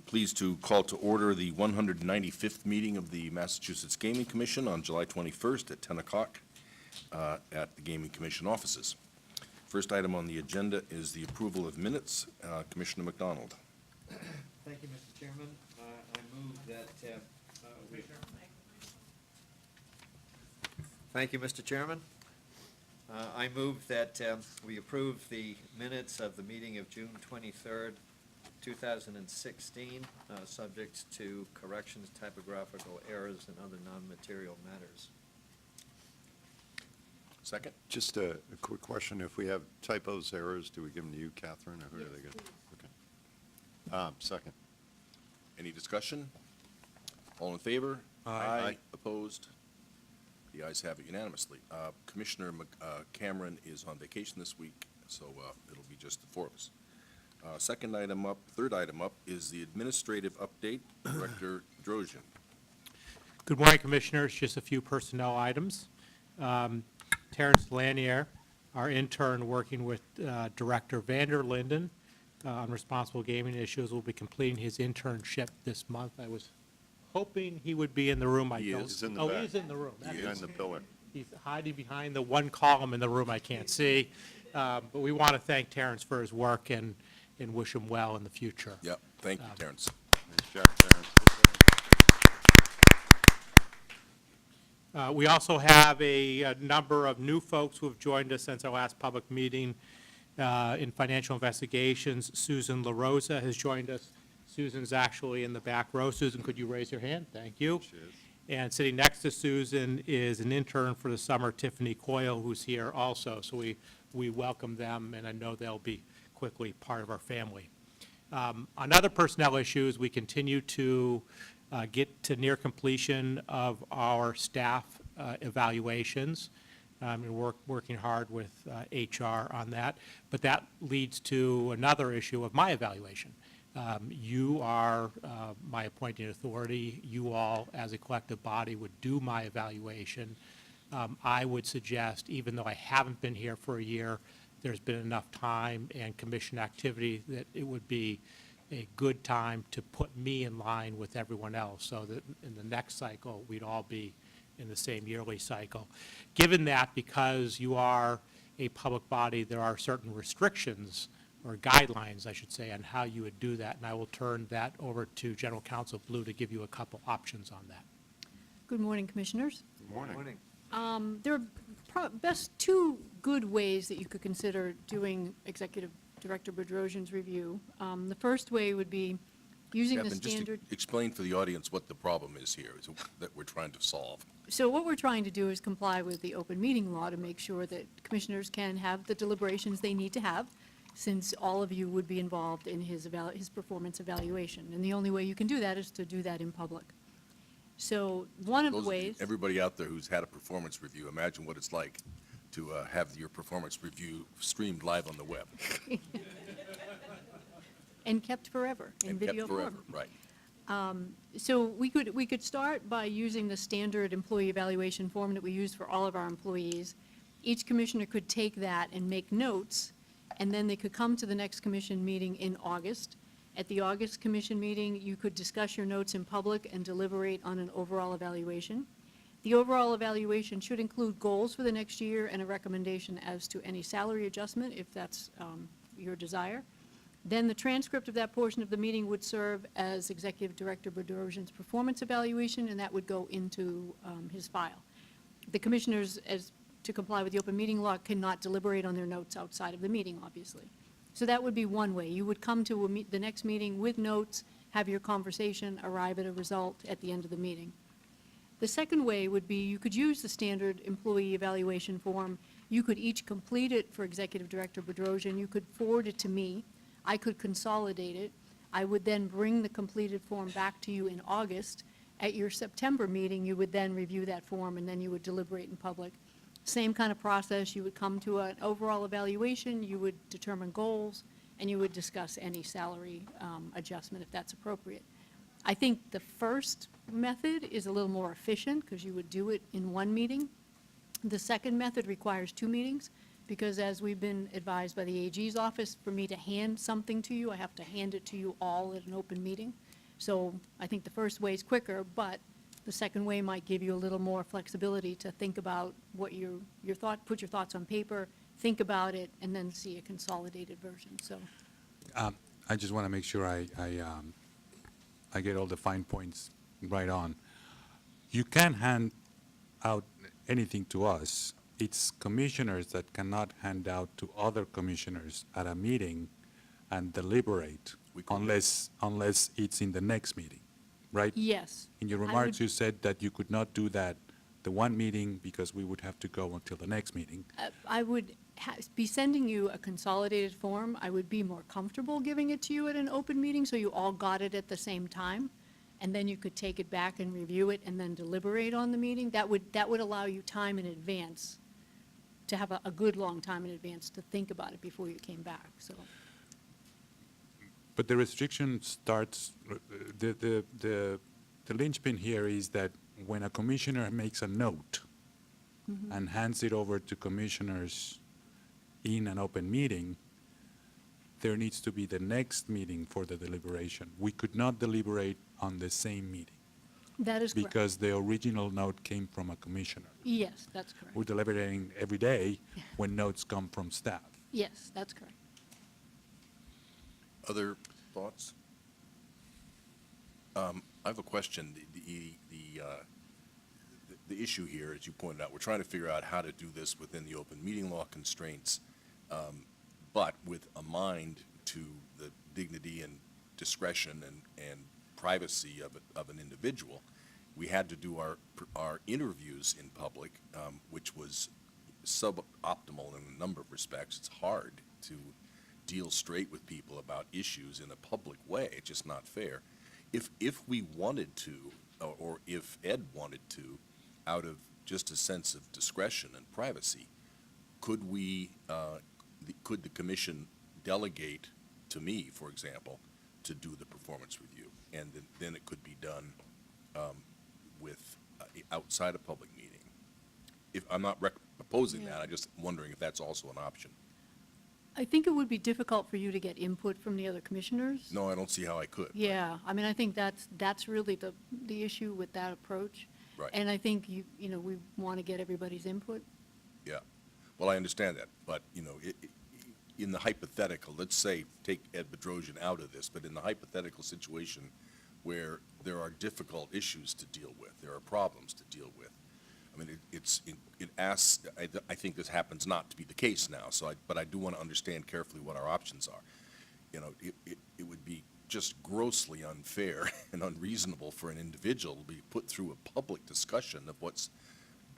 Pleased to call to order the 195th meeting of the Massachusetts Gaming Commission on July 21st at 10 o'clock at the Gaming Commission offices. First item on the agenda is the approval of minutes. Commissioner McDonald. Thank you, Mr. Chairman. I move that Thank you, Mr. Chairman. I move that we approve the minutes of the meeting of June 23rd, 2016, subject to corrections, typographical errors, and other non-material matters. Second. Just a quick question. If we have typos, errors, do we give them to you, Catherine, or who are they good? Okay. Second. Any discussion? All in favor? Aye. Opposed? The ayes have it unanimously. Commissioner Cameron is on vacation this week, so it'll be just the four of us. Third item up is the administrative update. Director Drozian. Good morning, Commissioners. Just a few personnel items. Terrence Lanier, our intern working with Director Vander Linden on responsible gaming issues, will be completing his internship this month. I was hoping he would be in the room. He is in the back. He's in the room. Behind the pillar. He's hiding behind the one column in the room I can't see. But we want to thank Terrence for his work and wish him well in the future. Yep. Thank you, Terrence. Nice job, Terrence. We also have a number of new folks who have joined us since our last public meeting in financial investigations. Susan LaRosa has joined us. Susan's actually in the back row. Susan, could you raise your hand? Thank you. She is. And sitting next to Susan is an intern for the summer, Tiffany Coyle, who's here also. So we welcome them, and I know they'll be quickly part of our family. On other personnel issues, we continue to get to near completion of our staff evaluations. We're working hard with HR on that. But that leads to another issue of my evaluation. You are my appointing authority. You all, as a collective body, would do my evaluation. I would suggest, even though I haven't been here for a year, there's been enough time and commission activity that it would be a good time to put me in line with everyone else so that in the next cycle, we'd all be in the same yearly cycle. Given that, because you are a public body, there are certain restrictions or guidelines, I should say, on how you would do that, and I will turn that over to General Counsel Blue to give you a couple options on that. Good morning, Commissioners. Good morning. There are best two good ways that you could consider doing Executive Director Bedrosian's review. The first way would be using the Catherine, standard. just explain for the audience what the problem is here, that we're trying to solve. So what we're trying to do is comply with the open meeting law to make sure that commissioners can have the deliberations they need to have, since all of you would be involved in his performance evaluation. And the only way you can do that is to do that in public. So one of the ways. Everybody out there who's had a performance review, imagine what it's like to have your performance review streamed live on the web. And kept forever in video kept forever, form. right. So we could start by using the standard employee evaluation form that we use for all of our employees. Each commissioner could take that and make notes, and then they could come to the next commission meeting in August. At the August commission meeting, you could discuss your notes in public and deliberate on an overall evaluation. The overall evaluation should include goals for the next year and a recommendation as to any salary adjustment, if that's your desire. Then the transcript of that portion of the meeting would serve as Executive Director Bedrosian's performance evaluation, and that would go into his file. The commissioners, to comply with the open meeting law, cannot deliberate on their notes outside of the meeting, obviously. So that would be one way. You would come to the next meeting with notes, have your conversation, arrive at a result at the end of the meeting. The second way would be you could use the standard employee evaluation form. You could each complete it for Executive Director Bedrosian. You could forward it to me. I could consolidate it. I would then bring the completed form back to you in August. At your September meeting, you would then review that form, and then you would deliberate in public. Same kind of process. You would come to an overall evaluation, you would determine goals, and you would discuss any salary adjustment if that's appropriate. I think the first method is a little more efficient because you would do it in one meeting. The second method requires two meetings, because as we've been advised by the AG's office, for me to hand something to you, I have to hand it to you all at an open meeting. So I think the first way is quicker, but the second way might give you a little more flexibility to think about what your thought, put your thoughts on paper, think about it, and then see a consolidated version, so. I just want to make sure I get all the fine points right on. You can hand out anything to us. It's commissioners that cannot hand out to other commissioners at a meeting and deliberate We could. unless it's in the next meeting, right? Yes. In your I remarks, would- you said that you could not do that the one meeting because we would have to go until the next meeting. I would be sending you a consolidated form. I would be more comfortable giving it to you at an open meeting, so you all got it at the same time, and then you could take it back and review it and then deliberate on the meeting. That would allow you time in advance, to have a good long time in advance to think about it before you came back, so. But the restriction starts, the linchpin here is that when a commissioner makes a note and hands it over to commissioners in an open meeting, there needs to be the next meeting for the deliberation. We could not deliberate on the same meeting That is correct. because the original note came from a commissioner. Yes, that's correct. We're deliberating every day when notes come from staff. Yes, that's correct. Other thoughts? I have a question. The issue here, as you pointed out, we're trying to figure out how to do this within the open meeting law constraints, but with a mind to the dignity and discretion and privacy of an individual. We had to do our interviews in public, which was suboptimal in a number of respects. It's hard to deal straight with people about issues in a public way. It's just not fair. If we wanted to, or if Ed wanted to, out of just a sense of discretion and privacy, could the commission delegate to me, for example, to do the performance review? And then it could be done outside a public meeting. If I'm not opposing that, I'm just wondering if that's also an option. I think it would be difficult for you to get input from the other commissioners. No, I don't see how I could. Yeah, I mean, I think that's really the issue with that approach. Right. And I think we want to get everybody's input. Yeah. Well, I understand that, but, in the hypothetical, let's say, take Ed Bedrosian out of this, but in the hypothetical situation where there are difficult issues to deal with, there are problems to deal with, I mean, it asks, I think this happens not to be the case now, but I do want to understand carefully what our options are. It would be just grossly unfair and unreasonable for an individual to be put through a public discussion of what's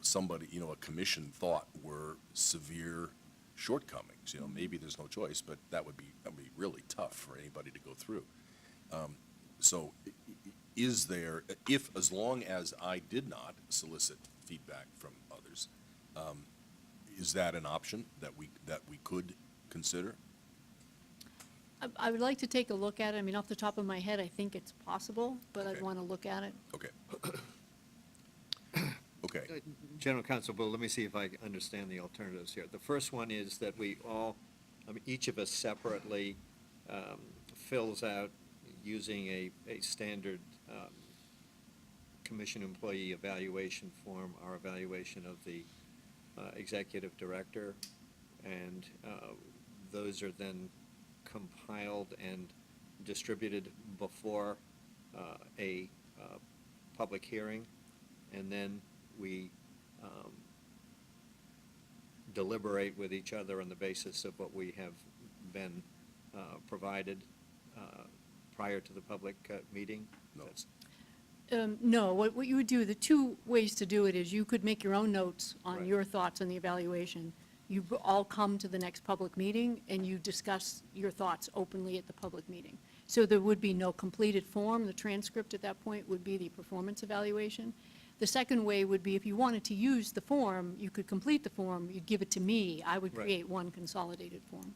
somebody, a commission thought were severe shortcomings. Maybe there's no choice, but that would be really tough for anybody to go through. So is there, as long as I did not solicit feedback from others, is that an option that we could consider? I would like to take a look at it. I mean, off the top of my head, I think it's possible, but I'd Okay. want to look at it. Okay. Okay. General Counsel, Bill, let me see if I understand the alternatives here. The first one is that each of us separately fills out, using a standard commission employee evaluation form, our evaluation of the executive director, and those are then compiled and distributed before a public hearing, and then we deliberate with each other on the basis of what we have been provided prior to the public meeting? No. That's- No, what you would do, the two ways to do it is you could make your own notes on Right. your thoughts on the evaluation. You all come to the next public meeting and you discuss your thoughts openly at the public meeting. So there would be no completed form. The transcript at that point would be the performance evaluation. The second way would be if you wanted to use the form, you could complete the form, you'd give it to me. I would Right. create one consolidated form.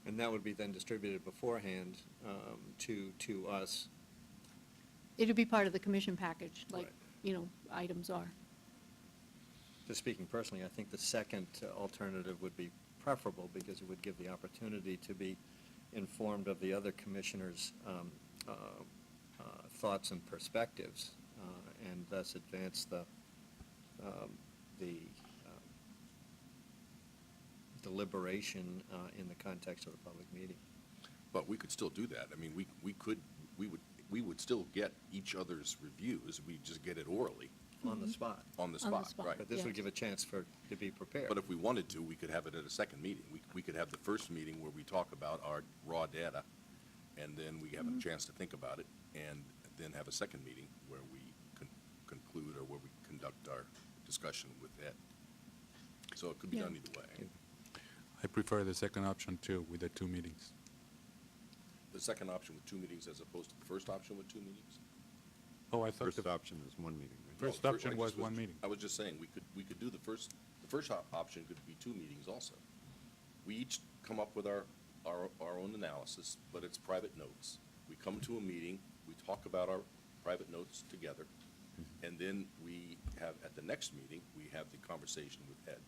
And that would be then distributed beforehand to us. It would be part of the commission package, like, Right. Items are. Just speaking personally, I think the second alternative would be preferable because it would give the opportunity to be informed of the other commissioners' thoughts and perspectives, and thus advance the deliberation in the context of the public meeting. But we could still do that. I mean, we would still get each other's reviews. We just get it orally, On the spot. on the On the spot, spot. right? But this would Yes. give a chance to be prepared. But if we wanted to, we could have it at a second meeting. We could have the first meeting where we talk about our raw data, and then we have a chance to think about it, and then have a second meeting where we conclude, or where we conduct our discussion with Ed. So it could be Yeah. done either way. I prefer the second option too, with the 2 meetings. The second option with 2 meetings as opposed to the first option with 2 meetings? Oh, I thought First the option is 1 meeting, right? first No, option I was just 1 meeting. I was just saying, we could do the first option could be 2 meetings also. We each come up with our own analysis, but it's private notes. We come to a meeting, we talk about our private notes together, and then we have, at the next meeting, we have the conversation with Ed.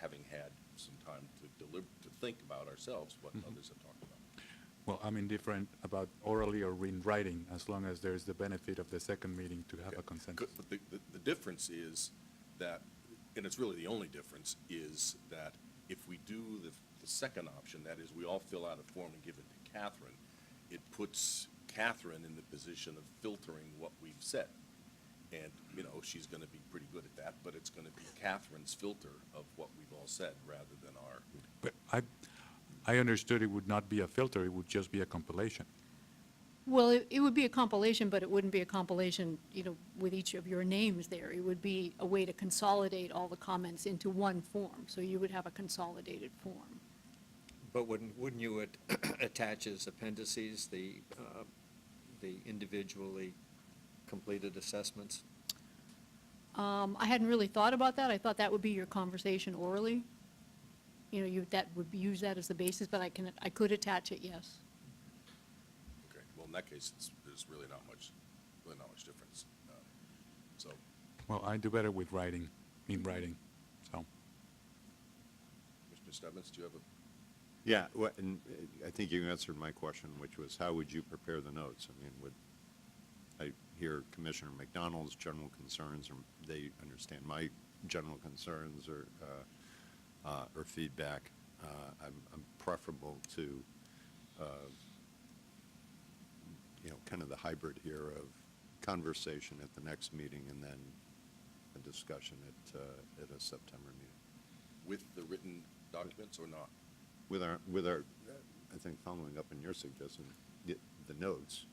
Having had some time to think about ourselves, what others have talked about. Well, I'm indifferent about orally or in writing, as long as there's the benefit of the second meeting to have a consensus. But the difference is that, and it's really the only difference, is that if we do the second option, that is, we all fill out a form and give it to Catherine, it puts Catherine in the position of filtering what we've said. And, she's going to be pretty good at that, but it's going to be Catherine's filter of what we've all said rather than our. But I understood it would not be a filter, it would just be a compilation. Well, it would be a compilation, but it wouldn't be a compilation, with each of your names there. It would be a way to consolidate all the comments into one form, so you would have a consolidated form. But wouldn't you attach as appendices the individually completed assessments? I hadn't really thought about that. I thought that would be your conversation orally. That would use that as the basis, but I could attach it, yes. Okay, well, in that case, there's really not much difference. So, Well, I do better with writing, in writing, so. Mr. Stebbins, do you have a? Yeah, and I think you answered my question, which was, how would you prepare the notes? I mean, I hear Commissioner McDonald's general concerns, or they understand my general concerns or feedback. I'm preferable to, kind of the hybrid here of conversation at the next meeting and then a discussion at a September meeting. With the written documents or not? With our, I think following up on your suggestion, the notes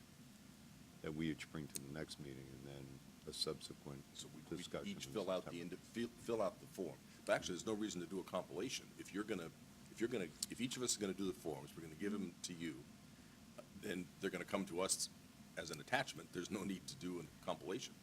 that we each bring to the next meeting and then a subsequent So we discussion. each in fill out September. fill out the form. But actually, there's no reason to do a compilation. If each of us is gonna do the forms, we're gonna give them to you, then they're gonna come to us as an attachment. There's no need to do a compilation.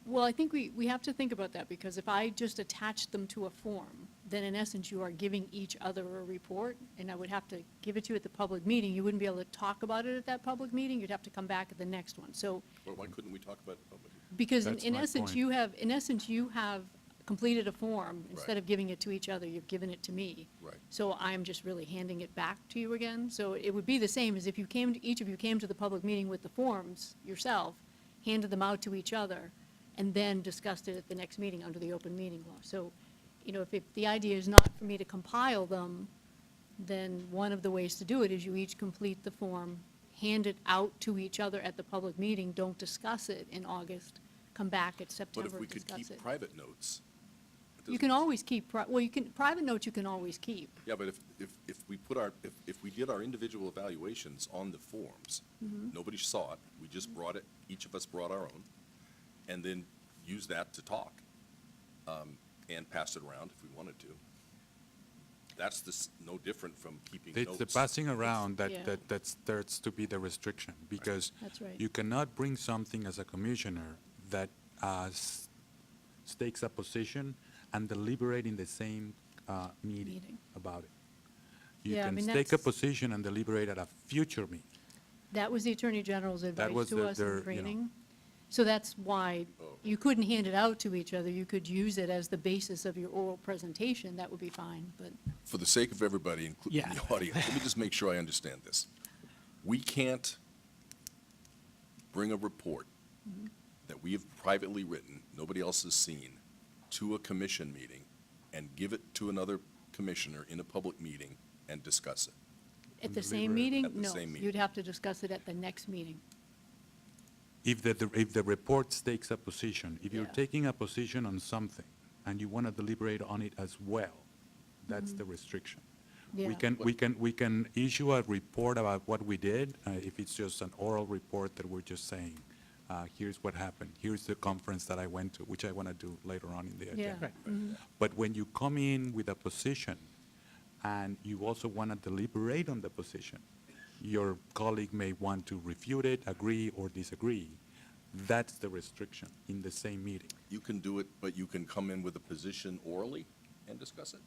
Well, I think we have to think about that, because if I just attach them to a form, then in essence, you are giving each other a report, and I would have to give it to you at the public meeting. You wouldn't be able to talk about it at that public meeting. You'd have to come back at the next one. So, Or why couldn't we talk about it publicly? because That's in my essence, point. you have completed a form. Instead Right. of giving it to each other, you've given it to me. Right. So I'm just really handing it back to you again. So it would be the same as if each of you came to the public meeting with the forms yourself, handed them out to each other, and then discussed it at the next meeting under the open meeting law. So, if the idea is not for me to compile them, then one of the ways to do it is you each complete the form, hand it out to each other at the public meeting, don't discuss it in August, come back at But September if we and could discuss keep it. private notes. it You doesn't- can always keep, private notes you can always keep. Yeah, but if we did our individual evaluations on the forms, nobody saw it, we just brought it, each of us brought our own, and then used that to talk, and pass it around if we wanted to. That's no different from keeping notes. It's the passing around Yeah. that starts to be the restriction, because That's right. you cannot bring something as a commissioner that stakes a position and deliberate in the same meeting Meeting. about it. You Yeah, I can mean, stake a that's- position and deliberate at a future meeting. That was the Attorney General's advice was to the- us their, in you know. training. So that's why you couldn't hand it out to each other. You could use it as the basis of your oral presentation. That would be fine, but For the sake of everybody, including Yeah. the audience, let me just make sure I understand this. We can't bring a report that we have privately written, nobody else has seen, to a commission meeting and give it to another commissioner in a public meeting and discuss it. at the same meeting, At the no. same meeting. You'd have to discuss it at the next meeting. If the report takes a position, if you're Yeah. taking a position on something and you want to deliberate on it as well, that's the restriction. Yeah. We can issue a report about what we did, if it's just an oral report that we're just saying, here's what happened, here's the conference that I went to, which I want to do later on in the Yeah. agenda. But when you come in with a position and you also want to deliberate on the position, your colleague may want to refute it, agree or disagree. That's the restriction in the same meeting. You can do it, but you can come in with a position orally and discuss it?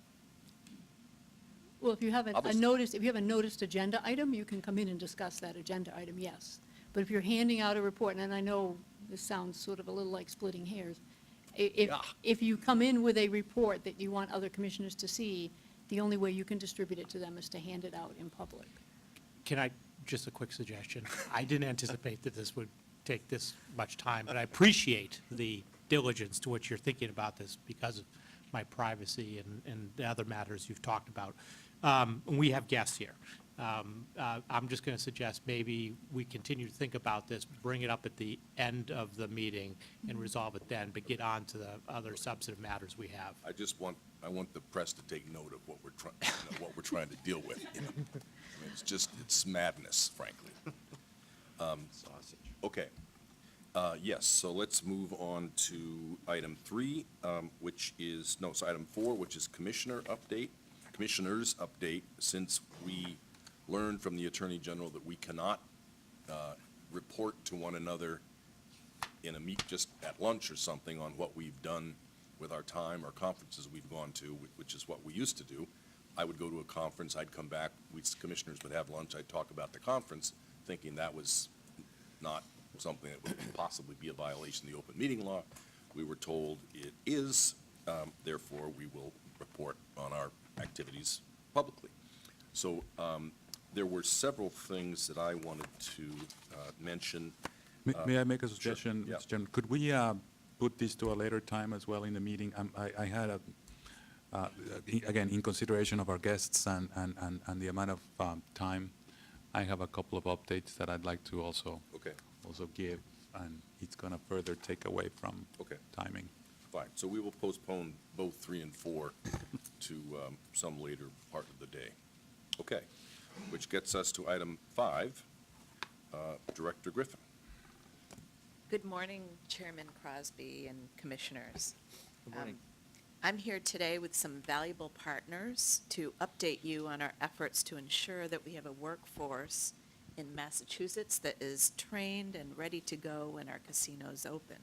Well, if you have a Others- notice, if you have a noticed agenda item, you can come in and discuss that agenda item, yes. But if you're handing out a report, and I know this sounds sort of a little like splitting hairs, Yeah. if you come in with a report that you want other commissioners to see, the only way you can distribute it to them is to hand it out in public. Can I, just a quick suggestion? I didn't anticipate that this would take this much time, but I appreciate the diligence to which you're thinking about this because of my privacy and the other matters you've talked about. And we have guests here. I'm just going to suggest maybe we continue to think about this, bring it up at the end of the meeting and resolve it then, but get on to the other substantive matters we have. I want the press to take note of what we're trying to deal with, you know? I mean, it's madness, frankly. Sausage. Okay. Yes, so let's move on to item 3, item 4, which is commissioner's update, since we learned from the Attorney General that we cannot report to one another in a just at lunch or something on what we've done with our time or conferences we've gone to, which is what we used to do. I would go to a conference, I'd come back, commissioners would have lunch, I'd talk about the conference, thinking that was not something that would possibly be a violation of the open meeting law. We were told it is, therefore we will report on our activities publicly. So there were several things that I wanted to mention. May I make a suggestion, yeah. Mr. Chairman? Could we put this to a later time as well in the meeting? I had again, in consideration of our guests and the amount of time, I have a couple of updates that I'd like to also give, and it's going to further take away from Okay. timing. Fine, so we will postpone both 3 and 4 to some later part of the day. Okay, which gets us to item 5, Director Griffin. Good morning, Chairman Crosby and Commissioners. Good morning. I'm here today with some valuable partners to update you on our efforts to ensure that we have a workforce in Massachusetts that is trained and ready to go when our casinos open.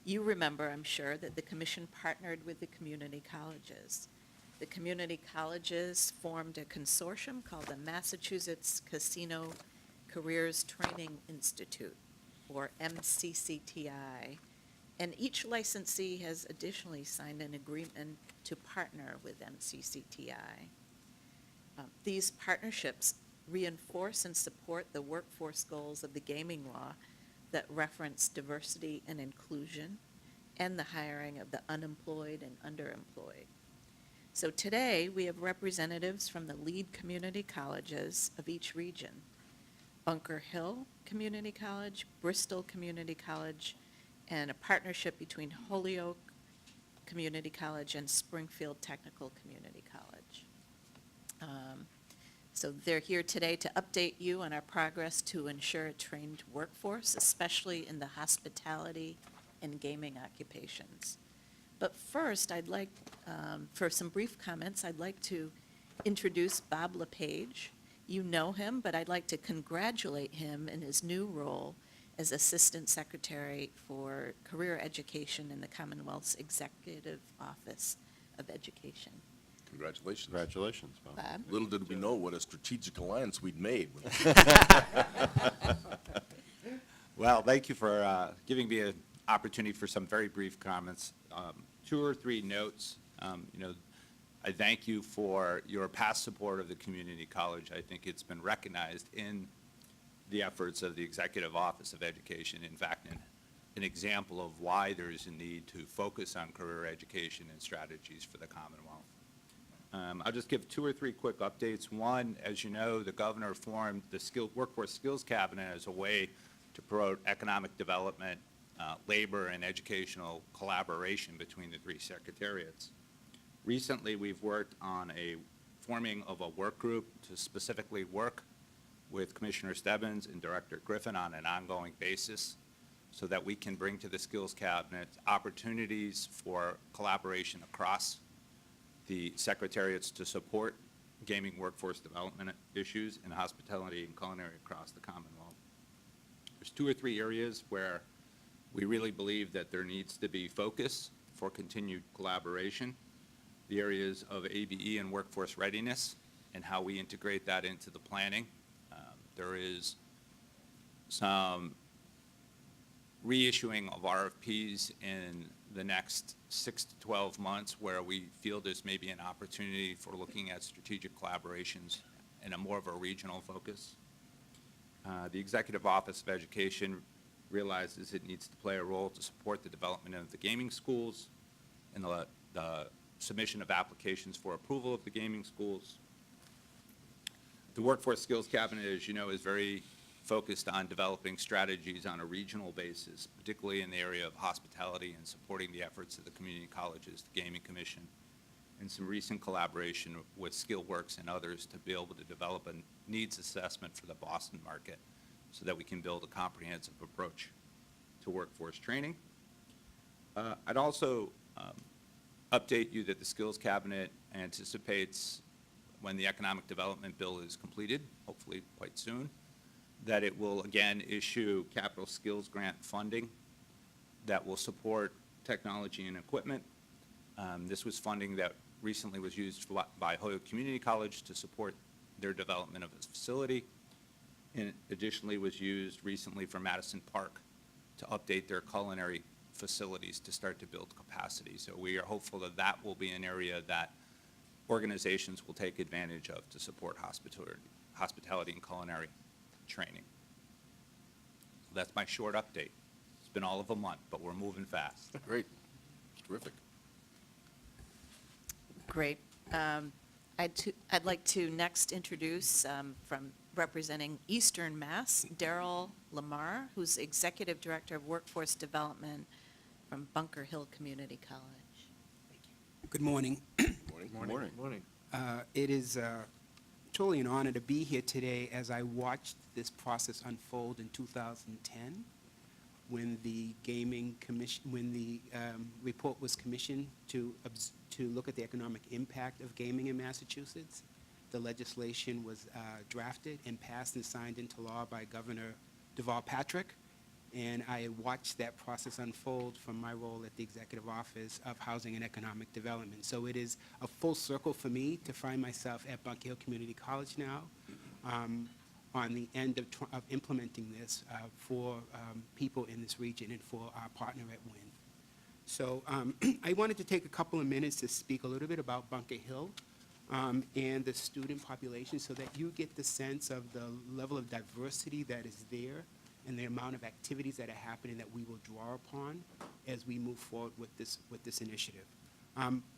You remember, I'm sure, that the Commission partnered with the community colleges. The community colleges formed a consortium called the Massachusetts Casino Careers Training Institute, or MCCTI, and each licensee has additionally signed an agreement to partner with MCCTI. These partnerships reinforce and support the workforce goals of the gaming law that reference diversity and inclusion and the hiring of the unemployed and underemployed. So today, we have representatives from the lead community colleges of each region: Bunker Hill Community College, Bristol Community College, and a partnership between Holyoke Community College and Springfield Technical Community College. So they're here today to update you on our progress to ensure a trained workforce, especially in the hospitality and gaming occupations. But first, I'd like, for some brief comments, I'd like to introduce Bob LePage. You know him, but I'd like to congratulate him in his new role as Assistant Secretary for Career Education in the Commonwealth's Executive Office of Education. Congratulations. Congratulations, Bob. Bob? Little did we know what a strategic alliance we'd made. Well, thank you for giving me an opportunity for some very brief comments. 2 or 3 notes. I thank you for your past support of the community college. I think it's been recognized in the efforts of the Executive Office of Education. In fact, an example of why there is a need to focus on career education and strategies for the Commonwealth. I'll just give 2 or 3 quick updates. One, as you know, the governor formed the Workforce Skills Cabinet as a way to promote economic development, labor, and educational collaboration between the 3 secretariats. Recently, we've worked on a forming of a work group to specifically work with Commissioner Stebbins and Director Griffin on an ongoing basis so that we can bring to the Skills Cabinet opportunities for collaboration across the secretariats to support gaming workforce development issues in hospitality and culinary across the Commonwealth. There's 2 or 3 areas where we really believe that there needs to be focus for continued collaboration. The areas of ABE and workforce readiness and how we integrate that into the planning. There is some reissuing of RFPs in the next 6 to 12 months where we feel there's maybe an opportunity for looking at strategic collaborations and a more of a regional focus. The Executive Office of Education realizes it needs to play a role to support the development of the gaming schools and the submission of applications for approval of the gaming schools. The Workforce Skills Cabinet, as you know, is very focused on developing strategies on a regional basis, particularly in the area of hospitality and supporting the efforts of the community colleges, the Gaming Commission, and some recent collaboration with SkillWorks and others to be able to develop a needs assessment for the Boston market so that we can build a comprehensive approach to workforce training. I'd also update you that the Skills Cabinet anticipates when the Economic Development Bill is completed, hopefully quite soon, that it will again issue capital skills grant funding that will support technology and equipment. This was funding that recently was used by Hoyok Community College to support their development of its facility, and additionally was used recently for Madison Park to update their culinary facilities to start to build capacity. So we are hopeful that that will be an area that organizations will take advantage of to support hospitality and culinary training. So that's my short update. It's been all of a month, but we're moving fast. Great. Terrific. Great. I'd like to next introduce, from representing Eastern Mass, Daryl Lamar, who's Executive Director of Workforce Development from Bunker Hill Community College. Good morning. Morning. Morning. It is truly an honor to be here today as I watched this process unfold in 2010 when the Gaming Commission, when the report was commissioned to look at the economic impact of gaming in Massachusetts. The legislation was drafted and passed and signed into law by Governor Deval Patrick. And I watched that process unfold from my role at the Executive Office of Housing and Economic Development. So it is a full circle for me to find myself at Bunker Hill Community College now on the end of implementing this for people in this region and for our partner at WIN. So I wanted to take a couple of minutes to speak a little bit about Bunker Hill and the student population so that you get the sense of the level of diversity that is there and the amount of activities that are happening that we will draw upon as we move forward with this initiative.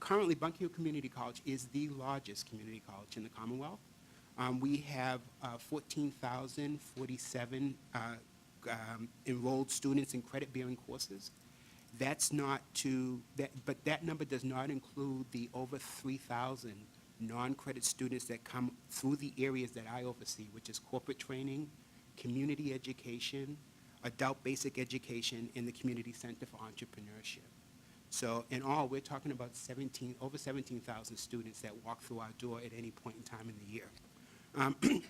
Currently, Bunker Hill Community College is the largest community college in the Commonwealth. We have 14,047 enrolled students in credit-bearing courses. That's not but that number does not include the over 3,000 non-credit students that come through the areas that I oversee, which is corporate training, community education, adult basic education, and the Community Center for Entrepreneurship. So in all, we're talking about over 17,000 students that walk through our door at any point in time in the year.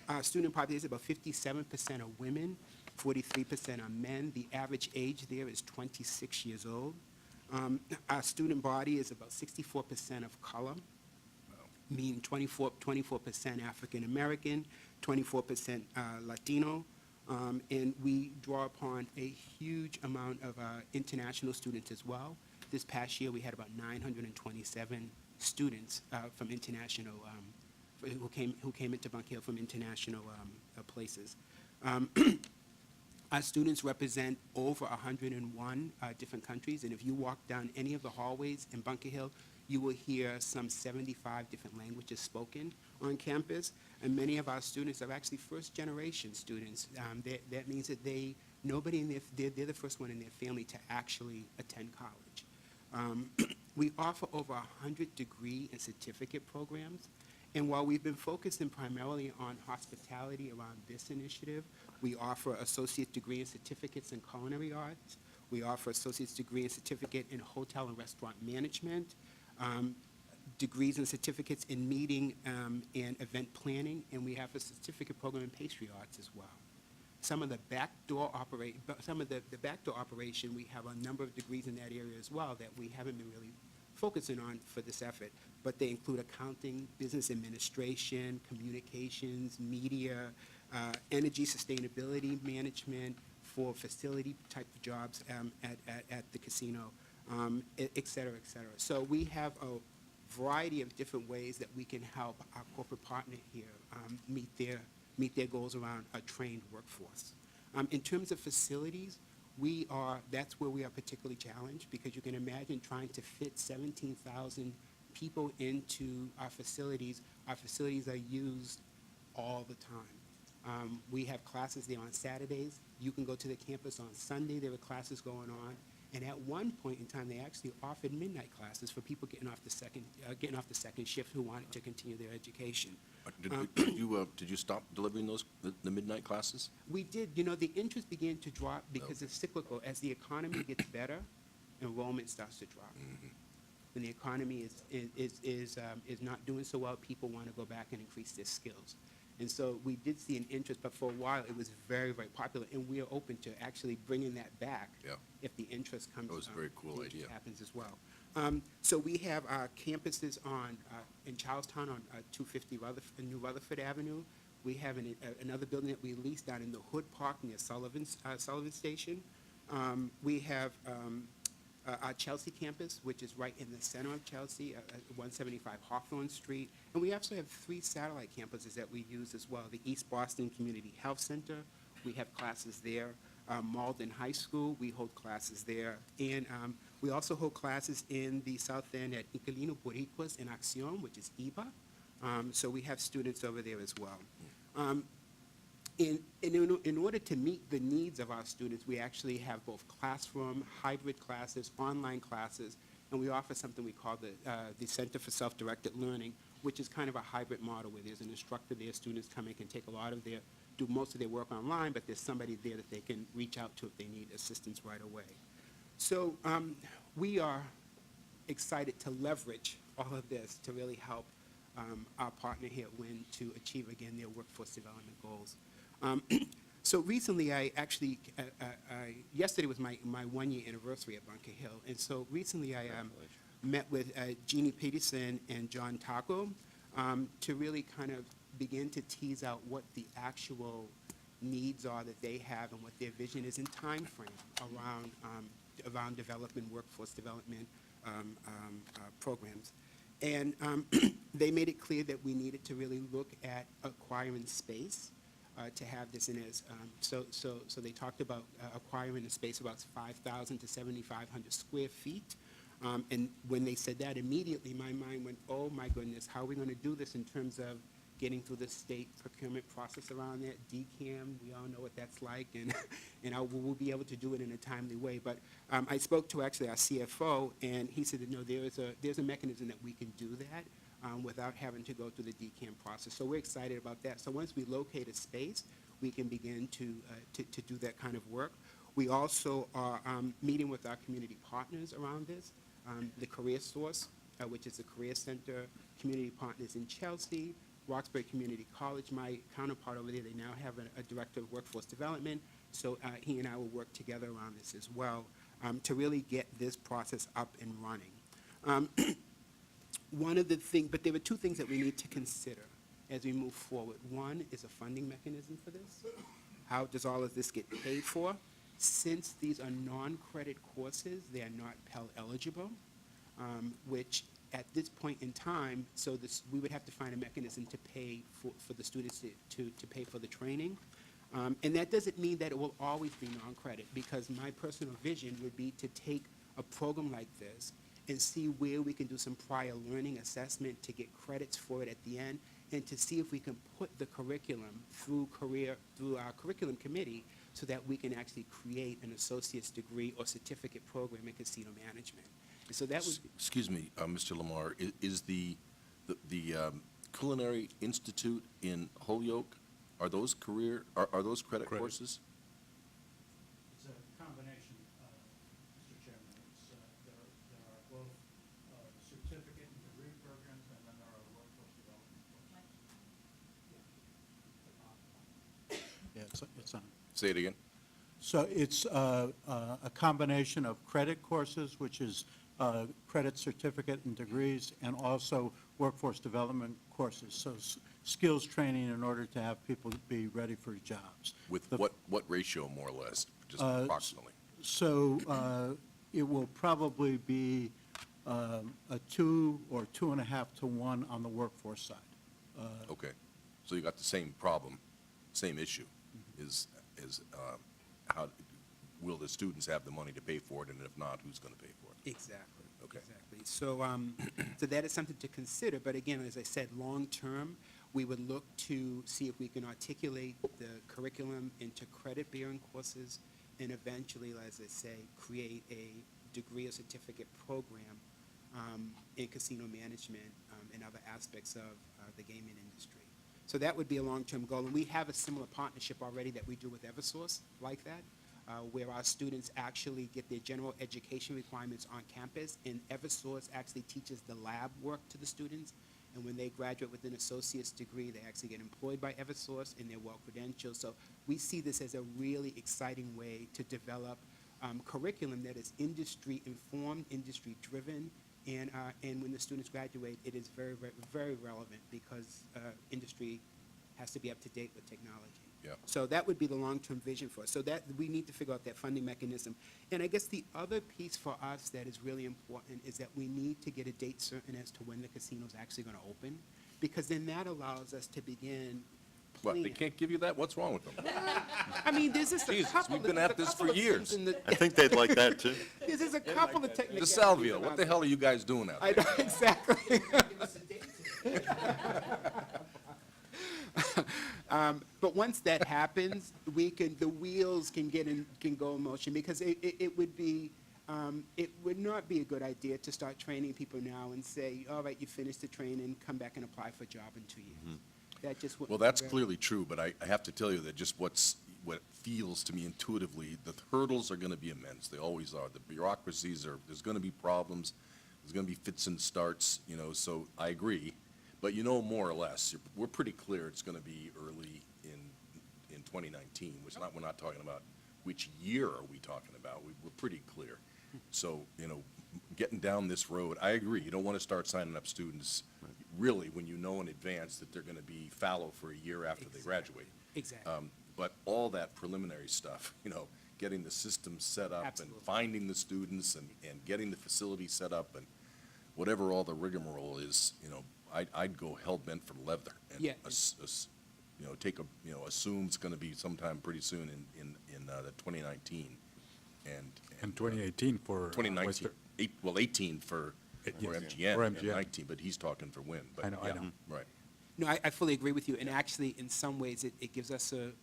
Our student population, about 57% are women, 43% are men. The average age there is 26 years old. Our student body is about 64% of color, meaning 24% African American, 24% Latino. And we draw upon a huge amount of international students as well. This past year, we had about 927 students from international, who came into Bunker Hill from international places. Our students represent over 101 different countries, and if you walk down any of the hallways in Bunker Hill, you will hear some 75 different languages spoken on campus, and many of our students are actually first-generation students. That means that nobody in they're the first one in their family to actually attend college. We offer over 100 degree and certificate programs, and while we've been focusing primarily on hospitality around this initiative, we offer associate degree and certificates in culinary arts. We offer associate's degree and certificate in hotel and restaurant management, degrees and certificates in meeting and event planning, and we have a certificate program in pastry arts as well. Some of the backdoor operation, we have a number of degrees in that area as well that we haven't been really focusing on for this effort, but they include accounting, business administration, communications, media, energy sustainability management for facility type of jobs at the casino, et cetera, et cetera. So we have a variety of different ways that we can help our corporate partner here meet their goals around a trained workforce. In terms of facilities, that's where we are particularly challenged, because you can imagine trying to fit 17,000 people into our facilities. Our facilities are used all the time. We have classes there on Saturdays. You can go to the campus on Sunday. There are classes going on. And at one point in time, they actually offered midnight classes for people getting off the second shift who wanted to continue their education. Did you stop delivering the midnight classes? We did. You know, the interest began to drop because it's cyclical. As the economy gets better, enrollment starts to drop. When the economy is not doing so well, people want to go back and increase their skills. And so we did see an interest, but for a while it was very, very popular, and we are open to actually bringing that back if the interest comes. That was a very cool idea. Happens as well. So we have our campuses in Charlestown on 250 New Rutherford Avenue. We have another building that we leased down in the Hood Park near Sullivan Station. We have our Chelsea campus, which is right in the center of Chelsea, 175 Hawthorne Street. And we also have 3 satellite campuses that we use as well. The East Boston Community Health Center, we have classes there. Malden High School, we hold classes there. And we also hold classes in the South End at Inquilino Boricuas en Acción, which is IBA. So we have students over there as well. In order to meet the needs of our students, we actually have both classroom, hybrid classes, online classes, and we offer something we call the Center for Self-Directed Learning, which is kind of a hybrid model where there's an instructor there, students come in, can take do most of their work online, but there's somebody there that they can reach out to if they need assistance right away. So we are excited to leverage all of this to really help our partner here at WIN to achieve, again, their workforce development goals. So recently, yesterday was my 1-year anniversary at Bunker Hill, and so recently I met with Jeannie Peterson and John Taco to really kind of begin to tease out what the actual needs are that they have and what their vision is in time frame around development, workforce development programs. And they made it clear that we needed to really look at acquiring space to have this in as, so they talked about acquiring a space about 5,000 to 7,500 square feet. And when they said that, immediately my mind went, oh my goodness, how are we going to do this in terms of getting through the state procurement process around that? DCAM, we all know what that's like, and we'll be able to do it in a timely way. But I spoke to actually our CFO, and he said that no, there's a mechanism that we can do that without having to go through the DCAM process. So we're excited about that. So once we locate a space, we can begin to do that kind of work. We also are meeting with our community partners around this. The Career Source, which is the Career Center, community partners in Chelsea, Roxbury Community College, my counterpart over there, they now have a director of workforce development, so he and I will work together around this as well to really get this process up and running. One of the things, but there were 2 things that we need to consider as we move forward. One is a funding mechanism for this. how does all of this get paid for? Since these are non-credit courses, they are not Pell eligible, which at this point in time, so this, we would have to find a mechanism to pay for the students to pay for the training. And that doesn't mean that it will always be non-credit, because my personal vision would be to take a program like this and see where we can do some prior learning assessment to get credits for it at the end, and to see if we can put the curriculum through our curriculum committee so that we can actually create an associate's degree or certificate program in casino management. And so that would, Excuse me, Mr. Lamar, is the Culinary Institute in Holyoke, are those credit Credit. courses? It's a combination, Mr. Chairman. It's, there are both certificate and degree programs, and then there are workforce development programs. Yeah, it's on. Say it again. So it's a combination of credit courses, which is credit certificate and degrees, and also workforce development courses. So skills training in order to have people be ready for jobs. With The- what ratio, more or less, just Uh, approximately? So it will probably be a 2 or 2.5 to 1 on the workforce side. Okay, so you got the same problem, same issue, is how, will the students have the money to pay for it, and if not, who's going to pay for it? exactly. Okay. Exactly. So, so that is something to consider, but again, as I said, long-term, we would look to see if we can articulate the curriculum into credit-bearing courses, and eventually, as I say, create a degree or certificate program in casino management and other aspects of the gaming industry. So that would be a long-term goal, and we have a similar partnership already that we do with Eversource like that, where our students actually get their general education requirements on campus, and Eversource actually teaches the lab work to the students. And when they graduate with an associate's degree, they actually get employed by Eversource, and they're well-credentialed. So we see this as a really exciting way to develop curriculum that is industry-informed, industry-driven, and when the students graduate, it is very, very, very relevant, because industry has to be up to date with technology. Yeah. So that would be the long-term vision for us. So that, we need to figure out that funding mechanism. And I guess the other piece for us that is really important is that we need to get a date certain as to when the casino's actually going to open, because then that allows us to begin What, they planning. can't give you that? What's wrong with them? I mean, there's just a Jesus, couple. we've been there's at a this couple for of things years. in the- I think they'd like that, too. There's a couple of technicalities. DeSalvio, what the about hell are you guys doing out there? I know, exactly. But once that happens, the wheels can go in motion, because it would not be a good idea to start training people now and say, all right, you finished the training, come back and apply for a job in 2 years. That just wouldn't. Well, be that's very- clearly true, but I have to tell you that just what feels to me intuitively, the hurdles are going to be immense. They always are. The bureaucracies there's going to be problems, there's going to be fits and starts, so I agree. But more or less, we're pretty clear it's going to be early in 2019. We're not talking about which year are we talking about. We're pretty clear. So, getting down this road, I agree. You don't want to start signing up students really when you know in advance that they're going to be fallow for a year after they graduate. Exactly. But all that preliminary stuff, getting the system set up and Absolutely. finding the students and getting the facility set up and whatever all the rigmarole is, I'd go hell-bent for leather. And Yeah. assume it's going to be sometime pretty soon in the 2019. And 2018 for. 2019, Western- 18 for Yes. MGM, For and MGM. 19, but he's talking for Wynn. But I know, I yeah, know. Right. No, I fully agree with you, and actually, in some ways, it gives us a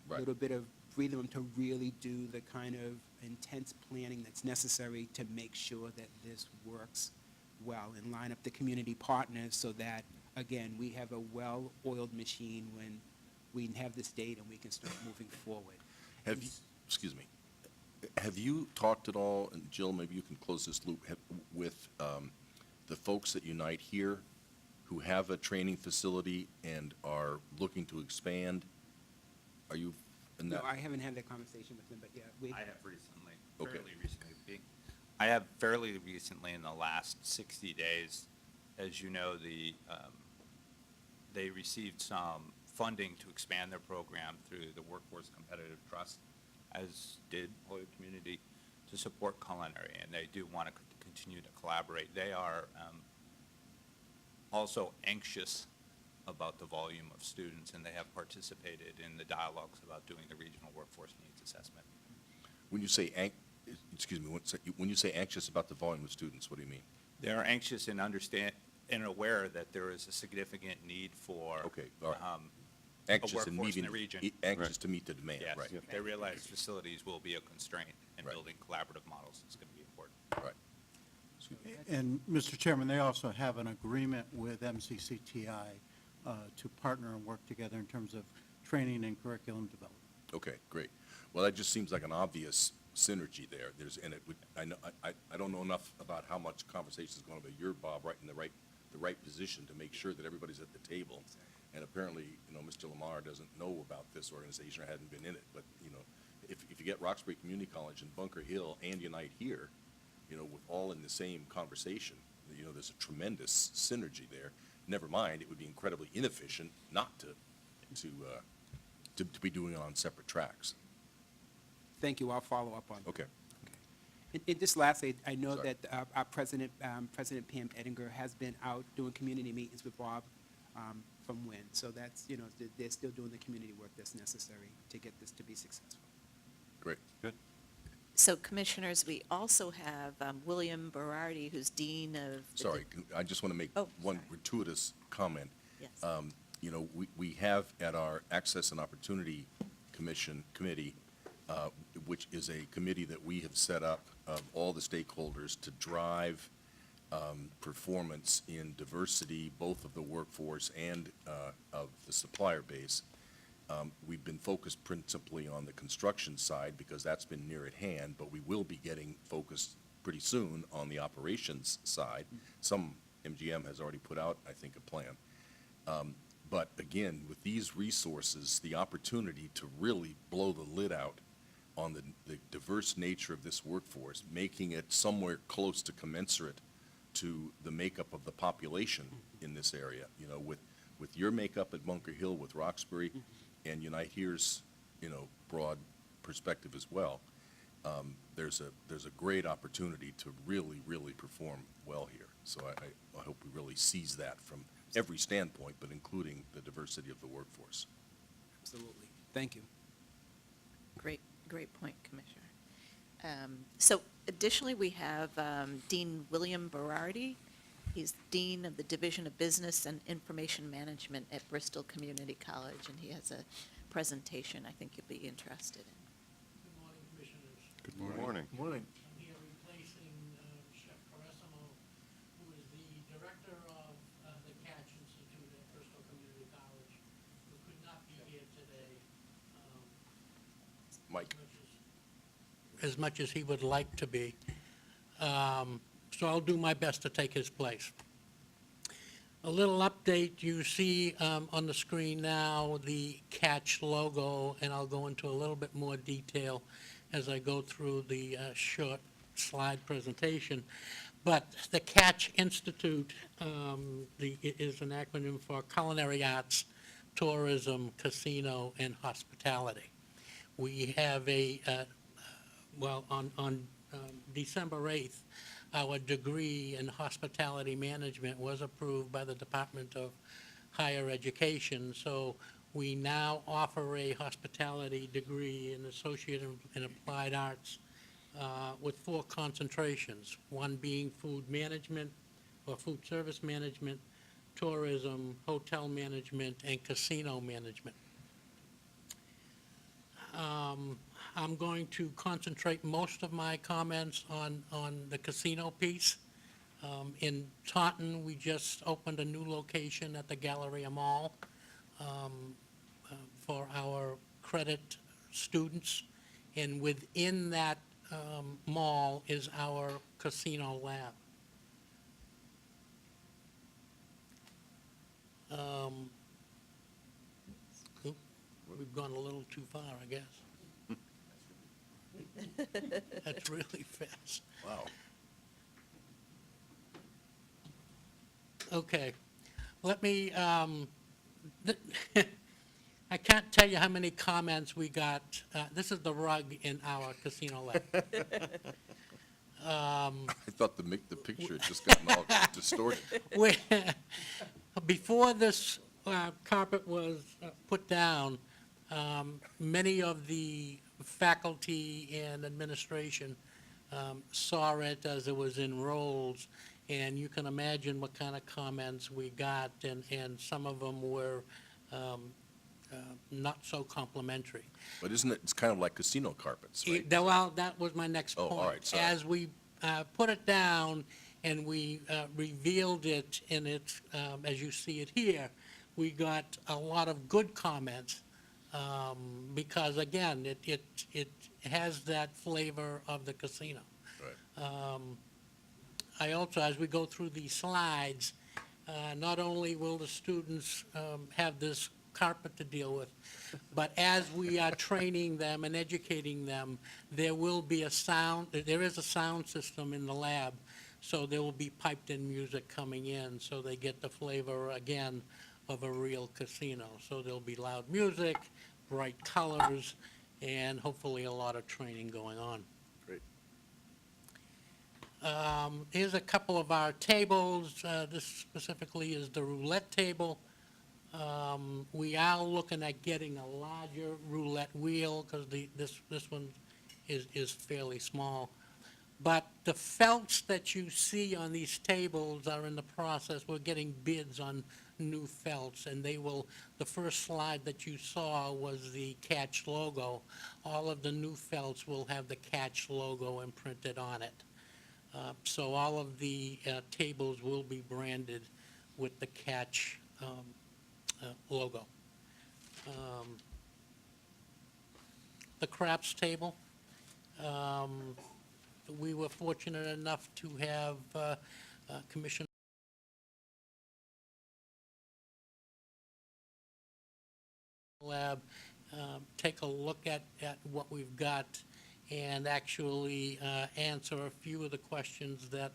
Right. little bit of breathing room to really do the kind of intense planning that's necessary to make sure that this works well, and line up the community partners so that, again, we have a well-oiled machine when we have this date and we can start moving forward. Have you, excuse me, have you talked at all, and Jill, maybe you can close this loop, with the folks at Unite here who have a training facility and are looking to expand? Are you in No, that? I haven't had that conversation with them, but yeah, we. I have recently, Okay. fairly recently. I have fairly recently, in the last 60 days, as you know, they received some funding to expand their program through the Workforce Competitive Trust, as did Holyoke Community, to support culinary, and they do want to continue to collaborate. They are also anxious about the volume of students, and they have participated in the dialogues about doing the regional workforce needs assessment. When you say, excuse me, when you say anxious about the volume of students, what do you mean? They're anxious and aware that there is a significant need for Okay, all right. a Anxious and workforce in meeting, the region. anxious to meet the demand, Yes, right? they realize facilities will be a constraint, and Right. building collaborative models is going to be important. Right. Excuse me. And, Mr. Chairman, they also have an agreement with MCCTI to partner and work together in terms of training and curriculum development. Okay, great. Well, that just seems like an obvious synergy there. And it would, I know, I don't know enough about how much conversation is going to be. You're, Bob, right in the right position to make sure that everybody's at the table. And apparently, Mr. Lamar doesn't know about this organization or hadn't been in it. But, if you get Roxbury Community College and Bunker Hill and Unite here, with all in the same conversation, there's a tremendous synergy there. Never mind, it would be incredibly inefficient not to be doing it on separate tracks. Thank you, I'll follow up on that. Okay. And just lastly, I know Sorry. that our President Pam Ettinger has been out doing community meetings with Bob from Wynn. So that's, they're still doing the community work that's necessary to get this to be successful. Great. Good. So Commissioners, we also have William Berardi, who's Dean of. the Sorry, I just want to make Oh, one sorry. gratuitous comment. Yes. We have at our Access and Opportunity Committee, which is a committee that we have set up of all the stakeholders to drive performance in diversity, both of the workforce and of the supplier base. We've been focused principally on the construction side because that's been near at hand, but we will be getting focused pretty soon on the operations side. Some MGM has already put out, I think, a plan. But again, with these resources, the opportunity to really blow the lid out on the diverse nature of this workforce, making it somewhere close to commensurate to the makeup of the population in this area, with your makeup at Bunker Hill, with Roxbury, and Unite Here's, broad perspective as well. There's a great opportunity to really, really perform well here. So I hope we really seize that from every standpoint, but including the diversity of the workforce. Absolutely. Thank you. Great point, Commissioner. So additionally, we have Dean William Berardi. He's Dean of the Division of Business and Information Management at Bristol Community College, and he has a presentation I think you'll be interested in. Good morning, Commissioners. Good Good morning. morning. I'm here replacing Chef Caressimo, who is the director of the Catch Institute at Bristol Community College, who could not be here today Mike? as much as he would like to be. So I'll do my best to take his place. A little update, you see on the screen now the Catch logo, and I'll go into a little bit more detail as I go through the short slide presentation. But the Catch Institute is an acronym for Culinary Arts, Tourism, Casino, and Hospitality. We have on December 8th, our degree in hospitality management was approved by the Department of Higher Education. So we now offer a hospitality degree in Associate in Applied Arts with 4 concentrations, one being food management or food service management, tourism, hotel management, and casino management. I'm going to concentrate most of my comments on the casino piece. In Taunton, we just opened a new location at the Galleria Mall for our credit students. And within that mall is our casino lab. We've gone a little too far, I guess. That's really fast. Wow. Okay, let me, I can't tell you how many comments we got. This is the rug in our casino lab. I thought the picture had just gotten all distorted. We- Before this carpet was put down, many of the faculty and administration saw it as it was in rolls, and you can imagine what kind of comments we got, and some of them were not so complimentary. But isn't it, it's kind of like casino carpets, right? Well, that was my next Oh, point. all right, sorry. As we put it down and we revealed it in its, as you see it here, we got a lot of good comments, because again, it has that flavor of the casino. Right. I also, as we go through these slides, not only will the students have this carpet to deal with, but as we are training them and educating them, there is a sound system in the lab, so there will be piped-in music coming in, so they get the flavor, again, of a real casino. So there'll be loud music, bright colors, and hopefully a lot of training going on. Great. Here's a couple of our tables. This specifically is the roulette table. We are looking at getting a larger roulette wheel, because this one is fairly small. But the felts that you see on these tables are in the process. We're getting bids on new felts, and the first slide that you saw was the Catch logo. All of the new felts will have the Catch logo imprinted on it. So all of the tables will be branded with the Catch logo. The craps table, we were fortunate enough to have Commissioner Lab take a look at what we've got and actually answer a few of the questions that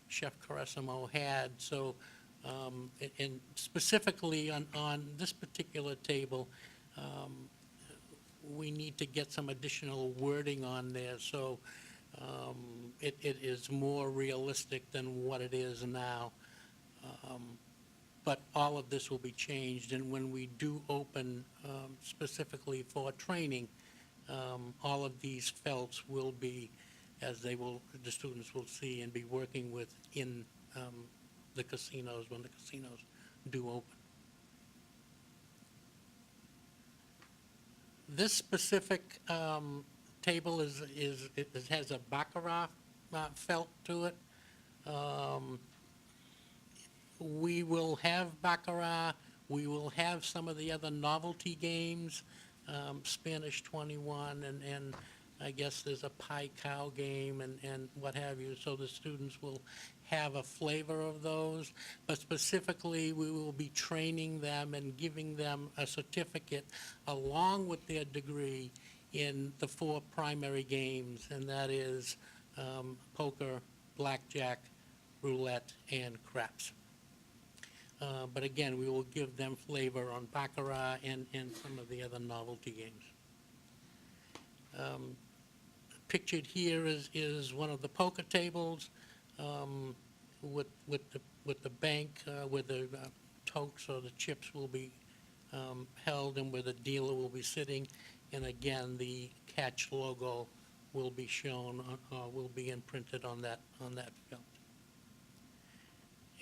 Chef Caressimo had. So, and specifically on this particular table, we need to get some additional wording on there, so it is more realistic than what it is now. But all of this will be changed, and when we do open specifically for training, all of these felts will be, the students will see and be working with in the casinos when the casinos do open. This specific table has a Baccarat felt to it. We will have Baccarat, we will have some of the other novelty games, Spanish 21, and I guess there's a pie cow game and what have you, so the students will have a flavor of those. But specifically, we will be training them and giving them a certificate along with their degree in the 4 primary games, and that is poker, blackjack, roulette, and craps. But again, we will give them flavor on Baccarat and some of the other novelty games. Pictured here is one of the poker tables with the bank where the tokes or the chips will be held and where the dealer will be sitting. And again, the Catch logo will be shown, will be imprinted on that felt.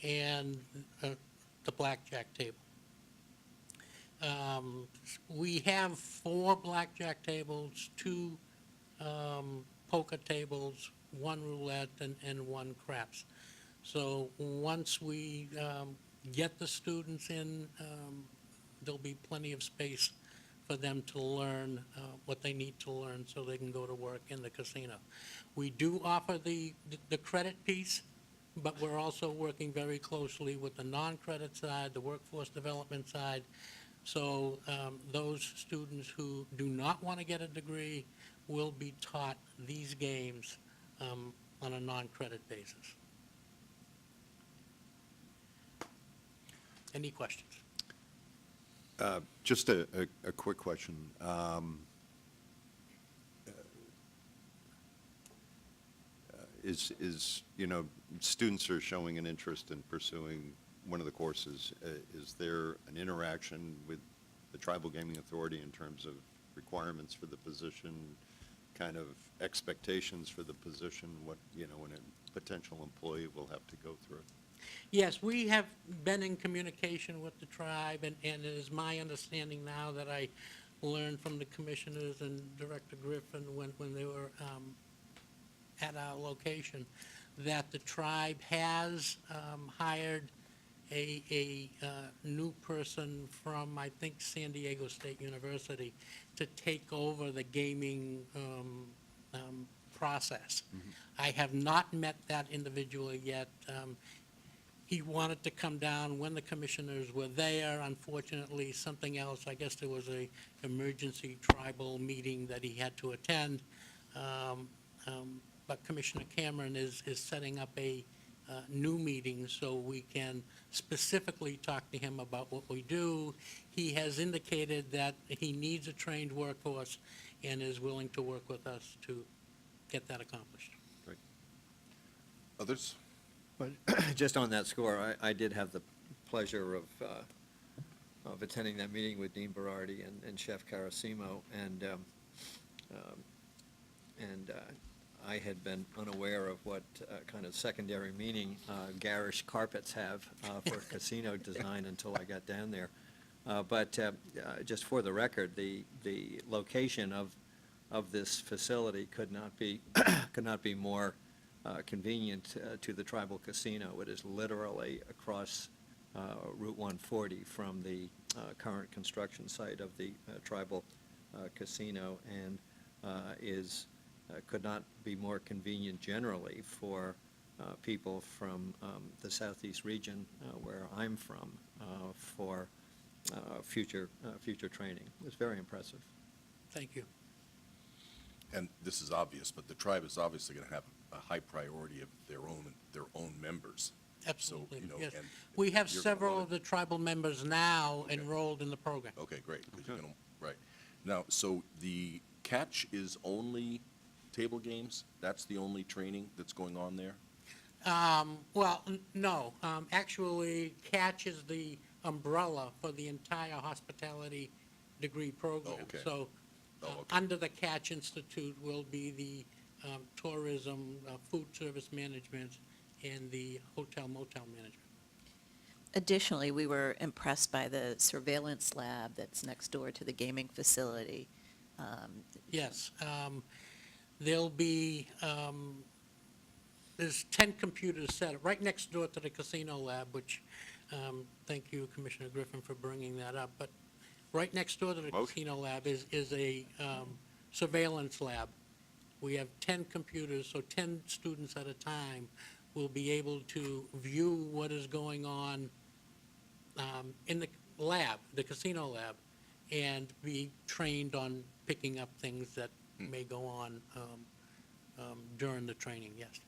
And the blackjack table. We have 4 blackjack tables, 2 poker tables, 1 roulette, and 1 craps. So once we get the students in, there'll be plenty of space for them to learn what they need to learn so they can go to work in the casino. We do offer the credit piece, but we're also working very closely with the non-credit side, the workforce development side. So those students who do not want to get a degree will be taught these games on a non-credit basis. Any questions? Just a quick question. Students are showing an interest in pursuing one of the courses. Is there an interaction with the Tribal Gaming Authority in terms of requirements for the position, kind of expectations for the position, what, when a potential employee will have to go through? Yes, we have been in communication with the tribe, and it is my understanding now that I learned from the commissioners and Director Griffin when they were at our location, that the tribe has hired a new person from, I think, San Diego State University to take over the gaming process. I have not met that individual yet. He wanted to come down when the commissioners were there. Unfortunately, something else, I guess there was a emergency tribal meeting that he had to attend. But Commissioner Cameron is setting up a new meeting so we can specifically talk to him about what we do. He has indicated that he needs a trained workforce and is willing to work with us to get that accomplished. Others? But just on that score, I did have the pleasure of attending that meeting with Dean Berardi and Chef Carasimo, and I had been unaware of what kind of secondary meaning garish carpets have for casino design until I got down there. But just for the record, the location of this facility could not be more convenient to the tribal casino. It is literally across Route 140 from the current construction site of the tribal casino, and could not be more convenient generally for people from the southeast region where I'm from for future training. It was very impressive. Thank you. And this is obvious, but the tribe is obviously going to have a high priority of their own members. Absolutely, yes. and We have you're gonna several wanna- of the tribal members now Okay. enrolled in the program. Okay, great. 'Cause you're gonna- Right. Now, so the catch is only table games? That's the only training that's going on there? Well, no. Actually, CATCH is the umbrella for the entire hospitality degree program. okay. So, Oh, okay. under the CATCH Institute will be the tourism, food service management, and the hotel motel management. Additionally, we were impressed by the surveillance lab that's next door to the gaming facility. Yes. There'll be, there's 10 computers set up right next door to the casino lab, which, thank you, Commissioner Griffin, for bringing that up. But right next door to the casino lab is a surveillance lab. We have 10 computers, so 10 students at a time will be able to view what is going on in the lab, the casino lab, and be trained on picking up things that may go on during the training, yes.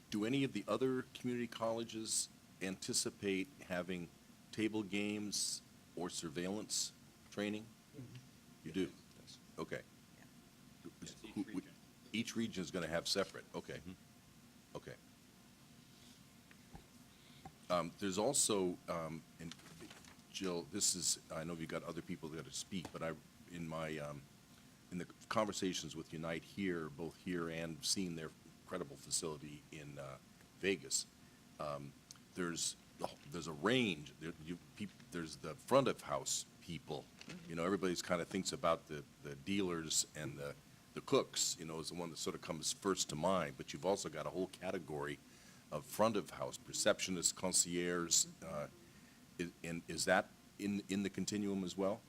Do any of the other community colleges anticipate having table games or surveillance training? You do? Okay. Yes, each Who- region. Each region is going to have separate, okay. Okay. There's also, and Jill, this is, I know you've got other people that to speak, but in the conversations with Unite here, both here and seeing their incredible facility in Vegas, there's a range. There's the front of house people. Everybody's kind of thinks about the dealers and the cooks, is the one that sort of comes first to mind. But you've also got a whole category of front of house, receptionists, concierge. And is that in the continuum as well?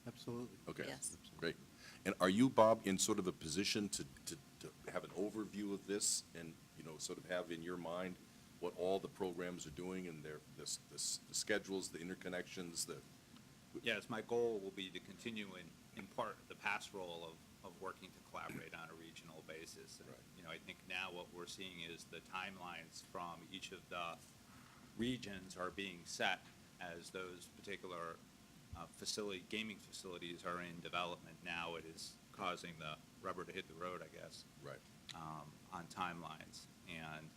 Absolutely. Okay. Yes. Great. And are you, Bob, in sort of a position to have an overview of this and, sort of have in your mind what all the programs are doing and the schedules, the interconnections, Yes, my goal will be to continue in part the past role of working to collaborate on a regional basis. And, Right. I think now what we're seeing is the timelines from each of the regions are being set as those particular gaming facilities are in development now, it is causing the rubber to hit the road, I guess, Right. on timelines. And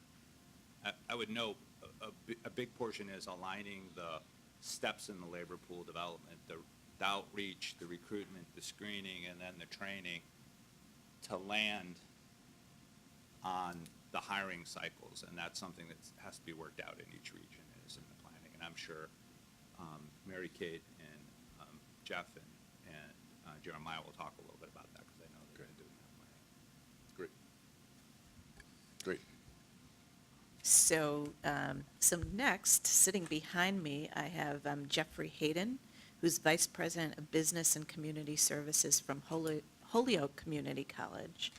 I would note, a big portion is aligning the steps in the labor pool development, the outreach, the recruitment, the screening, and then the training to land on the hiring cycles. And that's something that has to be worked out in each region, is in the planning. And I'm sure Mary Kate and Jeff and Jeremiah will talk a little bit about that, because I know they've been doing that planning. Great. Great. So next, sitting behind me, I have Jeffrey Hayden, who's Vice President of Business and Community Services from Holyoke Community College.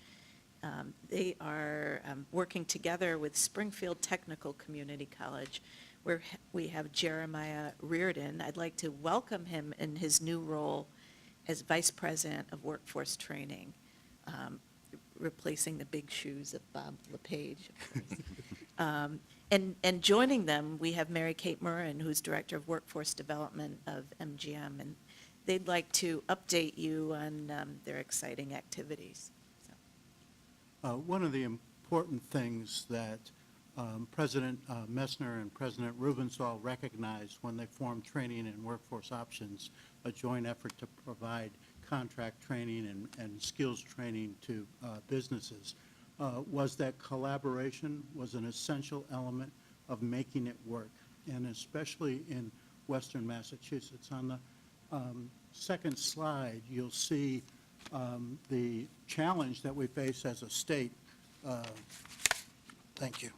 They are working together with Springfield Technical Community College, where we have Jeremiah Reardon. I'd like to welcome him in his new role as Vice President of Workforce Training, replacing the big shoes of Bob LePage. And joining them, we have Mary Kate Murrin, who's Director of Workforce Development of MGM, and they'd like to update you on their exciting activities. So. One of the important things that President Messner and President Rubenstahl recognized when they formed Training and Workforce Options, a joint effort to provide contract training and skills training to businesses, was that collaboration was an essential element of making it work, and especially in Western Massachusetts. On the second slide, you'll see the challenge that we face as a state. Thank you.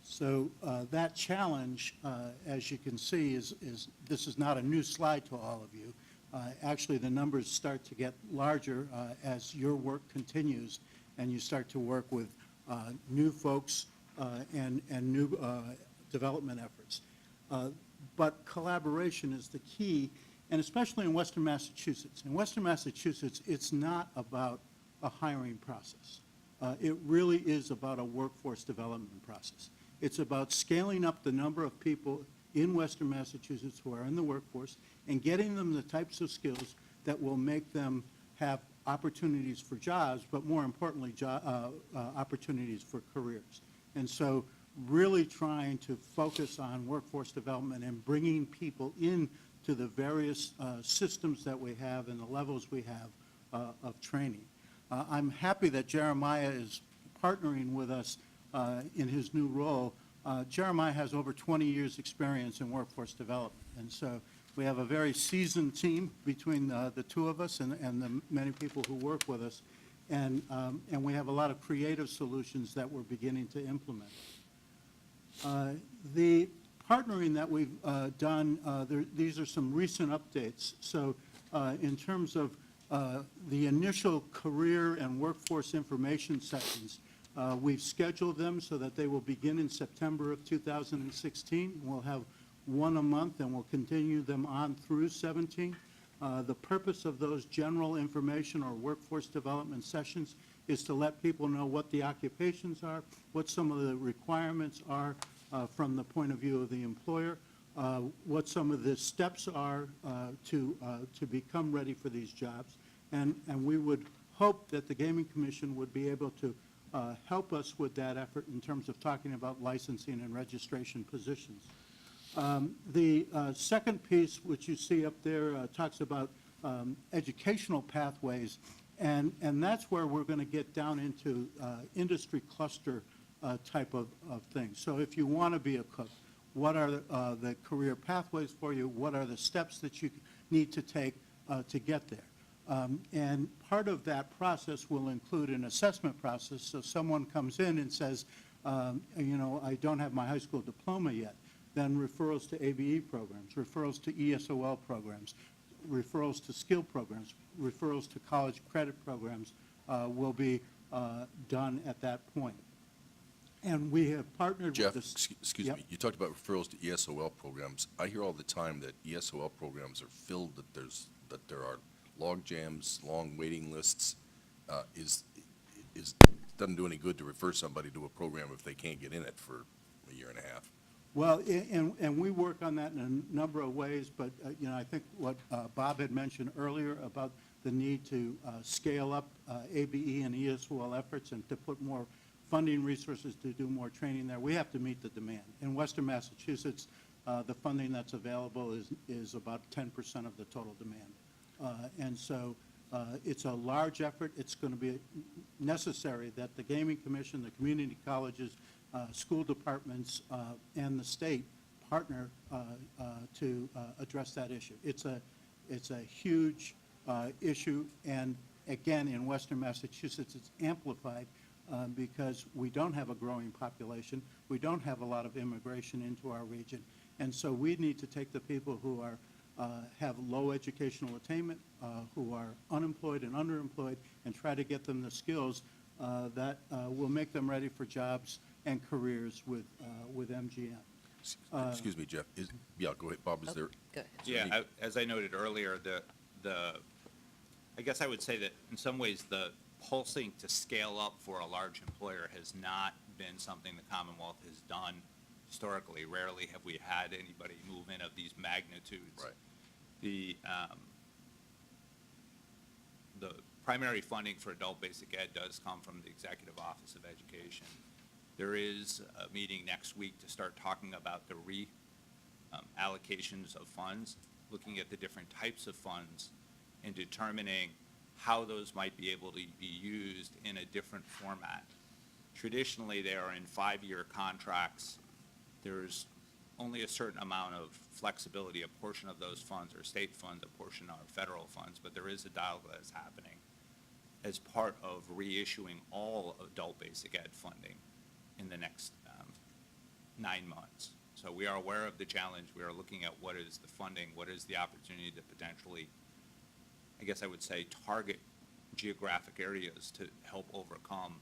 So that challenge, as you can see, is this is not a new slide to all of you. Actually, the numbers start to get larger as your work continues and you start to work with new folks and new development efforts. But collaboration is the key, and especially in Western Massachusetts. In Western Massachusetts, it's not about a hiring process. It really is about a workforce development process. It's about scaling up the number of people in Western Massachusetts who are in the workforce and getting them the types of skills that will make them have opportunities for jobs, but more importantly, opportunities for careers. And so really trying to focus on workforce development and bringing people in to the various systems that we have and the levels we have of training. I'm happy that Jeremiah is partnering with us in his new role. Jeremiah has over 20 years' experience in workforce development, and so we have a very seasoned team between the two of us and the many people who work with us, and we have a lot of creative solutions that we're beginning to implement. The partnering that we've done, these are some recent updates. So in terms of the initial career and workforce information sessions, we've scheduled them so that they will begin in September of 2016. We'll have one a month, and we'll continue them on through 17. The purpose of those general information or workforce development sessions is to let people know what the occupations are, what some of the requirements are from the point of view of the employer, what some of the steps are to become ready for these jobs. And we would hope that the Gaming Commission would be able to help us with that effort in terms of talking about licensing and registration positions. The second piece, which you see up there, talks about educational pathways, and that's where we're going to get down into industry cluster type of things. So if you want to be a cook, what are the career pathways for you? What are the steps that you need to take to get there? And part of that process will include an assessment process. So someone comes in and says, you know, I don't have my high school diploma yet. Then referrals to ABE programs, referrals to ESOL programs, referrals to skill programs, referrals to college credit programs will be done at that point. And we have partnered Jeff, with this. excuse Yep. me, you talked about referrals to ESOL programs. I hear all the time that ESOL programs are filled, that there are log jams, long waiting lists. Doesn't do any good to refer somebody to a program if they can't get in it for a year and a half. Well, and we work on that in a number of ways, but, I think what Bob had mentioned earlier about the need to scale up ABE and ESOL efforts and to put more funding resources to do more training there, we have to meet the demand. In Western Massachusetts, the funding that's available is about 10% of the total demand. And so it's a large effort. It's going to be necessary that the Gaming Commission, the community colleges, school departments, and the state partner to address that issue. It's a huge issue, and again, in Western Massachusetts, it's amplified because we don't have a growing population. We don't have a lot of immigration into our region. And so we need to take the people who are have low educational attainment, who are unemployed and underemployed, and try to get them the skills that will make them ready for jobs and careers with MGM. Excuse me, Jeff. Yeah, go ahead, Bob, is there? Go ahead. Yeah, as I noted earlier, I guess I would say that in some ways, the pulsing to scale up for a large employer has not been something the Commonwealth has done historically. Rarely have we had anybody move in of these magnitudes. Right. The primary funding for adult basic ed does come from the Executive Office of Education. There is a meeting next week to start talking about the allocations of funds, looking at the different types of funds and determining how those might be able to be used in a different format. Traditionally, they are in 5-year contracts. There's only a certain amount of flexibility. A portion of those funds are state funds, a portion are federal funds, but there is a dialogue that is happening as part of reissuing all adult basic ed funding in the next 9 months. So we are aware of the challenge. We are looking at what is the funding, what is the opportunity to potentially, I guess I would say, target geographic areas to help overcome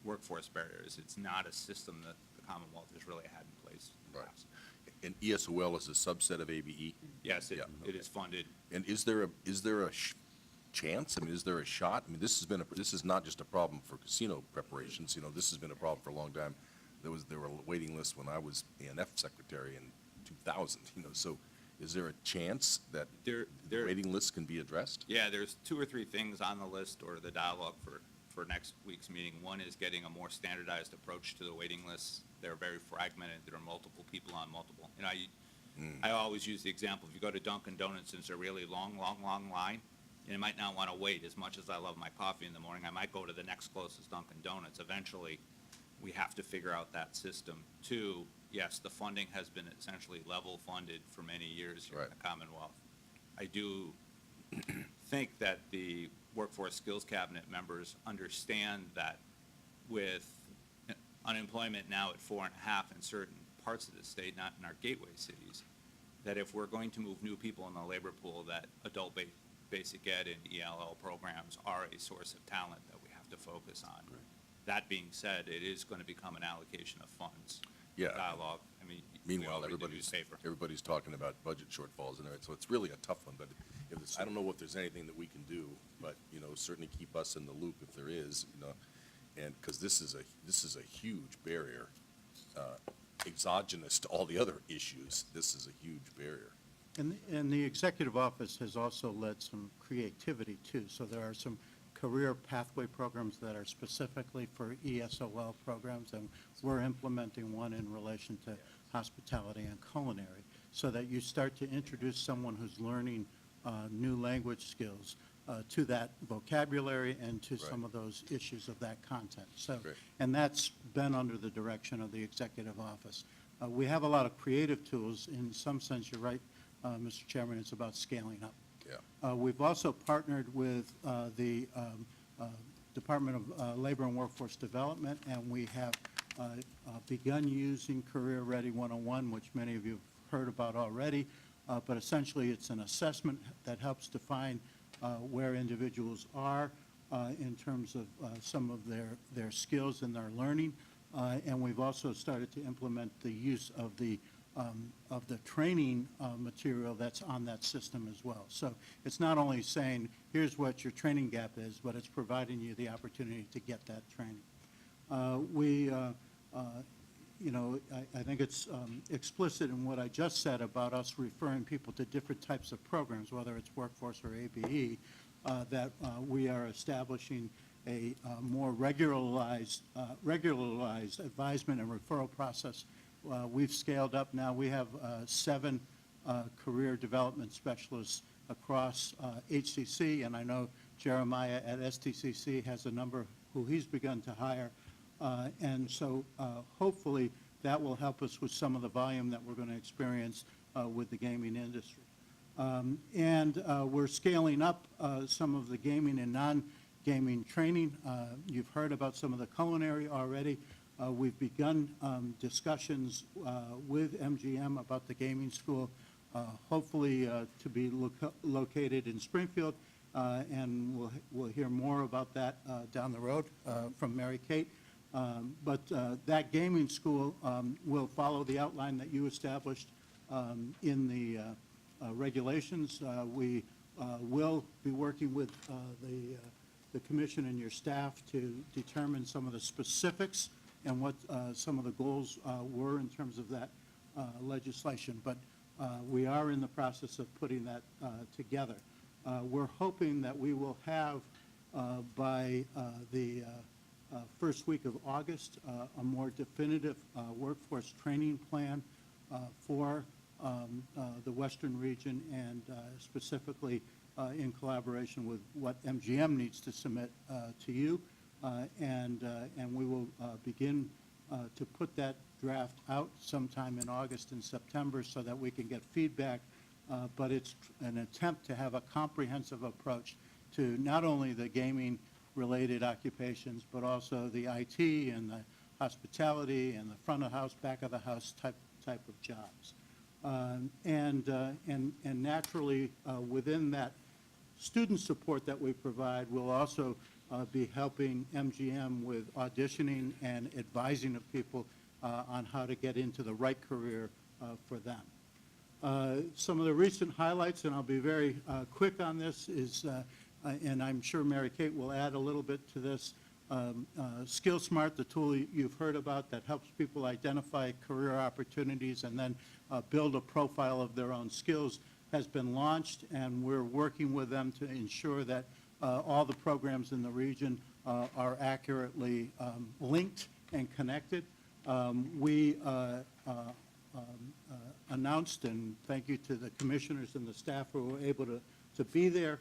workforce barriers. It's not a system that the Commonwealth has really had in place in the Right. past. And ESOL is a subset of ABE? Yes, Yeah, it okay. is funded. And is there a chance? I mean, is there a shot? I mean, this is not just a problem for casino preparations. This has been a problem for a long time. There were waiting lists when I was ANF secretary in 2000. So is there a chance that There- waiting lists can be addressed? Yeah, there's 2 or 3 things on the list or the dialogue for next week's meeting. One is getting a more standardized approach to the waiting lists. They're very fragmented. There are multiple people on multiple. I always use the example, if you go to Dunkin' Donuts, and it's a really long line, and you might not want to wait. As much as I love my coffee in the morning, I might go to the next closest Dunkin' Donuts. Eventually, we have to figure out that system. 2, yes, the funding has been essentially level funded for many years here in the Commonwealth. I do think that the Workforce Skills Cabinet members understand that with unemployment now at 4.5 in certain parts of the state, not in our gateway cities, that if we're going to move new people in the labor pool, that adult basic ed and ELL programs are a source of talent that we have to focus on. Right. That being said, it is going to become an allocation of funds. Yeah. Dialogue. I mean, Meanwhile, we all read the everybody's newspaper. talking about budget shortfalls and everything, so it's really a tough one, but I don't know if there's anything that we can do, but, certainly keep us in the loop if there is, and, because this is a huge barrier, exogenous to all the other issues. This is a huge barrier. And the executive office has also led some creativity, too. So there are some career pathway programs that are specifically for ESOL programs, and we're implementing one in relation to hospitality and culinary, so that you start to introduce someone who's learning new language skills to that vocabulary and to some of those issues of that content. So, Great. and that's been under the direction of the executive office. We have a lot of creative tools. In some sense, you're right, Mr. Chairman, it's about scaling up. Yeah. We've also partnered with the Department of Labor and Workforce Development, and we have begun using Career Ready 101, which many of you have heard about already, but essentially it's an assessment that helps define where individuals are in terms of some of their skills and their learning, and we've also started to implement the use of the training material that's on that system as well. So it's not only saying, here's what your training gap is, but it's providing you the opportunity to get that training. We you know, I think it's explicit in what I just said about us referring people to different types of programs, whether it's workforce or ABE, that we are establishing a more regularized advisement and referral process. We've scaled up now. We have 7 career development specialists across HCC, and I know Jeremiah at STCC has a number who he's begun to hire. And so hopefully that will help us with some of the volume that we're going to experience with the gaming industry. And we're scaling up some of the gaming and non-gaming training. You've heard about some of the culinary already. We've begun discussions with MGM about the gaming school, hopefully to be located in Springfield, and we'll hear more about that down the road from Mary Kate. But that gaming school will follow the outline that you established in the regulations. We will be working with the commission and your staff to determine some of the specifics and what some of the goals were in terms of that legislation. But we are in the process of putting that together. We're hoping that we will have by the first week of August a more definitive workforce training plan for the Western region, and specifically in collaboration with what MGM needs to submit to you. And we will begin to put that draft out sometime in August and September so that we can get feedback. But it's an attempt to have a comprehensive approach to not only the gaming-related occupations, but also the IT and the hospitality and the front of house, back of the house type of jobs. And naturally, within that student support that we provide, we'll also be helping MGM with auditioning and advising of people on how to get into the right career for them. Some of the recent highlights, and I'll be very quick on this, is, and I'm sure Mary Kate will add a little bit to this, SkillSmart, the tool you've heard about that helps people identify career opportunities and then build a profile of their own skills, has been launched, and we're working with them to ensure that all the programs in the region are accurately linked and connected. We announced, and thank you to the commissioners and the staff who were able to be there,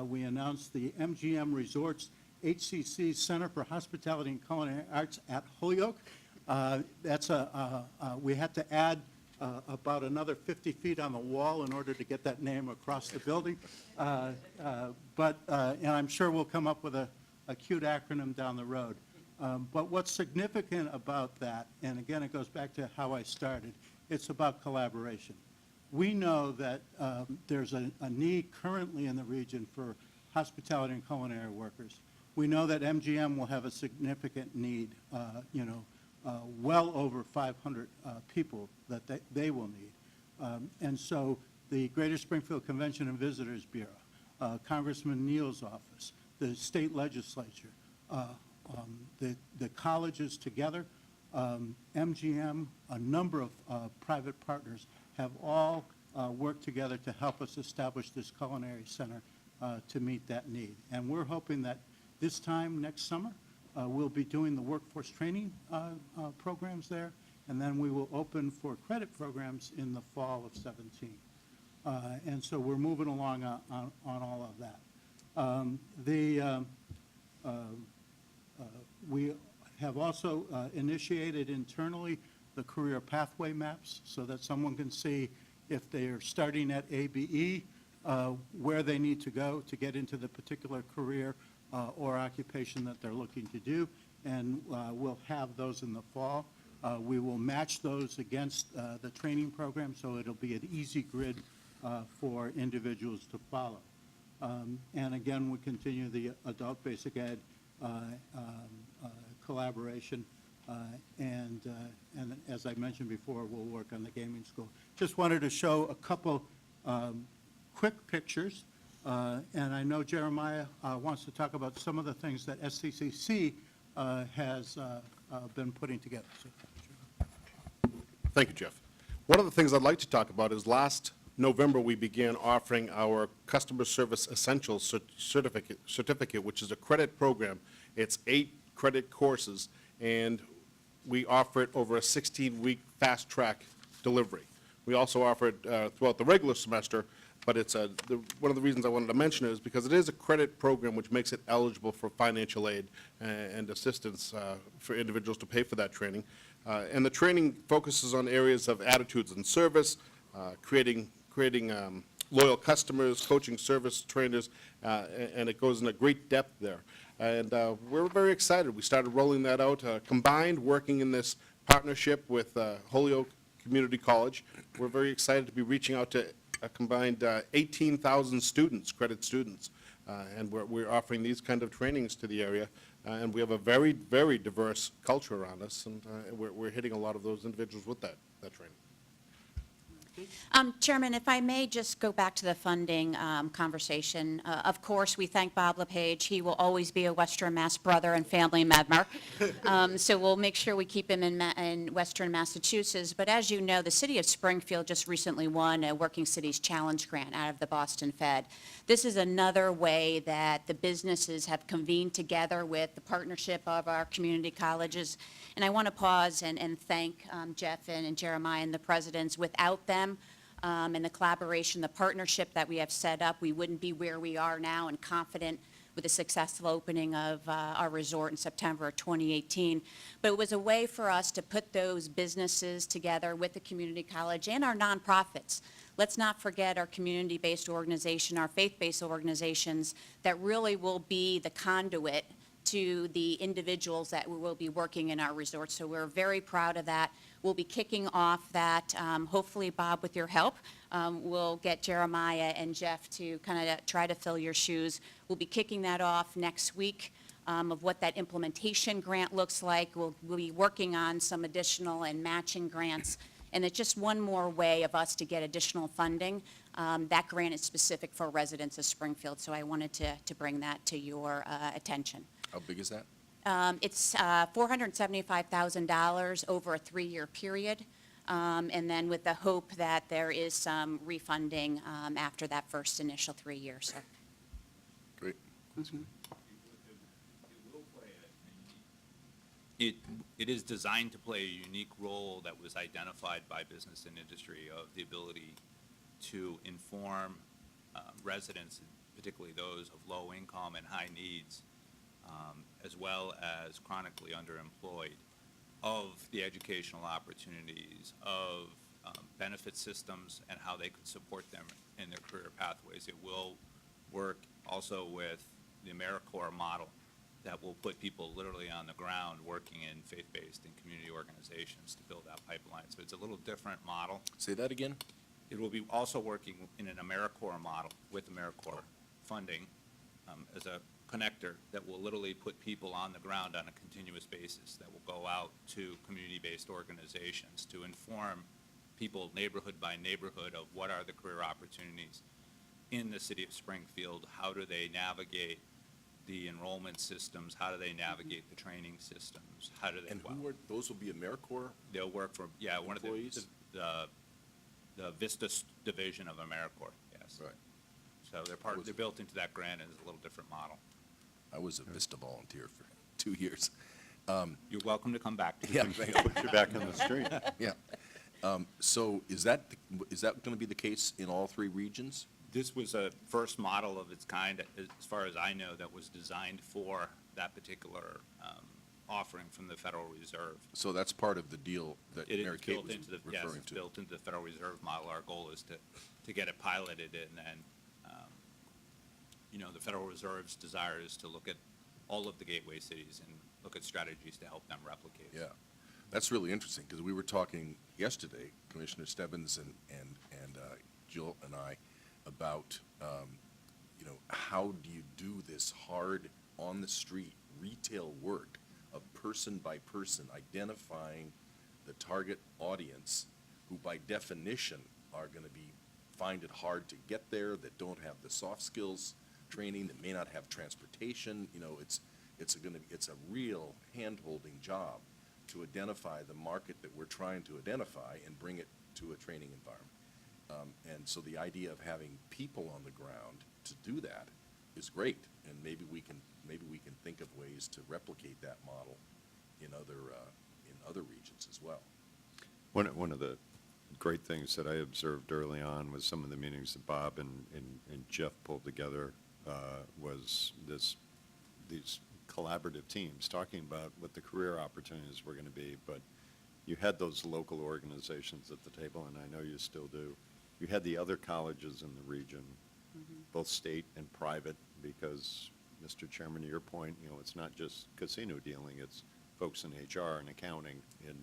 we announced the MGM Resorts HCC Center for Hospitality and Culinary Arts at Holyoke. We had to add about another 50 feet on the wall in order to get that name across the building. And I'm sure we'll come up with a cute acronym down the road. But what's significant about that, and again, it goes back to how I started, it's about collaboration. We know that there's a need currently in the region for hospitality and culinary workers. We know that MGM will have a significant need, well over 500 people that they will need. And so the Greater Springfield Convention and Visitors Bureau, Congressman Neal's office, the state legislature, the colleges together, MGM, a number of private partners have all worked together to help us establish this culinary center to meet that need. And we're hoping that this time next summer, we'll be doing the workforce training programs there, and then we will open for credit programs in the fall of 17. And so we're moving along on all of that. We have also initiated internally the career pathway maps so that someone can see if they are starting at ABE, where they need to go to get into the particular career or occupation that they're looking to do, and we'll have those in the fall. We will match those against the training program, so it'll be an easy grid for individuals to follow. And again, we continue the adult basic ed collaboration, and as I mentioned before, we'll work on the gaming school. Just wanted to show a couple quick pictures, and I know Jeremiah wants to talk about some of the things that STCC has been putting together. So, Thank you, Jeff. One of the things I'd like to talk about is last November, we began offering our Customer Service Essentials certificate, which is a credit program. It's 8 credit courses, and we offer it over a 16-week fast-track delivery. We also offer it throughout the regular semester, but it's one of the reasons I wanted to mention it is because it is a credit program which makes it eligible for financial aid and assistance for individuals to pay for that training. And the training focuses on areas of attitudes and service, creating loyal customers, coaching service trainers, and it goes into great depth there. And we're very excited. We started rolling that out, combined, working in this partnership with Holyoke Community College. We're very excited to be reaching out to a combined 18,000 students, credit students, and we're offering these kind of trainings to the area. And we have a very, very diverse culture around us, and we're hitting a lot of those individuals with that training. Chairman, if I may just go back to the funding conversation. Of course, we thank Bob LePage. He will always be a Western Mass brother and family member. So we'll make sure we keep him in Western Massachusetts. But as you know, the city of Springfield just recently won a Working Cities Challenge grant out of the Boston Fed. This is another way that the businesses have convened together with the partnership of our community colleges. And I want to pause and thank Jeff and Jeremiah and the presidents. Without them, and the collaboration, the partnership that we have set up, we wouldn't be where we are now and confident with the successful opening of our resort in September of 2018. But it was a way for us to put those businesses together with the community college and our nonprofits. Let's not forget our community-based organization, our faith-based organizations that really will be the conduit to the individuals that will be working in our resorts. So we're very proud of that. We'll be kicking off that, hopefully, Bob, with your help. We'll get Jeremiah and Jeff to kind of try to fill your shoes. We'll be kicking that off next week of what that implementation grant looks like. We'll be working on some additional and matching grants. And it's just one more way of us to get additional funding. That grant is specific for residents of Springfield, so I wanted to bring that to your attention. How big is that? It's $475,000 over a 3-year period, and then with the hope that there is some refunding after that first initial 3 years. So. Great. It is designed to play a unique role that was identified by business and industry of the ability to inform residents, particularly those of low income and high needs, as well as chronically underemployed, of the educational opportunities, of benefit systems and how they could support them in their career pathways. It will work also with the AmeriCorps model that will put people literally on the ground working in faith-based and community organizations to build that pipeline. So it's a little different model. Say that again? It will be also working in an AmeriCorps model with AmeriCorps funding as a connector that will literally put people on the ground on a continuous basis, that will go out to community-based organizations to inform people neighborhood by neighborhood of what are the career opportunities in the city of Springfield, how do they navigate the enrollment systems, how do they navigate the training systems, how do they, And those will be AmeriCorps? they'll work for, one of employees? the Vista division of AmeriCorps, yes. Right. So they're built into that grant, and it's a little different model. I was a Vista volunteer for 2 years. You're welcome to come back. Yeah. Put you back on the street. Yeah. So is that going to be the case in all 3 regions? This was a first model of its kind, as far as I know, that was designed for that particular offering from the Federal Reserve. So that's part of the deal that It is Mary Kate built was into the, yes, referring it's to. built into the Federal Reserve model. Our goal is to get it piloted, and then, the Federal Reserve's desire is to look at all of the gateway cities and look at strategies to help them replicate. Yeah. That's really interesting, because we were talking yesterday, Commissioner Stebbins and Jill and I, about, how do you do this hard, on-the-street retail work of person by person, identifying the target audience who by definition are going to find it hard to get there, that don't have the soft skills training, that may not have transportation. It's a real hand-holding job to identify the market that we're trying to identify and bring it to a training environment. And so the idea of having people on the ground to do that is great, and maybe we can think of ways to replicate that model in other regions as well. One of the great things that I observed early on was some of the meetings that Bob and Jeff pulled together was these collaborative teams talking about what the career opportunities were going to be, but you had those local organizations at the table, and I know you still do. You had the other colleges in the region, both state and private, because, Mr. Chairman, to your point, it's not just casino dealing, it's folks in HR and accounting, and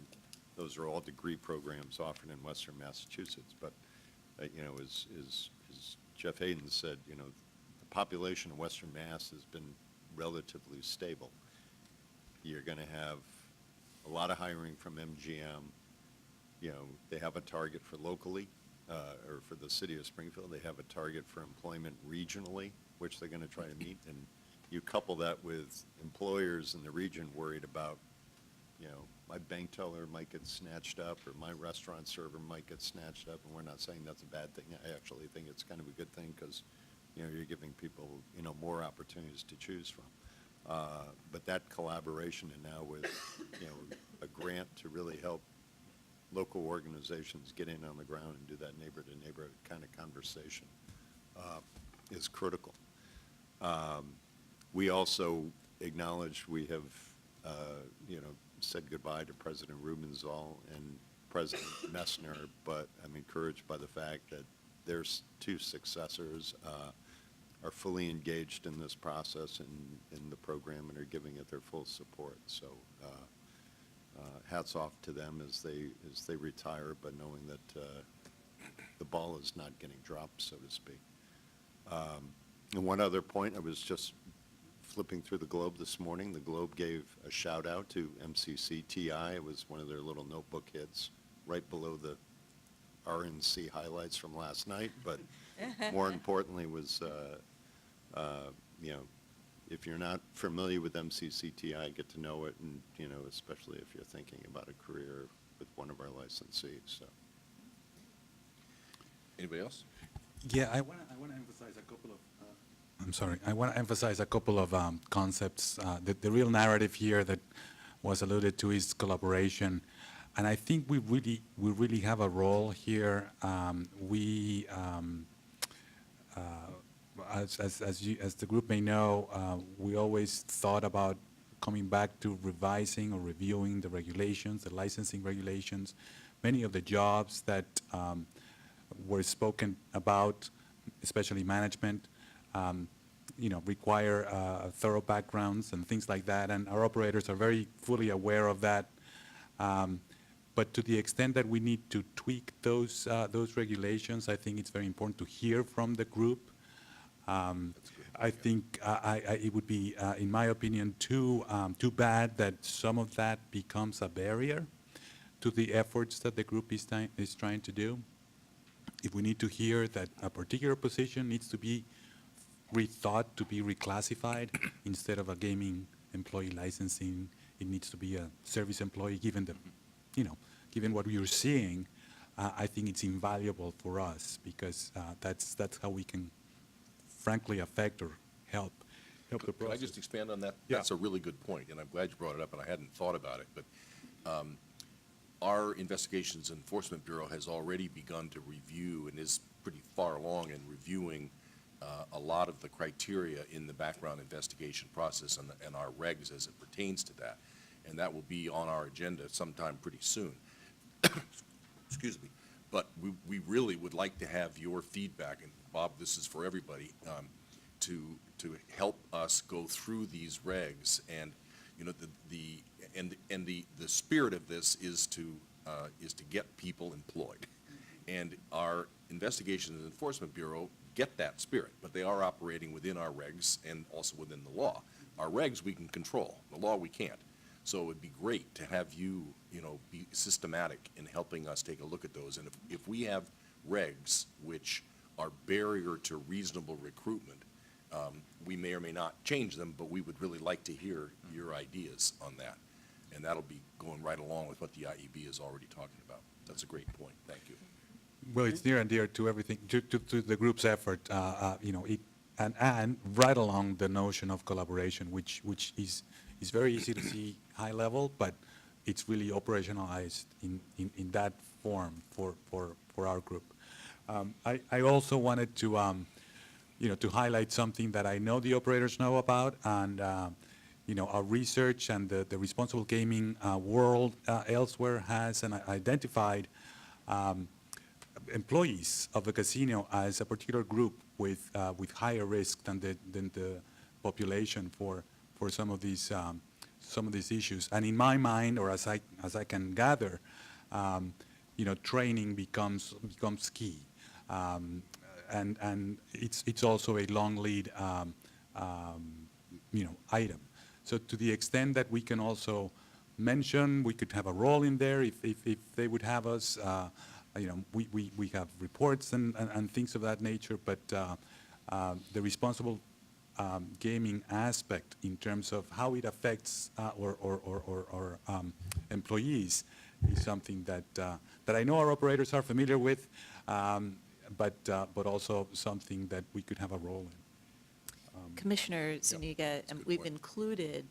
those are all degree programs offered in Western Massachusetts. But, as Jeff Hayden said, the population of Western Mass has been relatively stable. You're going to have a lot of hiring from MGM. They have a target for locally, or for the city of Springfield. They have a target for employment regionally, which they're going to try to meet. And you couple that with employers in the region worried about, my bank teller might get snatched up, or my restaurant server might get snatched up, and we're not saying that's a bad thing. I actually think it's kind of a good thing, because, you're giving people, more opportunities to choose from. But that collaboration, and now with, a grant to really help local organizations get in on the ground and do that neighbor-to-neighbor kind of conversation is critical. We also acknowledge we have, said goodbye to President Rubenzahl and President Messner, but I'm encouraged by the fact that their two successors are fully engaged in this process and in the program and are giving it their full support. So hats off to them as they retire, but knowing that the ball is not getting dropped, so to speak. And one other point, I was just flipping through the Globe this morning. The Globe gave a shout out to MCC TI. It was one of their little notebook hits right below the RNC highlights from last night, but more importantly was, if you're not familiar with MCCTI, get to know it, and, especially if you're thinking about a career with one of our licensees, so. Anybody else? Yeah, I want to emphasize a couple of, I'm sorry, I want to emphasize a couple of concepts. The real narrative here that was alluded to is collaboration. And I think we really have a role here. As the group may know, we always thought about coming back to revising or reviewing the regulations, the licensing regulations. Many of the jobs that were spoken about, especially management, require thorough backgrounds and things like that, and our operators are very fully aware of that. But to the extent that we need to tweak those regulations, I think it's very important to hear from the group. I think it would be, in my opinion, too bad that some of that becomes a barrier to the efforts that the group is trying to do. If we need to hear that a particular position needs to be rethought to be reclassified instead of a gaming employee licensing, it needs to be a service employee, given what we are seeing, I think it's invaluable for us, because that's how we can frankly affect or help the process. Could I just expand on that? Yeah. That's a really good point, and I'm glad you brought it up, and I hadn't thought about it. But our Investigations Enforcement Bureau has already begun to review and is pretty far along in reviewing a lot of the criteria in the background investigation process and our regs as it pertains to that. And that will be on our agenda sometime pretty soon. Excuse me. But we really would like to have your feedback, and Bob, this is for everybody, to help us go through these regs. And the spirit of this is to get people employed. And our Investigations and Enforcement Bureau get that spirit, but they are operating within our regs and also within the law. Our regs we can control, the law we can't. So it would be great to have you, be systematic in helping us take a look at those. And if we have regs which are barrier to reasonable recruitment, we may or may not change them, but we would really like to hear your ideas on that. And that'll be going right along with what the IEB is already talking about. That's a great point. Thank you. Well, it's near and dear to everything, to the group's effort, and right along the notion of collaboration, which is very easy to see high level, but it's really operationalized in that form for our group. I also wanted to, to highlight something that I know the operators know about, and our research and the responsible gaming world elsewhere has identified employees of the casino as a particular group with higher risk than the population for some of these issues. And in my mind, or as I can gather, training becomes key, and it's also a long lead item. So to the extent that we can also mention, we could have a role in there if they would have us. We have reports and things of that nature, but the responsible gaming aspect in terms of how it affects or employees is something that I know our operators are familiar with, but also something that we could have a role in. Commissioner Zuniga, that's a good we've point. included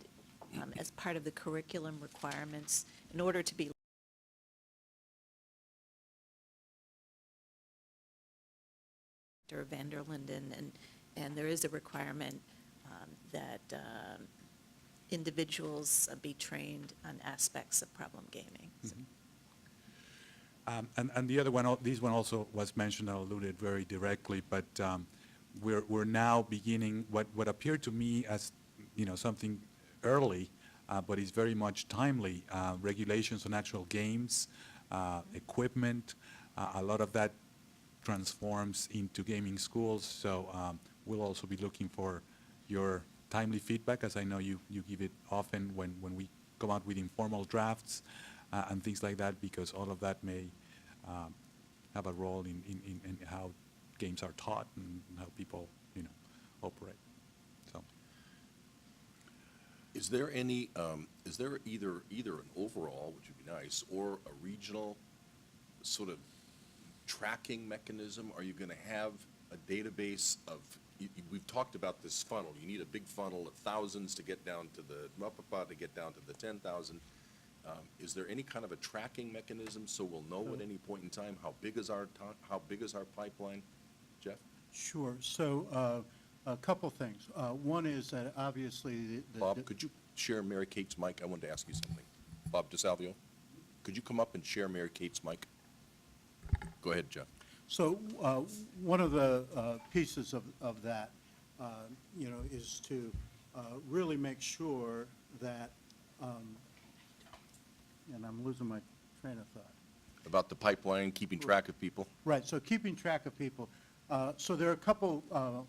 as part of the curriculum requirements, in order to be Dr. Vanderlinden, and there is a requirement that individuals be trained on aspects of problem gaming. So And the other one, this one also was mentioned and alluded very directly, but we're now beginning what appeared to me as something early, but is very much timely, regulations on actual games, equipment. A lot of that transforms into gaming schools, so we'll also be looking for your timely feedback, as I know you give it often when we come out with informal drafts and things like that, because all of that may have a role in how games are taught and how people operate. So Is there any, is there either an overall, which would be nice, or a regional sort of tracking mechanism? Are you going to have a database of, we've talked about this funnel. You need a big funnel of thousands to get down to the, to get down to the 10,000. Is there any kind of a tracking mechanism so we'll know at any point in time how big is our pipeline? Jeff? Sure. So a couple things. One is that obviously Bob, could you share Mary Kate's mic? I wanted to ask you something. Bob DeSalvio, could you come up and share Mary Kate's mic? Go ahead, Jeff. So one of the pieces of that, is to really make sure that, and I'm losing my train of thought. About the pipeline, keeping track of people? Right, so keeping track of people. So there are a couple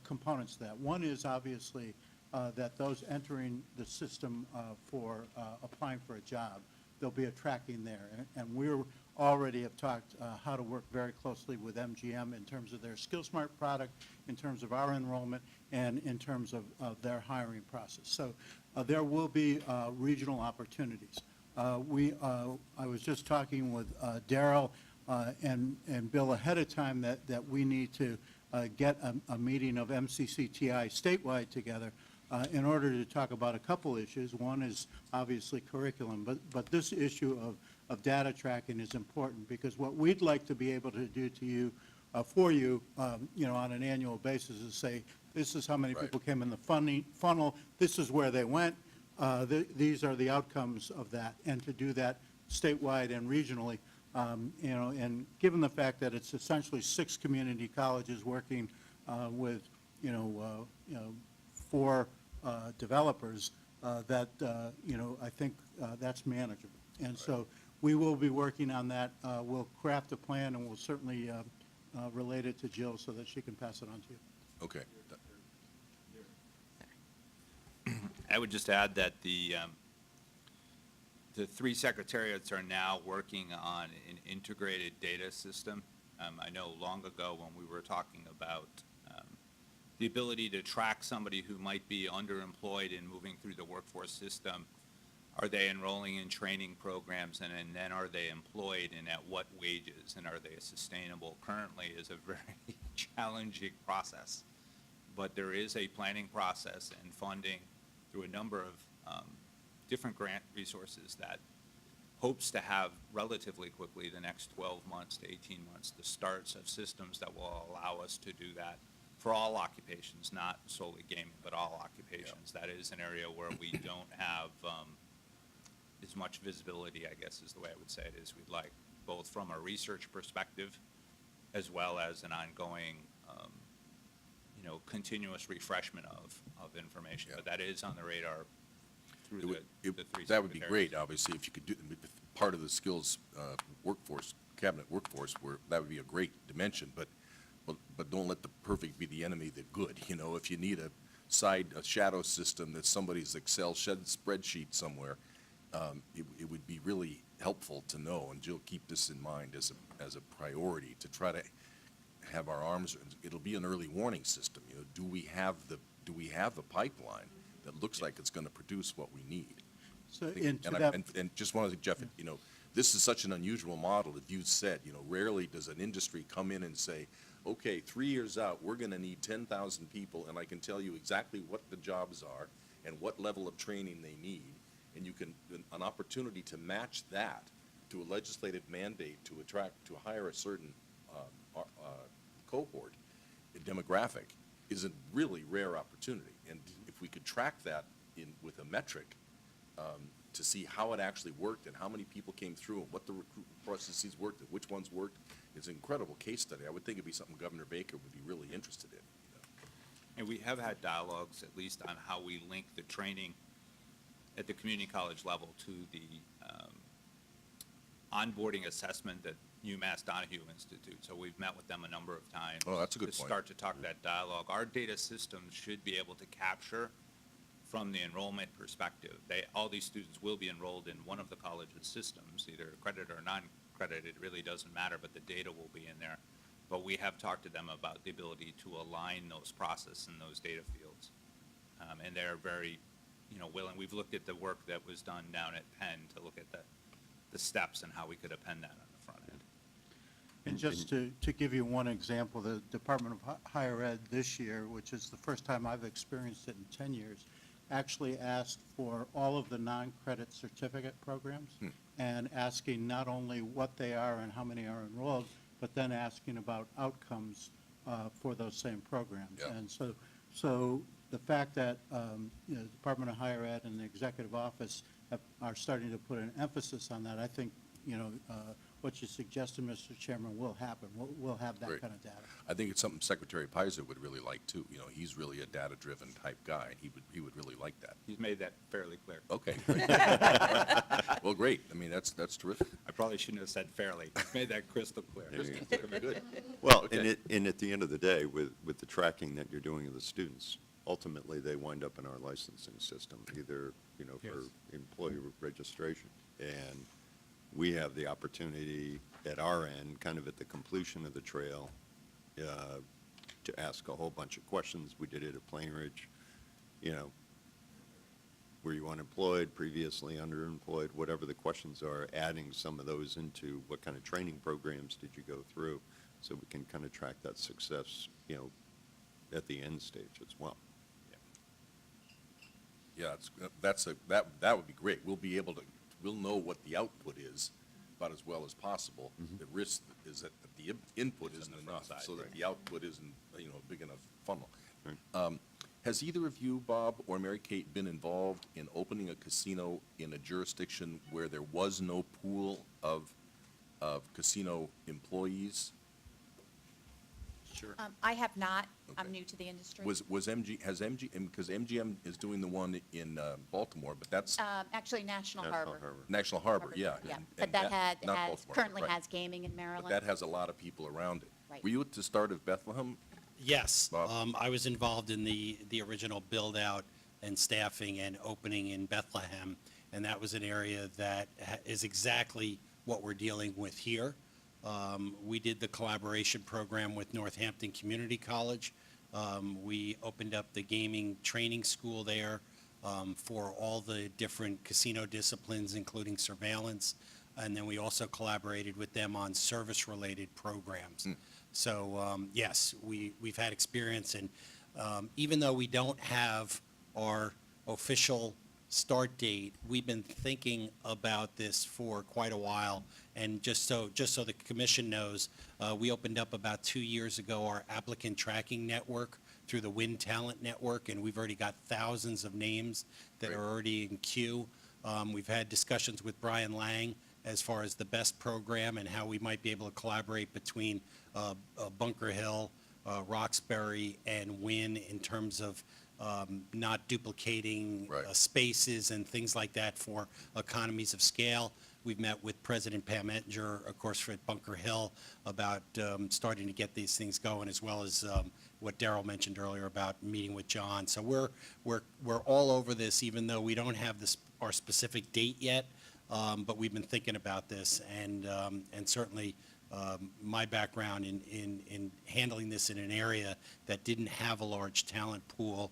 components to that. One is obviously that those entering the system for applying for a job, there'll be a tracking there. And we're already have talked how to work very closely with MGM in terms of their SkillSmart product, in terms of our enrollment, and in terms of their hiring process. So there will be regional opportunities. I was just talking with Darrell and Bill ahead of time that we need to get a meeting of MCCTI statewide together in order to talk about a couple issues. One is obviously curriculum, but this issue of data tracking is important, because what we'd like to be able to do to you, for you, on an annual basis is say, this is how many people came in the funnel, this is where they went, these are the outcomes of that, and to do that statewide and regionally. And given the fact that it's essentially 6 community colleges working with, 4 developers, that, I think that's manageable. And so we will be working on that. We'll craft a plan, and we'll certainly relate it to Jill so that she can pass it on to you. Okay. I would just add that the 3 secretariats are now working on an integrated data system. I know long ago when we were talking about the ability to track somebody who might be underemployed and moving through the workforce system, Are they enrolling in training programs, and then are they employed, and at what wages, and are they sustainable? Currently is a very challenging process, but there is a planning process and funding through a number of different grant resources that hopes to have relatively quickly, the next 12 months to 18 months, the starts of systems that will allow us to do that for all occupations, not solely gaming, but all occupations. That is an area where we don't have as much visibility, I guess is the way I would say it, as we'd like, both from a research perspective as well as an ongoing, continuous refreshment of information. Yeah. But that is on the radar through It would- the three That would be secretaries. great, obviously, if you could do, part of the skills workforce, cabinet workforce, where, that would be a great dimension, but don't let the perfect be the enemy of the good, if you need a shadow system that's somebody's Excel spreadsheet somewhere, it would be really helpful to know, and Jill, keep this in mind as a priority, to try to have our arms, it'll be an early warning system, do we have a pipeline that looks like it's going to produce what we need? So think- into and I- that, and just wanted to, Jeff, this is such an unusual model that you said, rarely does an industry come in and say, okay, 3 years out, we're going to need 10,000 people, and I can tell you exactly what the jobs are and what level of training they need, and an opportunity to match that to a legislative mandate to hire a certain cohort, a demographic, is a really rare opportunity. And if we could track that with a metric, to see how it actually worked and how many people came through and what the recruitment processes worked and which ones worked, it's an incredible case study. I would think it'd be something Governor Baker would be really interested in. And we have had dialogues, at least on how we link the training at the community college level to the onboarding assessment that UMass Donahue Institute. So we've met with them a number of times. Oh, that's a good to point. start to talk that dialogue. Our data systems should be able to capture from the enrollment perspective. All these students will be enrolled in one of the college's systems, either accredited or non-accredited, it really doesn't matter, but the data will be in there. But we have talked to them about the ability to align those processes in those data fields. And they're very, willing. We've looked at the work that was done down at Penn to look at the steps and how we could append that on the front end. and just to give you one example, the Department of Higher Ed this year, which is the first time I've experienced it in 10 years, actually asked for all of the non-credit certificate programs, and asking not only what they are and how many are enrolled, but then asking about outcomes for those same programs. Yeah. And so the fact that, the Department of Higher Ed and the Executive Office are starting to put an emphasis on that, I think, what you suggested, Mr. Chairman, will happen. We'll have that Great. kind of data. I think it's something Secretary Pizer would really like, too. He's really a data-driven type guy, and he would really like that. He's made that fairly clear. Okay, great. Well, great. I mean, that's terrific. I probably shouldn't have said fairly. Made that crystal clear. Good. Well, Okay. and at the end of the day, with the tracking that you're doing of the students, ultimately, they wind up in our licensing system, either, for Yes. employee registration. And we have the opportunity at our end, kind of at the completion of the trail, to ask a whole bunch of questions. We did it at Plain Ridge, were you unemployed, previously underemployed, whatever the questions are, adding some of those into what kind of training programs did you go through, so we can kind of track that success, at the end stage as well. Yeah, that would be great. We'll know what the output is about as well as possible. The risk is that the input isn't enough, so that the output isn't, a big enough funnel. Right. Has either of you, Bob or Mary Kate, been involved in opening a casino in a jurisdiction where there was no pool of casino employees? Sure. I have not. I'm Okay. new to the industry. Because MGM is doing the one in Baltimore, but that's Actually, National National Harbor. Harbor. National Harbor, yeah. Yeah, and- but and that not has, Baltimore, currently right. has gaming in But Maryland. that has a lot of people around it. Right. Were you at the start of Bethlehem? Yes, Bob? I was involved in the original build-out and staffing and opening in Bethlehem, and that was an area that is exactly what we're dealing with here. We did the collaboration program with Northampton Community College. We opened up the gaming training school there for all the different casino disciplines, including surveillance. And then we also collaborated with them on service-related programs. So, yes, we've had experience, and even though we don't have our official start date, we've been thinking about this for quite a while. And just so the commission knows, we opened up about 2 years ago our applicant tracking network through the Win Talent Network, and we've already got thousands of names that Great. are already in queue. We've had discussions with Brian Lang as far as the best program and how we might be able to collaborate between Bunker Hill, Roxbury, and Win in terms of not duplicating Right. spaces and things like that for economies of scale. We've met with President Pam Ettinger, of course, at Bunker Hill, about starting to get these things going, as well as what Darrell mentioned earlier about meeting with John. So we're all over this, even though we don't have our specific date yet. But we've been thinking about this, and certainly my background in handling this in an area that didn't have a large talent pool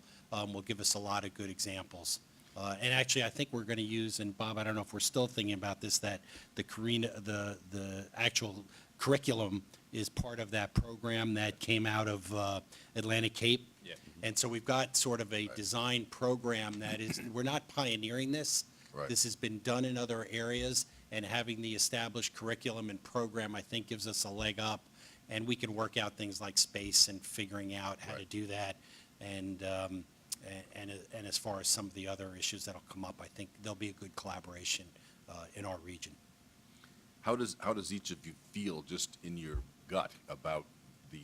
will give us a lot of good examples. And actually, I think we're going to use, and Bob, I don't know if we're still thinking about this, that the actual curriculum is part of that program that came out of Atlantic Cape. Yeah. And so we've got sort of a design program that is, we're not pioneering this. Right. This has been done in other areas, and having the established curriculum and program, I think, gives us a leg up, and we can work out things like space and figuring out how to Right. do that. And as far as some of the other issues that'll come up, I think there'll be a good collaboration in our region. How does each of you feel just in your gut about the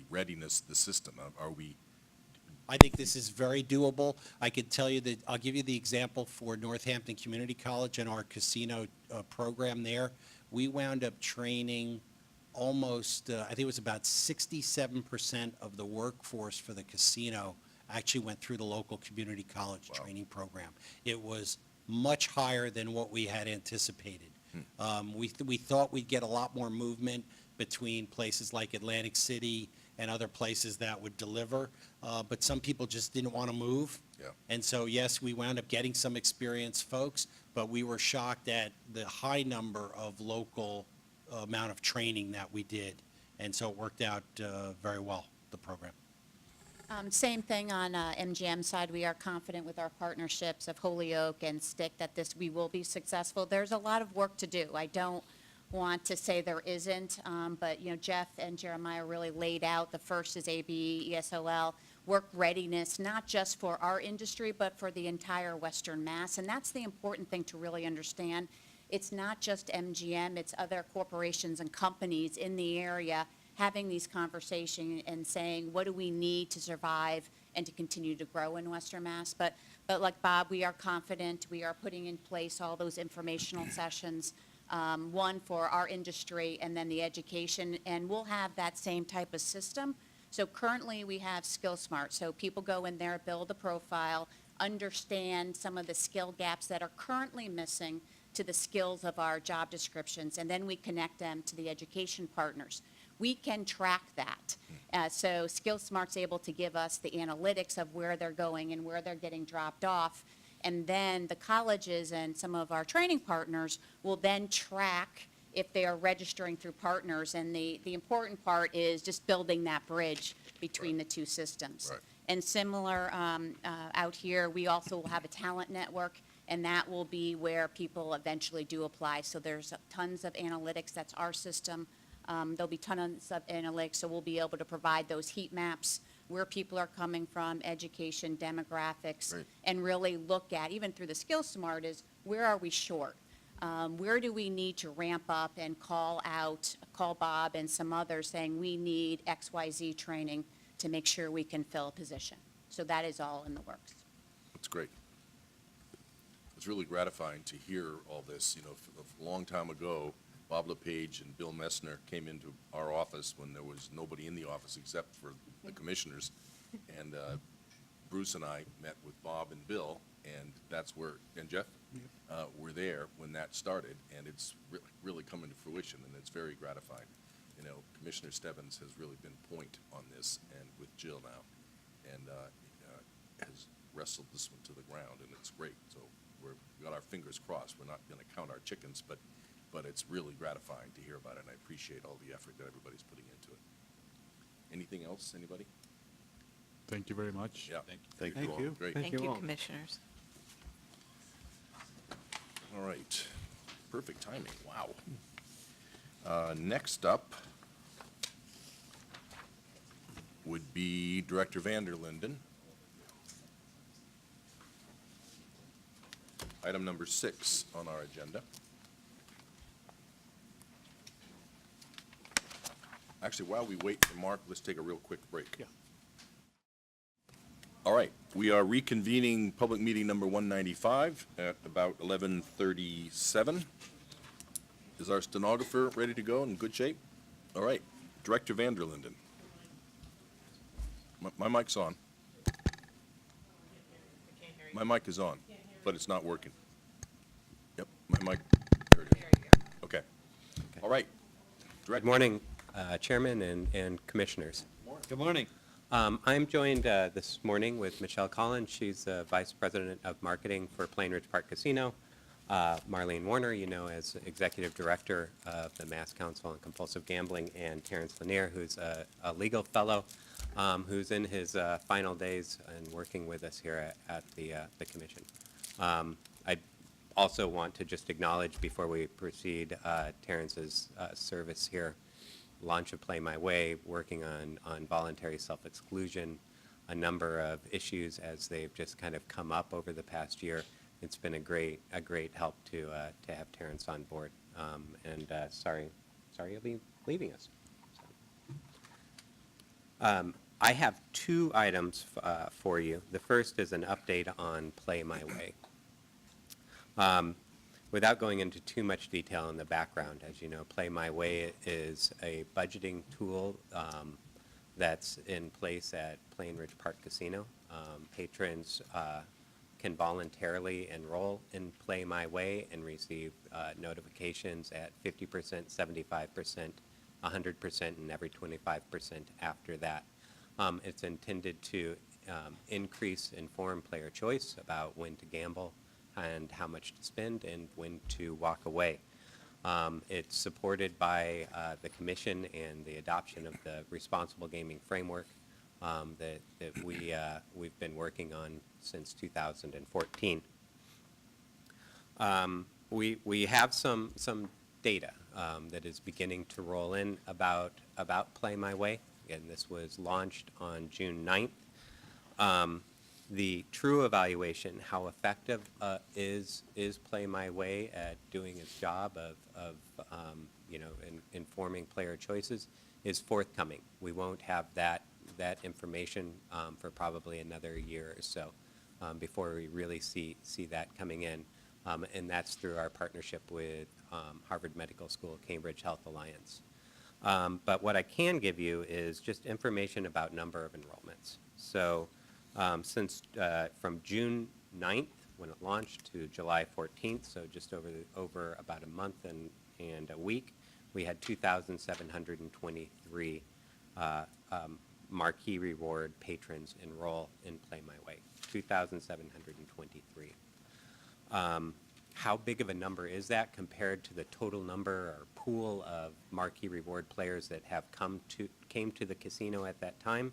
readiness of the system? Are we, I think this is very doable. I could tell you that, I'll give you the example for Northampton Community College and our casino program there. We wound up training almost, I think it was about 67% of the workforce for the casino actually went through the local community college training program. It was much higher than what we had anticipated. We thought we'd get a lot more movement between places like Atlantic City and other places that would deliver, but some people just didn't want to move. Yeah. And so, yes, we wound up getting some experienced folks, but we were shocked at the high number of local amount of training that we did. And so it worked out very well, the program. Same thing on MGM side. We are confident with our partnerships of Holyoke and Stick that we will be successful. There's a lot of work to do. I don't want to say there isn't, but Jeff and Jeremiah really laid out. The first is ABE, ESOL, work readiness, not just for our industry, but for the entire Western Mass. And that's the important thing to really understand. It's not just MGM, it's other corporations and companies in the area having these conversations and saying, what do we need to survive and to continue to grow in Western Mass? But like Bob, we are confident. We are putting in place all those informational sessions, one for our industry and then the education, and we'll have that same type of system. So currently, we have SkillSmart. So people go in there, build a profile, understand some of the skill gaps that are currently missing to the skills of our job descriptions, and then we connect them to the education partners. We can track that. So SkillSmart's able to give us the analytics of where they're going and where they're getting dropped off. And then the colleges and some of our training partners will then track if they are registering through partners. And the important part is just building that bridge between the two systems. Right. And similar out here, we also will have a talent network, and that will be where people eventually do apply. So there's tons of analytics. That's our system. There'll be tons of analytics, so we'll be able to provide those heat maps, where people are coming from, education, demographics, Right. and really look at, even through the SkillSmart, is where are we short? Where do we need to ramp up and call Bob and some others saying we need XYZ training to make sure we can fill a position. So that is all in the works. that's great. It's really gratifying to hear all this. A long time ago, Bob LePage and Bill Messner came into our office when there was nobody in the office except for the commissioners. And Bruce and I met with Bob and Bill, and Jeff, were there when that started, and it's really coming to fruition, and it's very gratifying. Commissioner Stebbins has really been point on this, and with Jill now, and has wrestled this one to the ground, and it's great. So we got our fingers crossed. We're not going to count our chickens, but it's really gratifying to hear about it, and I appreciate all the effort that everybody's putting into it. Anything else, anybody? Thank you very much. Yeah. Thank Thank you all. you. Great. Thank Thank you you, all. commissioners. All right. Perfect timing. Wow. Next up would be Director Vanderlinden. Item number 6 on our agenda. Actually, while we wait for Mark, let's take a real quick break. Yeah. All right, we are reconvening public meeting number 195 at about 11:37. Is our stenographer ready to go, in good shape? All right, Director Vanderlinden. My mic's on. My mic is on, but it's not working. Yep, my mic, there it is. Okay. All right. Good morning, Chairman and Commissioners. Good morning. I'm joined this morning with Michelle Collins. She's the Vice President of Marketing for Plain Ridge Park Casino. Marlene Warner, you know, as Executive Director of the Mass Council on Compulsive Gambling, and Terrence Lanier, who's a legal fellow who's in his final days and working with us here at the Commission. I also want to just acknowledge before we proceed Terrence's service here, launch of Play My Way, working on voluntary self-exclusion, a number of issues as they've just kind of come up over the past year. It's been a great help to have Terrence on board. Sorry you'll be leaving us. I have 2 items for you. The first is an update on Play My Way. Without going into too much detail in the background, as you know, Play My Way is a budgeting tool that's in place at Plain Ridge Park Casino. Patrons can voluntarily enroll in Play My Way and receive notifications at 50%, 75%, 100%, and every 25% after that. It's intended to increase informed player choice about when to gamble and how much to spend and when to walk away. It's supported by the Commission and the adoption of the Responsible Gaming Framework that we've been working on since 2014. We have some data that is beginning to roll in about Play My Way. Again, this was launched on June 9th. The true evaluation, how effective is Play My Way at doing its job of informing player choices, is forthcoming. We won't have that information for probably another year or so before we really see that coming in, and that's through our partnership with Harvard Medical School, Cambridge Health Alliance. But what I can give you is just information about number of enrollments. So since from June 9th, when it launched, to July 14th, so just over about a month and a week, we had 2,723 Marquee Reward patrons enroll in Play My Way, 2,723. How big of a number is that compared to the total number or pool of Marquee Reward players that have came to the casino at that time?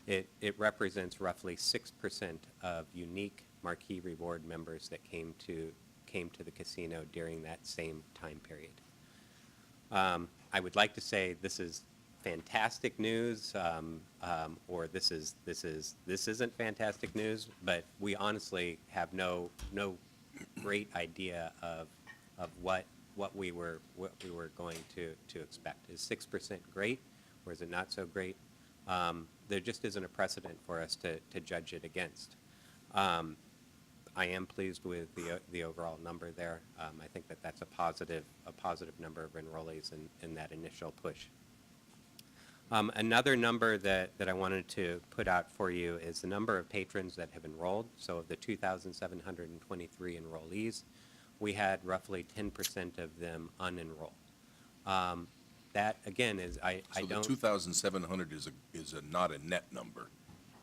It represents roughly 6% of unique Marquee Reward members that came to the casino during that same time period. I would like to say this is fantastic news, or this isn't fantastic news, but we honestly have no great idea of what we were going to expect. Is 6% great, or is it not so great? There just isn't a precedent for us to judge it against. I am pleased with the overall number there. I think that's a positive number of enrollees in that initial push. Another number that I wanted to put out for you is the number of patrons that have enrolled. So of the 2,723 enrollees, we had roughly 10% of them unenrolled. That, again, is, I So the don't... 2,700 is not a net number.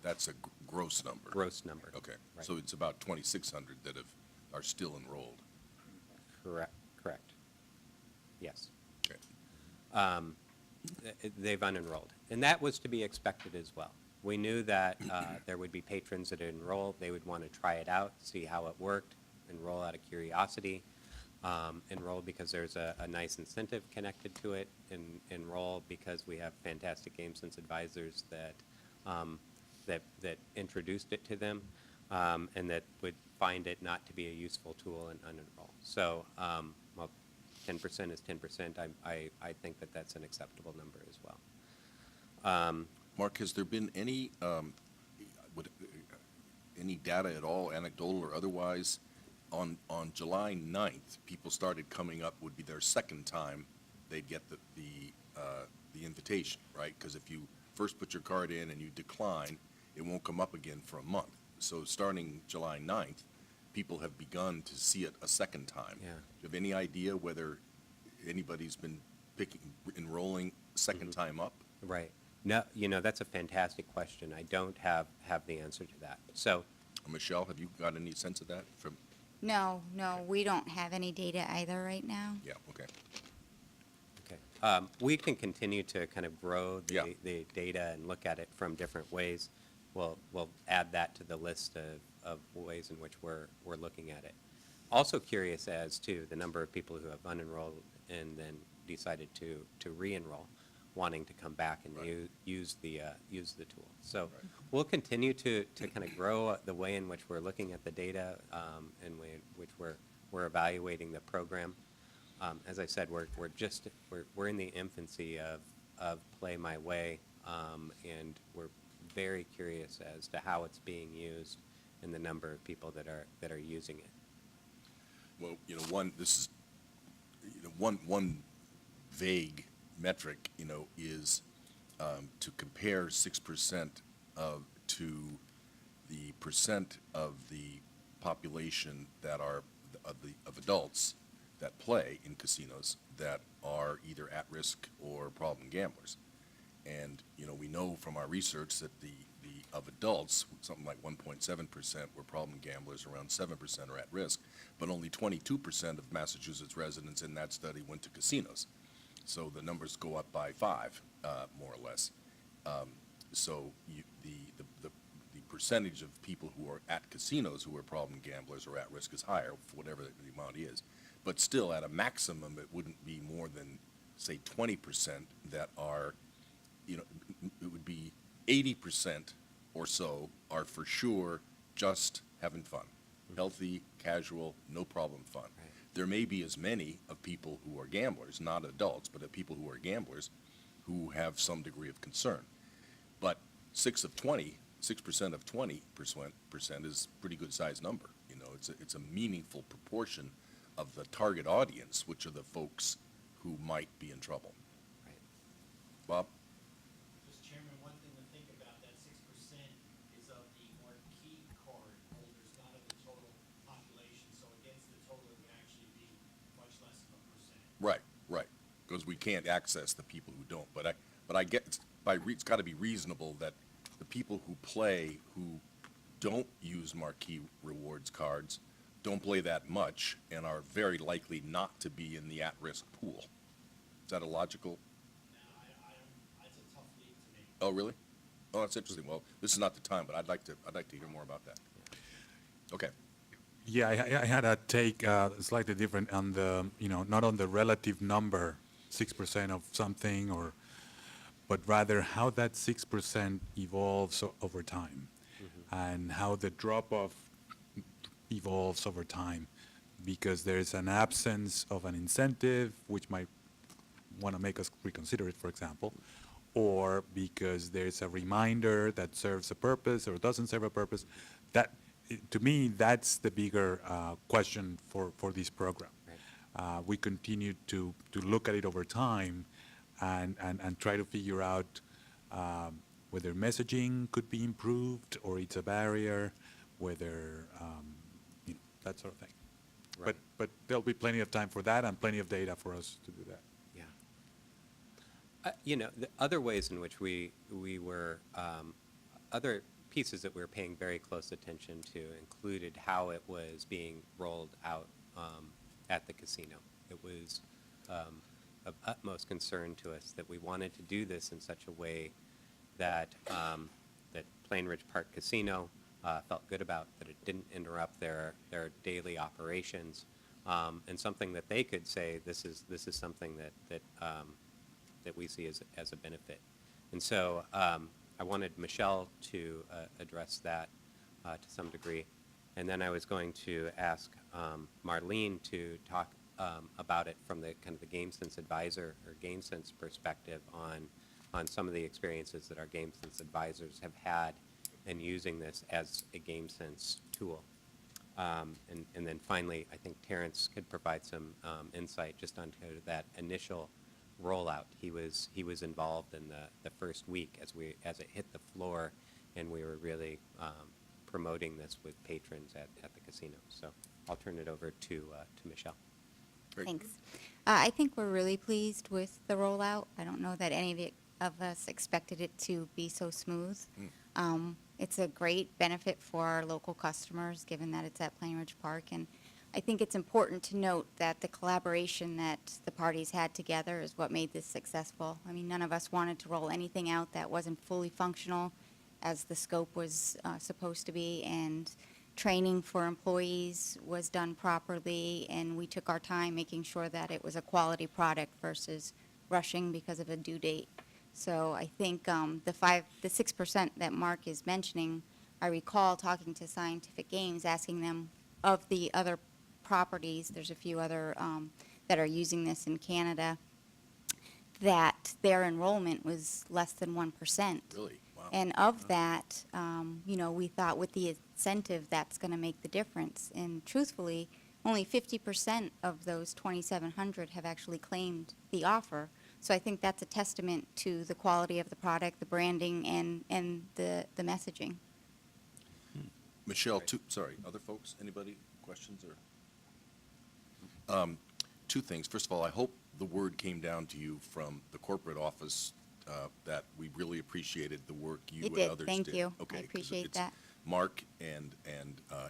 That's a gross number. gross number. Okay, Right. so it's about 2,600 that are still enrolled. Correct. Yes. Okay. They've unenrolled. And that was to be expected as well. We knew that there would be patrons that enroll, they would want to try it out, see how it worked, enroll out of curiosity, enroll because there's a nice incentive connected to it, and enroll because we have fantastic game sense advisors that introduced it to them, and that would find it not to be a useful tool and unenroll. So, well, 10% is 10%. I think that that's an acceptable number as well. Mark, has there been any data at all, anecdotal or otherwise, on July 9th, people started coming up, would be their second time they'd get the invitation, right? Because if you first put your card in and you decline, it won't come up again for a month. So starting July 9th, people have begun to see it a second time. Yeah. Do you have any idea whether anybody's been enrolling second time up? Right. No, that's a fantastic question. I don't have the answer to that. So, Michelle, have you got any sense of that from? No, we don't have any data either right now. Yeah, okay. okay. We can continue to kind of grow Yeah. the data and look at it from different ways. We'll add that to the list of ways in which we're looking at it. Also curious as to the number of people who have unenrolled and then decided to re-enroll, wanting to come back and Right. use the tool. So we'll continue to kind of grow the way in which we're looking at the data, and way in which we're evaluating the program. As I said, we're in the infancy of Play My Way, and we're very curious as to how it's being used and the number of people that are using it. Well, one vague metric, is to compare 6% to the percent of the population that are, of adults that play in casinos that are either at risk or problem gamblers. And, we know from our research that of adults, something like 1.7% were problem gamblers, around 7% are at risk, but only 22% of Massachusetts residents in that study went to casinos. So the numbers go up by 5, more or less. So the percentage of people who are at casinos who are problem gamblers or at risk is higher, for whatever the amount is. But still, at a maximum, it wouldn't be more than, say, 20% that are, it would be 80% or so are for sure just having fun. Healthy, casual, no problem fun. Right. There may be as many of people who are gamblers, not adults, but of people who are gamblers who have some degree of concern. But 6% of 20% is a pretty good sized number. It's a meaningful proportion of the target audience, which are the folks who might be in trouble. Right. Bob? Mr. Chairman, one thing to think about, that 6% is of the marquee card holders, not of the total population. So against the total, it would actually be much less than a percent. Right, because we can't access the people who don't. But I get, it's got to be reasonable that the people who play who don't use marquee rewards cards don't play that much and are very likely not to be in the at-risk pool. Is that a logical? Now, that's a tough lead to me. Oh, really? Oh, that's interesting. Well, this is not the time, but I'd like to hear more about that. Okay. Yeah, I had a take slightly different on the, not on the relative number, 6% of something, but rather how that 6% evolves over time, and how the drop-off evolves over time, because there's an absence of an incentive, which might want to make us reconsider it, for example, or because there's a reminder that serves a purpose or doesn't serve a purpose. That, to me, that's the bigger question for this program. Right. We continue to look at it over time and try to figure out whether messaging could be improved or it's a barrier, whether, that sort of thing. Right. But there'll be plenty of time for that and plenty of data for us to do that. Yeah. The other ways in which we were, other pieces that we were paying very close attention to included how it was being rolled out at the casino. It was of utmost concern to us that we wanted to do this in such a way that that Plain Ridge Park Casino felt good about, that it didn't interrupt their daily operations, and something that they could say, this is something that we see as a benefit. And so I wanted Michelle to address that to some degree, and then I was going to ask Marlene to talk about it from the kind of the GameSense advisor or GameSense perspective on some of the experiences that our GameSense advisors have had in using this as a GameSense tool. And then finally, I think Terrence could provide some insight just onto that initial rollout. He was involved in the first week as it hit the floor, and we were really promoting this with patrons at the casino. So I'll turn it over to Michelle. Great. Thanks. I think we're really pleased with the rollout. I don't know that any of us expected it to be so smooth. It's a great benefit for our local customers, given that it's at Plain Ridge Park. And I think it's important to note that the collaboration that the parties had together is what made this successful. I mean, none of us wanted to roll anything out that wasn't fully functional as the scope was supposed to be, and training for employees was done properly, and we took our time making sure that it was a quality product versus rushing because of a due date. So I think the 6% that Mark is mentioning, I recall talking to Scientific Games, asking them of the other properties, there's a few other that are using this in Canada, that their enrollment was less than 1%. Really? Wow. And of that, we thought with the incentive, that's going to make the difference. And truthfully, only 50% of those 2,700 have actually claimed the offer. So I think that's a testament to the quality of the product, the branding, and the messaging. Michelle, sorry, other folks, anybody, questions or? Two things. First of all, I hope the word came down to you from the corporate office that we really appreciated the work you and others did. Thank you. Okay, I 'cause appreciate it's that. Mark and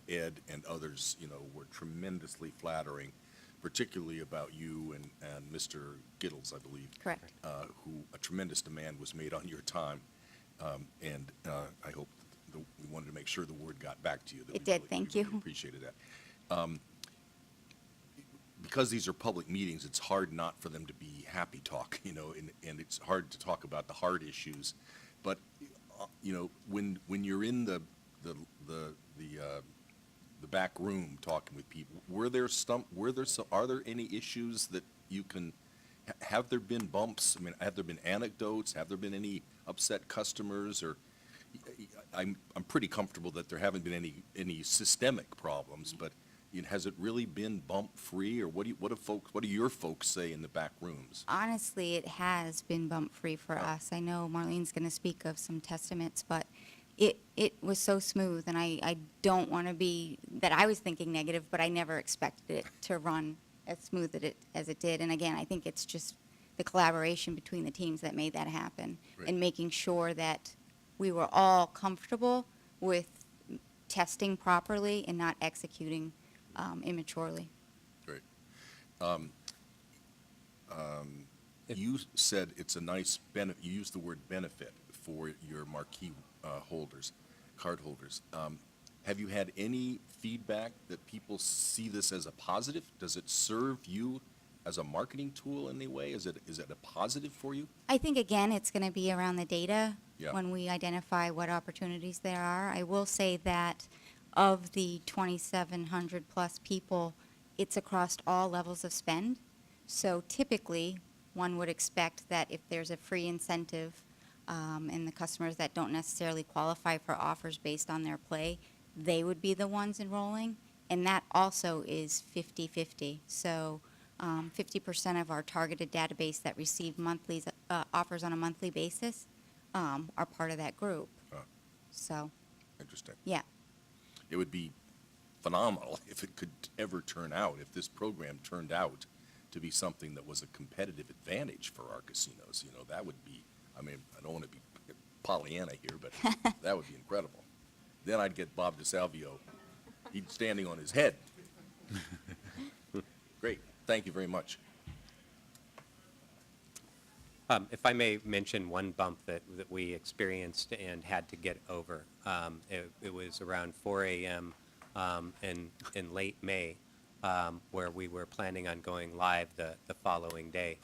Ed and others, were tremendously flattering, particularly about you and Mr. Gittles, I believe. Correct. Who a tremendous demand was made on your time. And I hope we wanted to make sure the word got back to you. That It we did, really- thank we really you. appreciated that. Because these are public meetings, it's hard not for them to be happy talk, and it's hard to talk about the hard issues. But, when you're in the back room talking with people, are there any issues that you can, have there been bumps? I mean, have there been anecdotes? Have there been any upset customers? Or, I'm pretty comfortable that there haven't been any systemic problems, but has it really been bump-free, or what do your folks say in the back rooms? Honestly, it has been bump-free for us. I know Marlene's going to speak of some testaments, but it was so smooth, and I don't want to be, that I was thinking negative, but I never expected it to run as smooth as it did. And again, I think it's just the collaboration between the teams that made that happen, Right. and making sure that we were all comfortable with testing properly and not executing immaturely. Great. You said it's a nice benefit, you used the word benefit for your marquee card holders. Have you had any feedback that people see this as a positive? Does it serve you as a marketing tool in any way? Is it a positive for you? I think, again, it's going to be around the data Yeah. when we identify what opportunities there are. I will say that of the 2,700-plus people, it's across all levels of spend. So typically, one would expect that if there's a free incentive and the customers that don't necessarily qualify for offers based on their play, they would be the ones enrolling. And that also is 50-50. So 50% of our targeted database that receive monthly offers on a monthly basis are part of that group. So, Interesting. yeah. It would be phenomenal if it could ever turn out, if this program turned out to be something that was a competitive advantage for our casinos. That would be, I mean, I don't want to be Pollyanna here, but that would be incredible. then I'd get Bob DeSalvio. He'd standing on his head. Great, thank you very much. If I may mention one bump that we experienced and had to get over, it was around 4 a.m. In late May, where we were planning on going live the following day.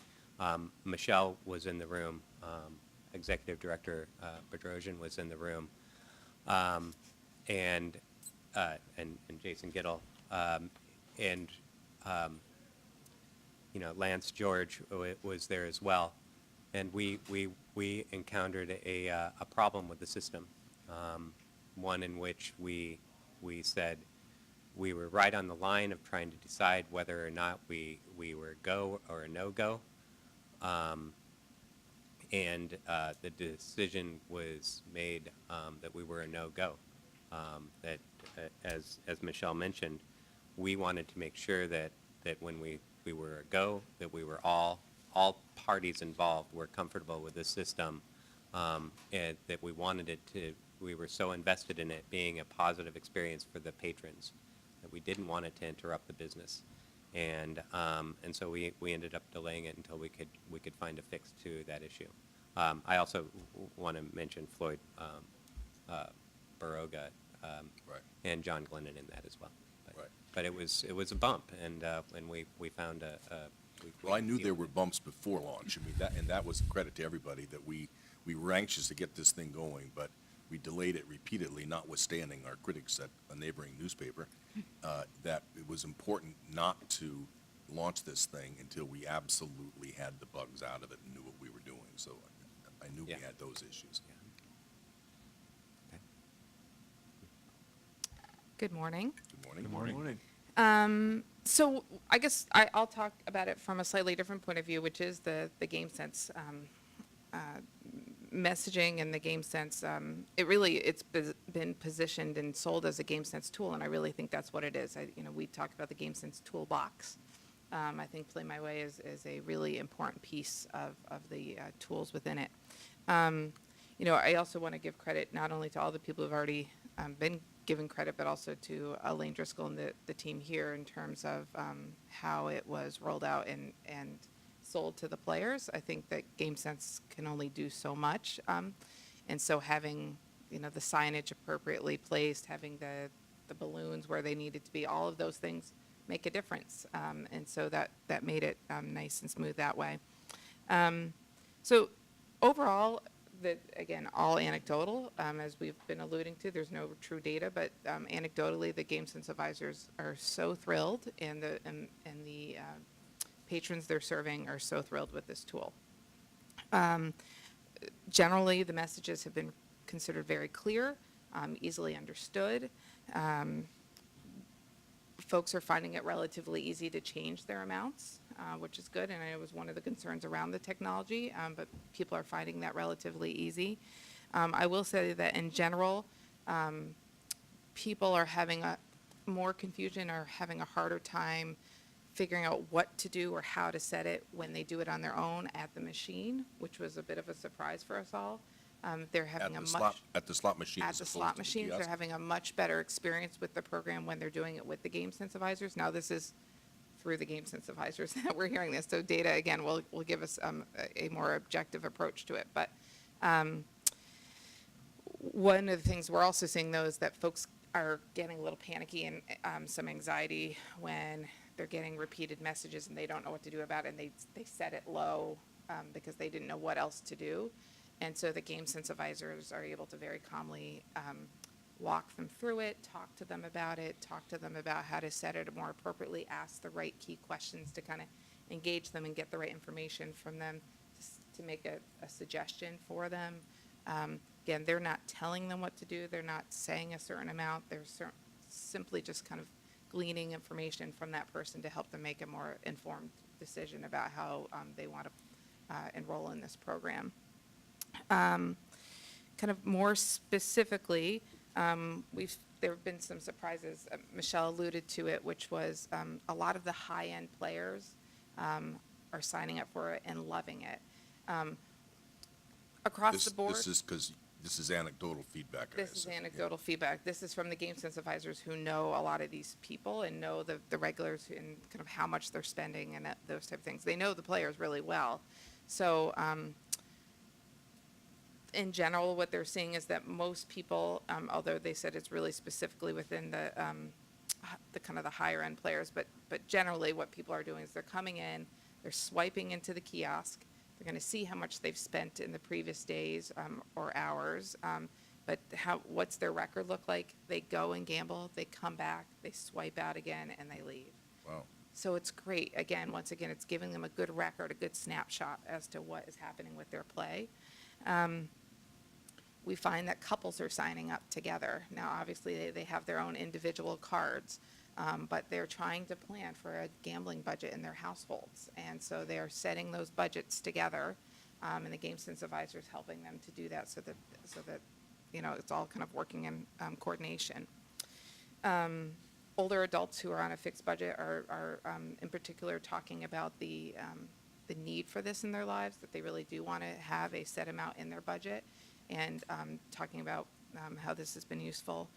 Michelle was in the room, Executive Director Bedrosian was in the room, and Jason Giddle, and Lance George was there as well. And we encountered a problem with the system, one in which we said we were right on the line of trying to decide whether or not we were go or a no-go. And the decision was made that we were a no-go. That, as Michelle mentioned, we wanted to make sure that when we were a go, that we were all parties involved were comfortable with the system, and that we wanted it to, we were so invested in it being a positive experience for the patrons that we didn't want it to interrupt the business. And so we ended up delaying it until we could find a fix to that issue. I also want to mention Floyd Baroga Right. and John Glennon in that as well. Right. But it was a bump, and we found a. Well, I knew there were bumps before launch. I mean, that was a credit to everybody, that we were anxious to get this thing going, but we delayed it repeatedly, notwithstanding our critics at a neighboring newspaper, that it was important not to launch this thing until we absolutely had the bugs out of it and knew what we were doing. So I knew we had those issues. Good morning. Good morning. Good morning. So I guess I'll talk about it from a slightly different point of view, which is the GameSense messaging and the GameSense. It's been positioned and sold as a GameSense tool, and I really think that's what it is. We talked about the GameSense toolbox. I think Play My Way is a really important piece of the tools within it. I also want to give credit not only to all the people who've already been given credit, but also to Elaine Driscoll and the team here in terms of how it was rolled out and sold to the players. I think that GameSense can only do so much. And so having, the signage appropriately placed, having the balloons where they needed to be, all of those things make a difference. And so that made it nice and smooth that way. So overall, again, all anecdotal, as we've been alluding to. There's no true data, but anecdotally, the GameSense advisors are so thrilled, and the patrons they're serving are so thrilled with this tool. Generally, the messages have been considered very clear, easily understood. Folks are finding it relatively easy to change their amounts, which is good, and I know it was one of the concerns around the technology, but people are finding that relatively easy. I will say that in general, people are having more confusion or having a harder time figuring out what to do or how to set it when they do it on their own at the machine, which was a bit of a surprise for us all. They're having At the slot machine. at as the opposed slot to machines. kiosk. They're having a much better experience with the program when they're doing it with the GameSense advisors. Now, this is through the GameSense advisors that we're hearing this. So data, again, will give us a more objective approach to it. But one of the things we're also seeing, though, is that folks are getting a little panicky and some anxiety when they're getting repeated messages and they don't know what to do about it, and they set it low because they didn't know what else to do. And so the GameSense advisors are able to very calmly walk them through it, talk to them about it, talk to them about how to set it more appropriately, ask the right key questions to kind of engage them and get the right information from them to make a suggestion for them. Again, they're not telling them what to do. They're not saying a certain amount. They're simply just kind of gleaning information from that person to help them make a more informed decision about how they want to enroll in this program. Kind of more specifically, there have been some surprises. Michelle alluded to it, which was a lot of the high-end players are signing up for it and loving it. Across the board. This is because This is anecdotal feedback, I This is assume. anecdotal feedback. This is from the game sense advisors who know a lot of these people and know the regulars and kind of how much they're spending and those type of things. They know the players really well. So, in general, what they're seeing is that most people, although they said it's really specifically within the kind of the higher end players, but generally what people are doing is they're coming in, they're swiping into the kiosk, they're going to see how much they've spent in the previous days or hours, but what's their record look like? They go and gamble, they come back, they swipe out again, and they leave. Wow. So it's great. Again, once again, it's giving them a good record, a good snapshot as to what is happening with their play. We find that couples are signing up together. Now, obviously, they have their own individual cards, but they're trying to plan for a gambling budget in their households. And so they're setting those budgets together, and the game sense advisor is helping them to do that so that it's all kind of working in coordination. Older adults who are on a fixed budget are in particular talking about the need for this in their lives, that they really do want to have a set amount in their budget, and talking about how this has been useful.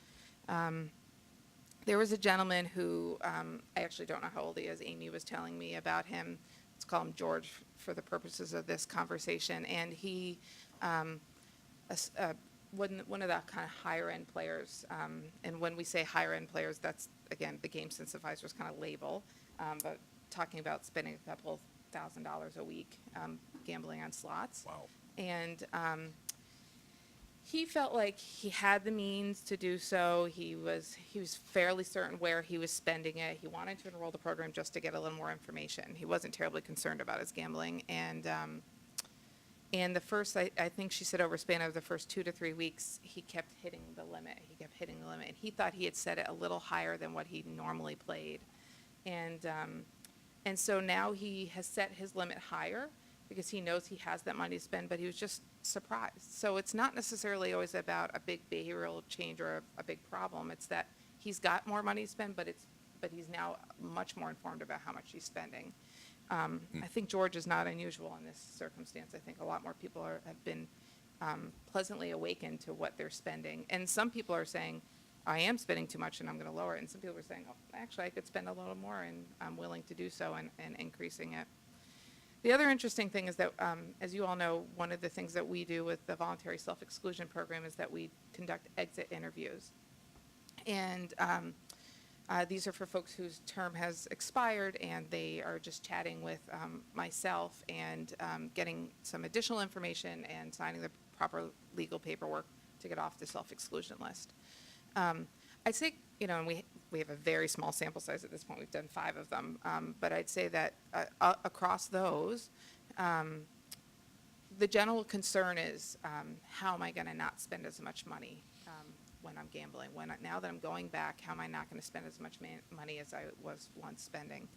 There was a gentleman who, I actually don't know how old he is, Amy was telling me about him. Let's call him George for the purposes of this conversation. And he, one of the kind of higher end players, and when we say higher end players, that's, again, the game sense advisor's kind of label, but talking about spending a couple $1,000s a week gambling on slots. Wow. And he felt like he had the means to do so. He was fairly certain where he was spending it. He wanted to enroll the program just to get a little more information. He wasn't terribly concerned about his gambling. And the first, I think she said over a span of the first 2 to 3 weeks, he kept hitting the limit. And he thought he had set it a little higher than what he normally played. And so now he has set his limit higher because he knows he has that money to spend, but he was just surprised. So it's not necessarily always about a big behavioral change or a big problem. It's that he's got more money to spend, but he's now much more informed about how much he's spending. I think George is not unusual in this circumstance. I think a lot more people have been pleasantly awakened to what they're spending. And some people are saying, I am spending too much and I'm going to lower it. And some people are saying, oh, actually, I could spend a little more and I'm willing to do so and increasing it. The other interesting thing is that, as you all know, one of the things that we do with the voluntary self-exclusion program is that we conduct exit interviews. And these are for folks whose term has expired and they are just chatting with myself and getting some additional information and signing the proper legal paperwork to get off the self-exclusion list. I'd say, and we have a very small sample size at this point. We've done 5 of them. But I'd say that across those, the general concern is how am I going to not spend as much money when I'm gambling? Now that I'm going back, how am I not going to spend as much money as I was once spending?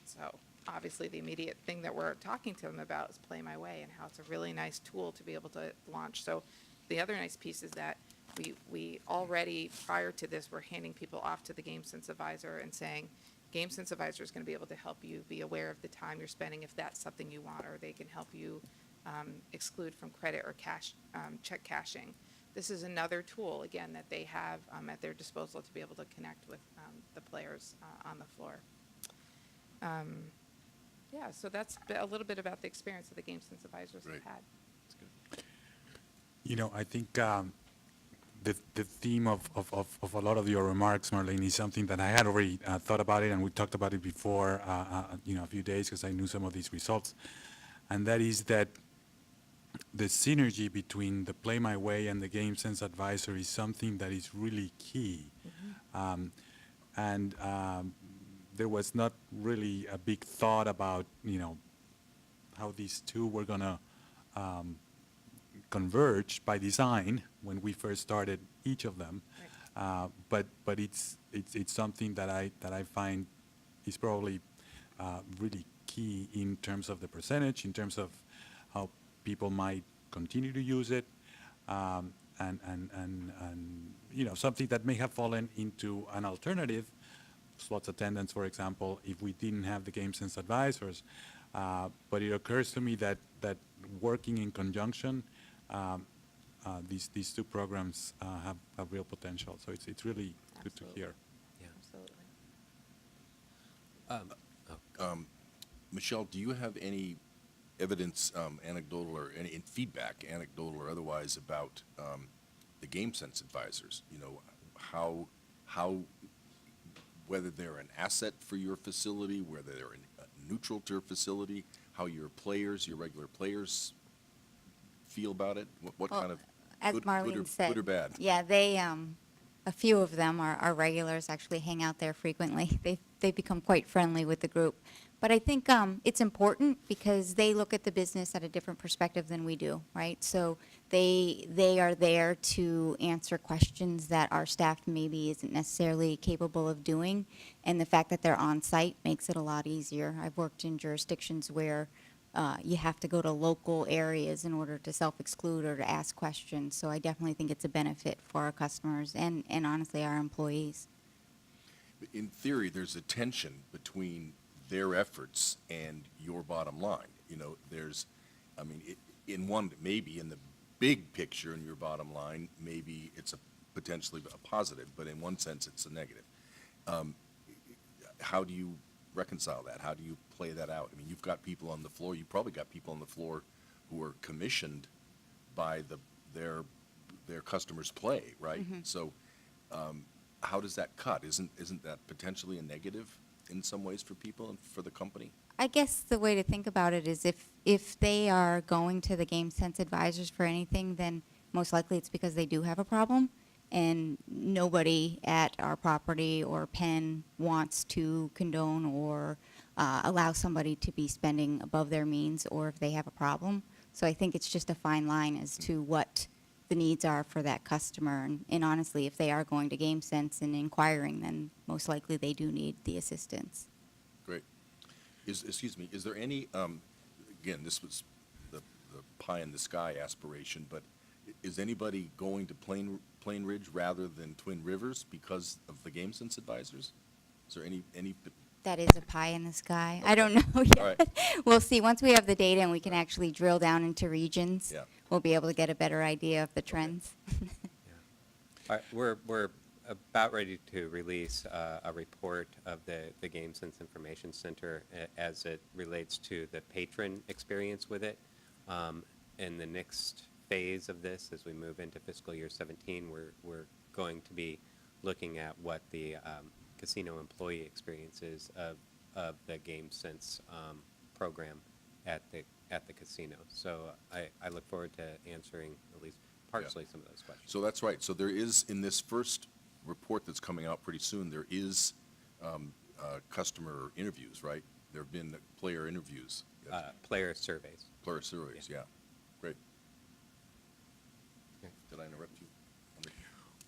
So obviously the immediate thing that we're talking to them about is Play My Way and how it's a really nice tool to be able to launch. So the other nice piece is that we already, prior to this, we're handing people off to the Game Sense Advisor and saying, Game Sense Advisor is going to be able to help you be aware of the time you're spending if that's something you want, or they can help you exclude from credit or check cashing. This is another tool, again, that they have at their disposal to be able to connect with the players on the floor. Yeah, so that's a little bit about the experience that the Game Sense Advisors have had. I think the theme of a lot of your remarks, Marlene, is something that I had already thought about it, and we talked about it before, a few days, because I knew some of these results. And that is that the synergy between the Play My Way and the Game Sense Advisor is something that is really key. And there was not really a big thought about, how these two were going to converge by design when we first started each of them. But it's something that I find is probably really key in terms of the percentage, in terms of how people might continue to use it, and something that may have fallen into an alternative, slots attendance, for example, if we didn't have the Game Sense Advisors. But it occurs to me that working in conjunction these two programs have real potential. So it's really good to hear. Absolutely. Michelle, do you have any evidence, anecdotal or any feedback, anecdotal or otherwise, about the Game Sense advisors? You know, how whether they're an asset for your facility, whether they're neutral to your facility, how your players, your regular players, feel about it? What Well, kind of as good, Marlene said, good or bad? Yeah, they, a few of them are regulars, actually hang out there frequently. They become quite friendly with the group. But I think it's important because they look at the business at a different perspective than we do, right? So they are there to answer questions that our staff maybe isn't necessarily capable of doing. And the fact that they're on site makes it a lot easier. I've worked in jurisdictions where you have to go to local areas in order to self-exclude or to ask questions. So I definitely think it's a benefit for our customers and honestly our employees. In theory, there's a tension between their efforts and your bottom line. You know, maybe in the big picture in your bottom line, maybe it's potentially a positive, but in one sense, it's a negative. How do you reconcile that? How do you play that out? I mean, you've got people on the floor, you probably got people on the floor who are commissioned by their customers' play, right? Mm-hmm. So, how does that cut? Isn't that potentially a negative in some ways for people and for the company? I guess the way to think about it is if they are going to the Game Sense advisors for anything, then most likely it's because they do have a problem. And nobody at our property or Penn wants to condone or allow somebody to be spending above their means or if they have a problem. So I think it's just a fine line as to what the needs are for that customer. And honestly, if they are going to Game Sense and inquiring, then most likely they do need the assistance. Great. Is there any, again, this was the pie in the sky aspiration, but is anybody going to Plain Ridge rather than Twin Rivers because of the Game Sense advisors? Is there any? That is a pie in the sky. I don't know yet. All right. We'll see. Once we have the data and we can actually drill down into regions, Yeah. we'll be able to get a better idea of the trends. All right, we're about ready to release a report of the Game Sense Information Center as it relates to the patron experience with it. In the next phase of this, as we move into fiscal year 17, we're going to be looking at what the casino employee experience is of the Game Sense program at the casino. So I look forward to answering at least partially some of those questions. So that's right. So there is, in this first report that's coming out pretty soon, there is customer interviews, right? There have been player interviews. Player surveys. Player surveys, yeah. Great. Okay. Did I interrupt you?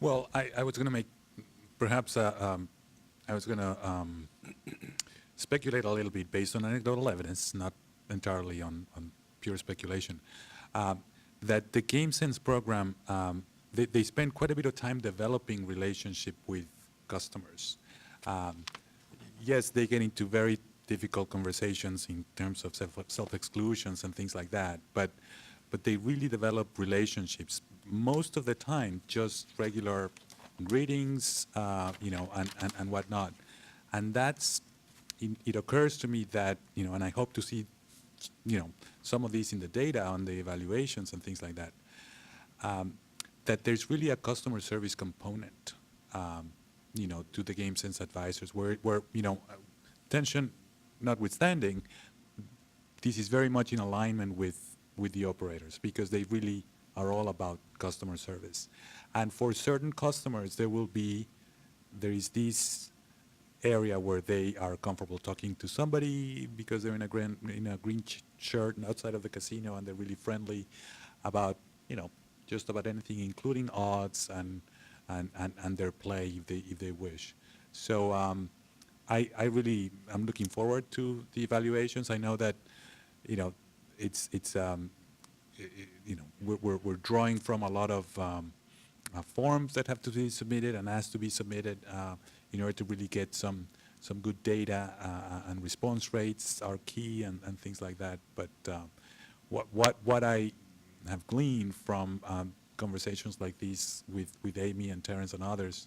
Well, I was going to make, perhaps, I was going to speculate a little bit based on anecdotal evidence, not entirely on pure speculation, that the Game Sense program, they spend quite a bit of time developing relationship with customers. Yes, they get into very difficult conversations in terms of self-exclusions and things like that, but they really develop relationships. Most of the time, just regular greetings, and whatnot. And it occurs to me that, and I hope to see, some of these in the data on the evaluations and things like that, that there's really a customer service component, to the Game Sense advisors where tension notwithstanding, this is very much in alignment with the operators because they really are all about customer service. And for certain customers, there is this area where they are comfortable talking to somebody because they're in a green shirt and outside of the casino, and they're really friendly about, just about anything, including odds and their play if they wish. So I'm looking forward to the evaluations. I know that, we're drawing from a lot of forms that have to be submitted and asked to be submitted in order to really get some good data, and response rates are key and things like that. But what I have gleaned from conversations like these with Amy and Terrence and others,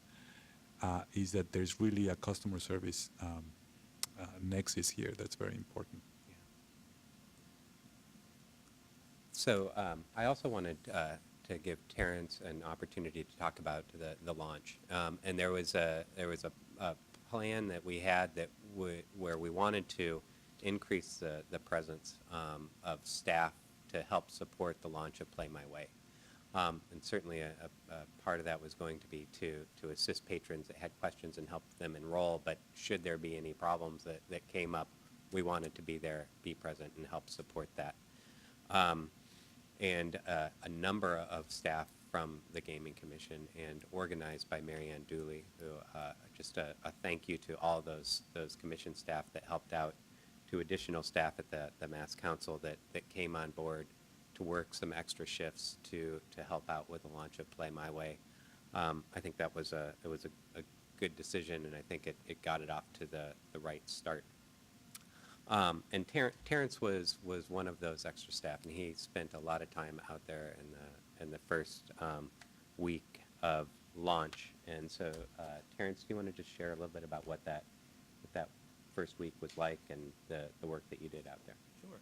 is that there's really a customer service nexus here that's very important. So I also wanted to give Terrence an opportunity to talk about the launch. And there was a plan that we had that where we wanted to increase the presence of staff to help support the launch of Play My Way. And certainly a part of that was going to be to assist patrons that had questions and help them enroll, but should there be any problems that came up, we wanted to be there, be present, and help support that. And a number of staff from the Gaming Commission and organized by Marianne Dooley, who just a thank you to all those commission staff that helped out, to additional staff at the Mass Council that came on board to work some extra shifts to help out with the launch of Play My Way. I think that was a good decision, and I think it got it off to the right start. And Terrence was one of those extra staff, and he spent a lot of time out there in the first week of launch. And so, Terrence, do you want to just share a little bit about what that first week was like and the work that you did out there? Sure.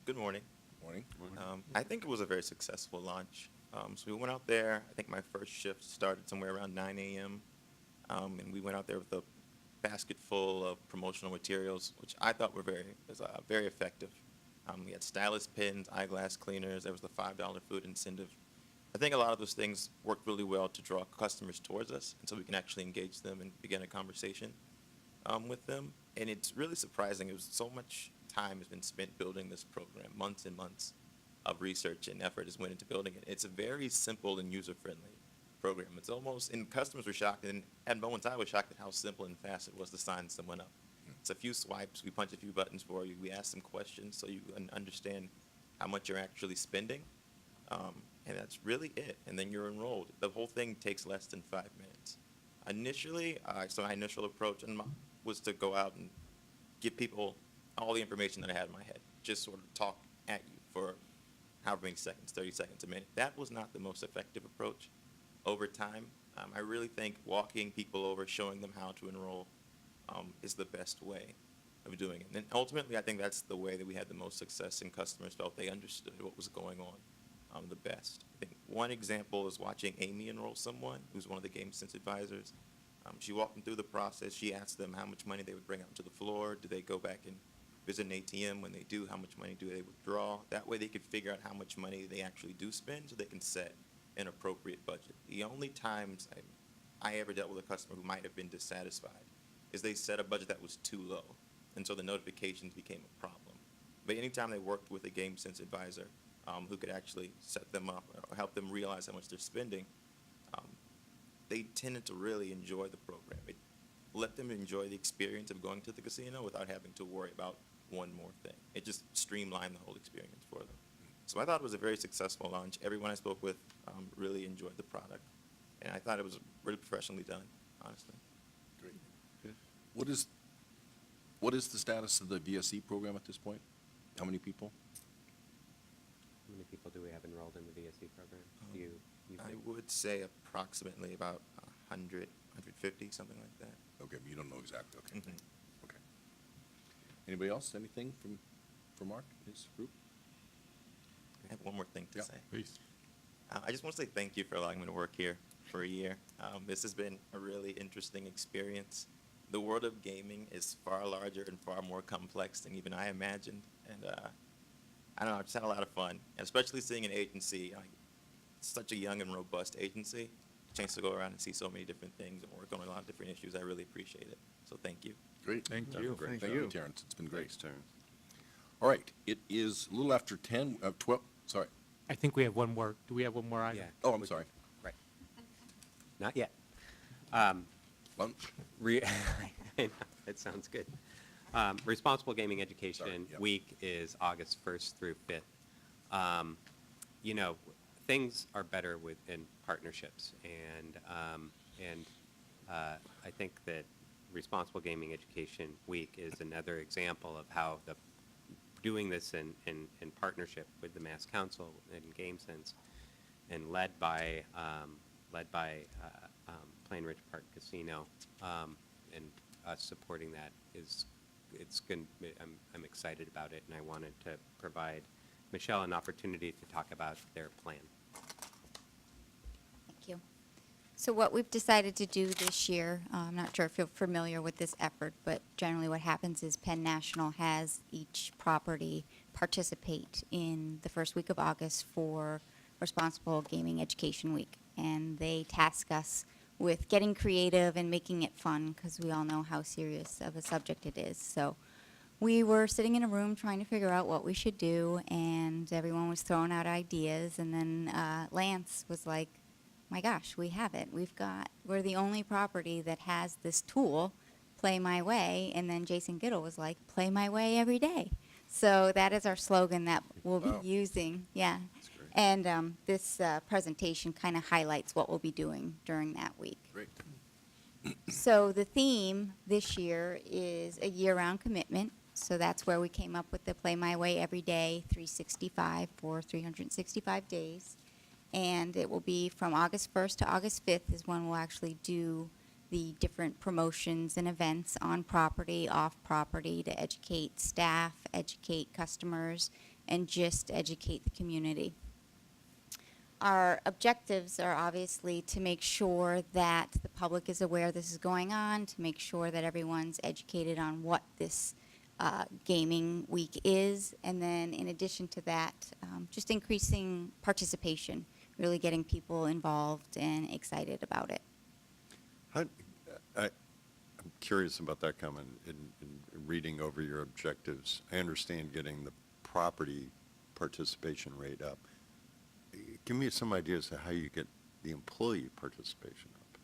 Good morning. Morning. I think it was a very successful launch. So we went out there. I think my first shift started somewhere around 9 a.m. And we went out there with a basket full of promotional materials, which I thought were very effective. We had stylus pens, eyeglass cleaners. There was the $5 food incentive. I think a lot of those things worked really well to draw customers towards us, and so we can actually engage them and begin a conversation with them. And it's really surprising. It was so much time has been spent building this program, months and months of research and effort has went into building it. It's a very simple and user-friendly program. It's almost, and customers were shocked, and at moments I was shocked at how simple and fast it was to sign someone up. It's a few swipes, we punch a few buttons for you, we ask them questions so you can understand how much you're actually spending, and that's really it, and then you're enrolled. The whole thing takes less than 5 minutes. Initially, so my initial approach was to go out and give people all the information that I had in my head, just sort of talk at you for however many seconds, 30 seconds, a minute. That was not the most effective approach. Over time, I really think walking people over, showing them how to enroll is the best way of doing it. And ultimately, I think that's the way that we had the most success, and customers felt they understood what was going on the best. I think one example is watching Amy enroll someone who's one of the GameSense advisors. She walked them through the process. She asked them how much money they would bring out to the floor. Do they go back and visit an ATM? When they do, how much money do they withdraw? That way they could figure out how much money they actually do spend so they can set an appropriate budget. The only times I ever dealt with a customer who might have been dissatisfied is they set a budget that was too low, and so the notifications became a problem. But anytime they worked with a GameSense advisor who could actually set them up or help them realize how much they're spending, they tended to really enjoy the program. It let them enjoy the experience of going to the casino without having to worry about one more thing. It just streamlined the whole experience for them. So I thought it was a very successful launch. Everyone I spoke with really enjoyed the product, and I thought it was really professionally done, honestly. Great. What is the status of the VSE program at this point? How many people? How many people do we have enrolled in the VSE program? Do you I think? would say approximately about 100, 150, something like that. Okay, but you don't know exactly, okay. Mhm. Okay. Anybody else, anything from Mark, his group? I have one more thing to Yeah, say. Please. I just want to say thank you for allowing me to work here for a year. This has been a really interesting experience. The world of gaming is far larger and far more complex than even I imagined. And I don't know, I just had a lot of fun, and especially seeing an agency, like such a young and robust agency, chance to go around and see so many different things and work on a lot of different issues. I really appreciate it. So thank you. Great. Thank you. Great. Thank Thank you, you. Terrence. It's been great. Thanks, Terrence. All right, it is a little after 12, sorry. I think we have one more, do we have one more item? Yeah. Oh, I'm sorry. Right. Not yet. Lunch? That sounds good. Responsible Gaming Education Sorry, yep. Week is August 1st through 5th. You know, things are better in partnerships, and I think that Responsible Gaming Education Week is another example of how doing this in partnership with the Mass Council and GameSense and led by Plain Ridge Park Casino, and us supporting that I'm excited about it, and I wanted to provide Michelle an opportunity to talk about their plan. Thank you. So what we've decided to do this year, I'm not sure if you're familiar with this effort, but generally what happens is Penn National has each property participate in the first week of August for Responsible Gaming Education Week. And they task us with getting creative and making it fun, because we all know how serious of a subject it is. So we were sitting in a room trying to figure out what we should do, and everyone was throwing out ideas, and then Lance was like, my gosh, we have it. We're the only property that has this tool, Play My Way, and then Jason Giddle was like, play my way every day. So that is our slogan that we'll be using, yeah. And this presentation kind of highlights what we'll be doing during that week. Great. So the theme this year is a year-round commitment. So that's where we came up with the Play My Way Every Day 365 for 365 days. And it will be from August 1st to August 5th is when we'll actually do the different promotions and events on property, off property, to educate staff, educate customers, and just educate the community. Our objectives are obviously to make sure that the public is aware this is going on, to make sure that everyone's educated on what this gaming week is, and then in addition to that, just increasing participation, really getting people involved and excited about it. I'm curious about that comment. In reading over your objectives, I understand getting the property participation rate up. Give me some ideas of how you get the employee participation up.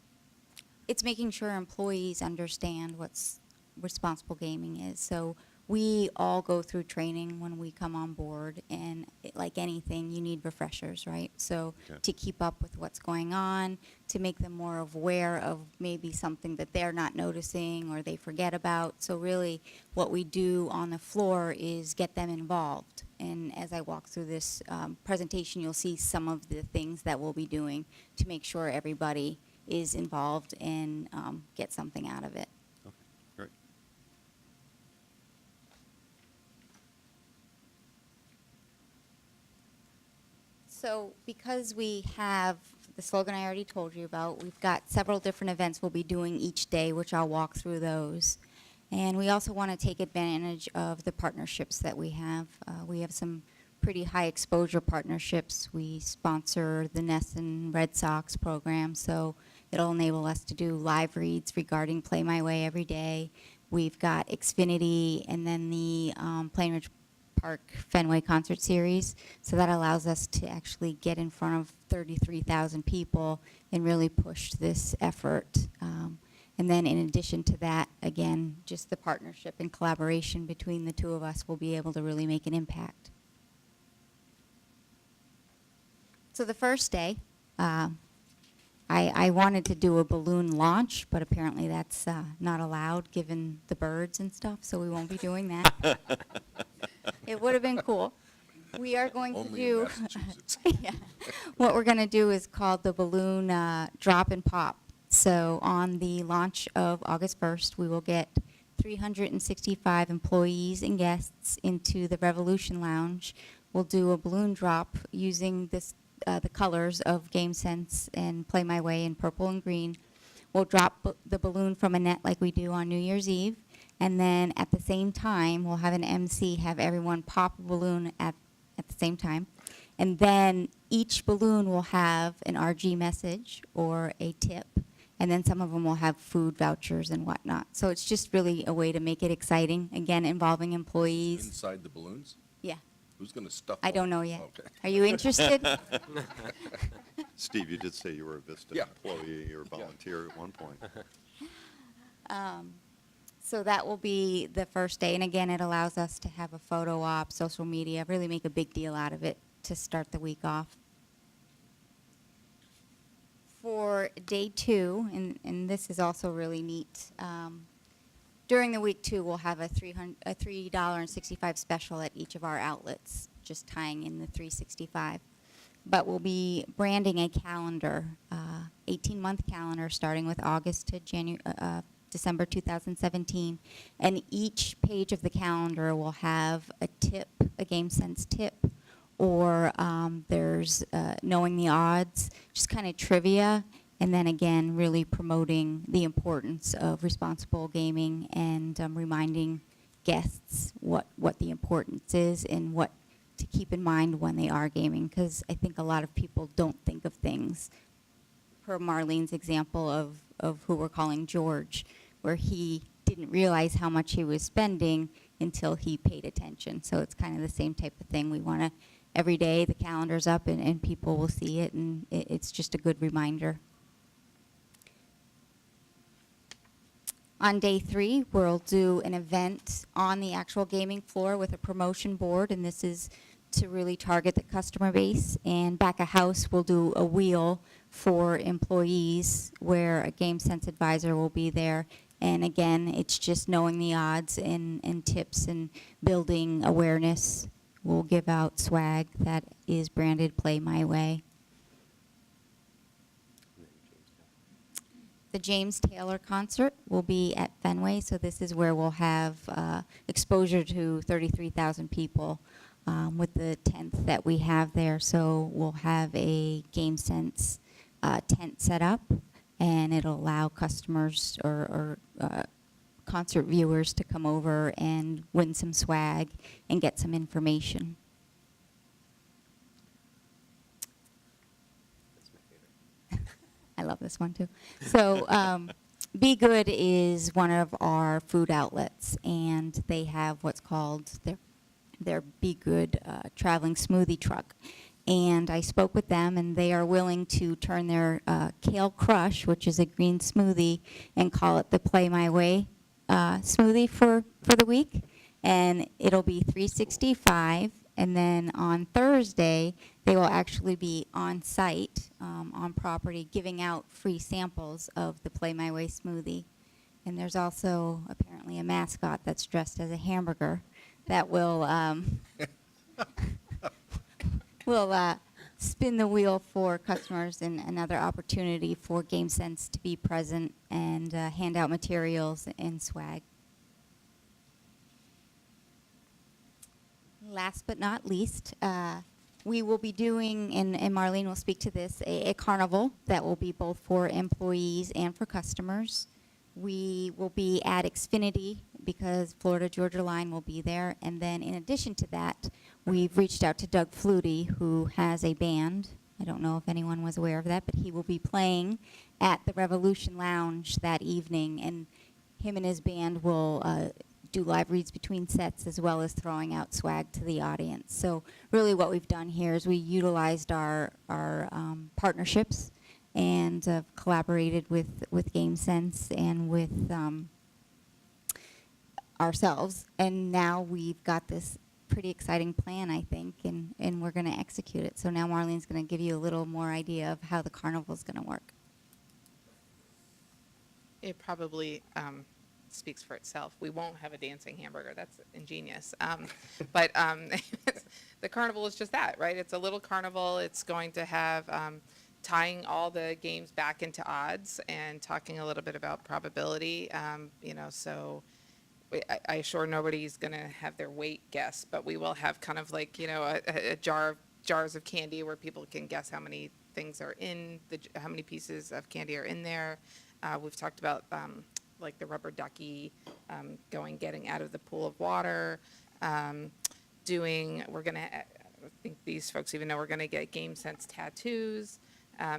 It's making sure employees understand what's responsible gaming is. So we all go through training when we come on board, and like anything, you need refreshers, right? So to keep up with what's going on, to make them more aware of maybe something that they're not noticing or they forget about. So really what we do on the floor is get them involved. And as I walk through this presentation, you'll see some of the things that we'll be doing to make sure everybody is involved and get something out of it. Okay, great. So because we have the slogan I already told you about, we've got several different events we'll be doing each day, which I'll walk through those. And we also want to take advantage of the partnerships that we have. We have some pretty high exposure partnerships. We sponsor the Nesson Red Sox program, so it'll enable us to do live reads regarding Play My Way every day. We've got Xfinity and then the Plain Ridge Park Fenway Concert Series. So that allows us to actually get in front of 33,000 people and really push this effort. And then in addition to that, again, just the partnership and collaboration between the two of us will be able to really make an impact. So the first day, I wanted to do a balloon launch, but apparently that's not allowed given the birds and stuff, so we won't be doing that. It would have been cool. We are going to Only do, in Massachusetts. yeah, what we're going to do is called the balloon drop and pop. So on the launch of August 1st, we will get 365 employees and guests into the Revolution Lounge. We'll do a balloon drop using this, the colors of GameSense and Play My Way in purple and green. We'll drop the balloon from a net like we do on New Year's Eve. And then at the same time, we'll have an MC have everyone pop a balloon at the same time. And then each balloon will have an RG message or a tip. And then some of them will have food vouchers and whatnot. So it's just really a way to make it exciting, again, involving employees. Inside the balloons? Yeah. Who's going to stuff I them? don't know yet. Okay. Are you interested? Steve, you did say you were a Vista Yeah. employee or volunteer at one point. So that will be the first day. And again, it allows us to have a photo op, social media, really make a big deal out of it to start the week off. For day two, and this is also really neat, during the week too, we'll have a $3.65 special at each of our outlets, just tying in the 365. but we'll be branding a calendar, 18-month calendar, starting with August to December 2017. And each page of the calendar will have a tip, a GameSense tip, or there's knowing the odds, just kind of trivia, and then again, really promoting the importance of responsible gaming and reminding guests what the importance is and what to keep in mind when they are gaming, because I think a lot of people don't think of things. Per Marlene's example of who we're calling George, where he didn't realize how much he was spending until he paid attention. So it's kind of the same type of thing. We want to, every day the calendar's up and people will see it, and it's just a good reminder. On day 3, we'll do an event on the actual gaming floor with a promotion board, and this is to really target the customer base. And back of house, we'll do a wheel for employees where a GameSense advisor will be there. And again, it's just knowing the odds and tips and building awareness. We'll give out swag that is branded Play My Way. The James Taylor concert will be at Fenway, so this is where we'll have exposure to 33,000 people with the tent that we have there. So we'll have a GameSense tent set up, and it'll allow customers or concert viewers to come over and win some swag and get some information. I love this one too. So Be Good is one of our food outlets, and they have what's called their Be Good traveling smoothie truck. And I spoke with them, and they are willing to turn their Kale Crush, which is a green smoothie, and call it the Play My Way smoothie for the week. And it'll be $3.65. And then on Thursday, they will actually be on site, on property, giving out free samples of the Play My Way smoothie. And there's also apparently a mascot that's dressed as a hamburger that will spin the wheel for customers, and another opportunity for GameSense to be present and hand out materials and swag. Last but not least, we will be doing, and Marlene will speak to this, a carnival that will be both for employees and for customers. We will be at Xfinity because Florida Georgia Line will be there. And then in addition to that, we've reached out to Doug Flutie, who has a band. I don't know if anyone was aware of that, but he will be playing at the Revolution Lounge that evening. And him and his band will do live reads between sets, as well as throwing out swag to the audience. So really what we've done here is we utilized our partnerships and collaborated with GameSense and with ourselves. And now we've got this pretty exciting plan, I think, and we're going to execute it. So now Marlene's going to give you a little more idea of how the carnival is going to work. It probably speaks for itself. We won't have a dancing hamburger. That's ingenious. But the carnival is just that, right? It's a little carnival. It's going to have tying all the games back into odds and talking a little bit about probability. So I assure nobody's going to have their weight guessed, but we will have kind of like, a jars of candy where people can guess how many things are in, how many pieces of candy are in there. We've talked about like the rubber ducky, getting out of the pool of water, we're going to, I think these folks even know we're going to get GameSense tattoos.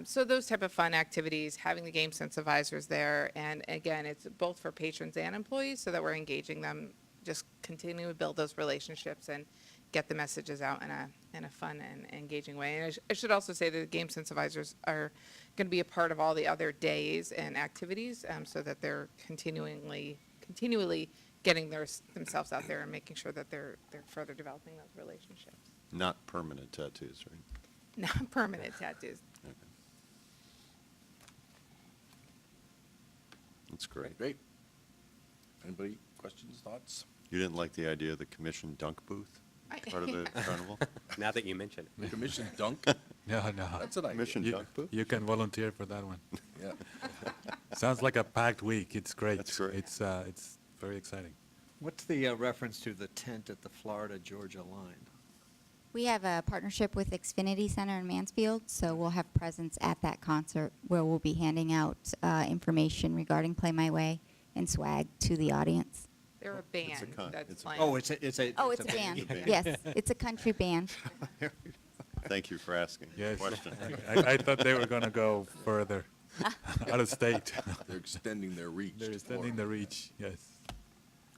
So those type of fun activities, having the GameSense advisors there, and again, it's both for patrons and employees so that we're engaging them, just continue to build those relationships and get the messages out in a fun and engaging way. And I should also say that the GameSense advisors are going to be a part of all the other days and activities, so that they're continually getting themselves out there and making sure that they're further developing those relationships. Not permanent tattoos, right? Not permanent tattoos. Okay. That's great. Great. Anybody, questions, thoughts? You didn't like the idea of the commission dunk booth? Part of the carnival? Now that you mention it. Commission dunk? No, no. That's an idea. Mission You- duck poop? You can volunteer for that one. Yeah. Sounds like a packed week. It's great. That's great. It's very exciting. What's the reference to the tent at the Florida-Georgia line? We have a partnership with Xfinity Center in Mansfield, so we'll have presence at that concert where we'll be handing out information regarding Play My Way and swag to the audience. They're a It's a band that's it's a- playing. Oh, it's a. Oh, it's a band. band. Yes, it's a country band. Thank you for asking the Yes. question. I thought they were going to go further, out of state. They're extending their reach. They're to extending the reach, yes.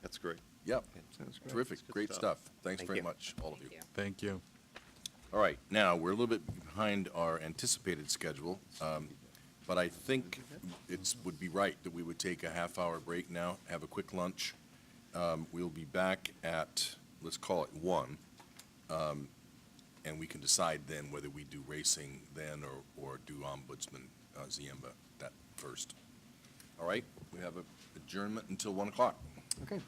That's great. Yep. Sounds great. Terrific, That's good great stuff. stuff. Thanks Thank very you. much, all of you. Thank you. All right, now, we're a little bit behind our anticipated schedule, but I think would be right that we would take a half-hour break now, have a quick lunch. We'll be back at, let's call it 1, and we can decide then whether we do racing then or do Ombudsman Ziemba that first. All right, we have a adjournment until 1 o'clock. Okay.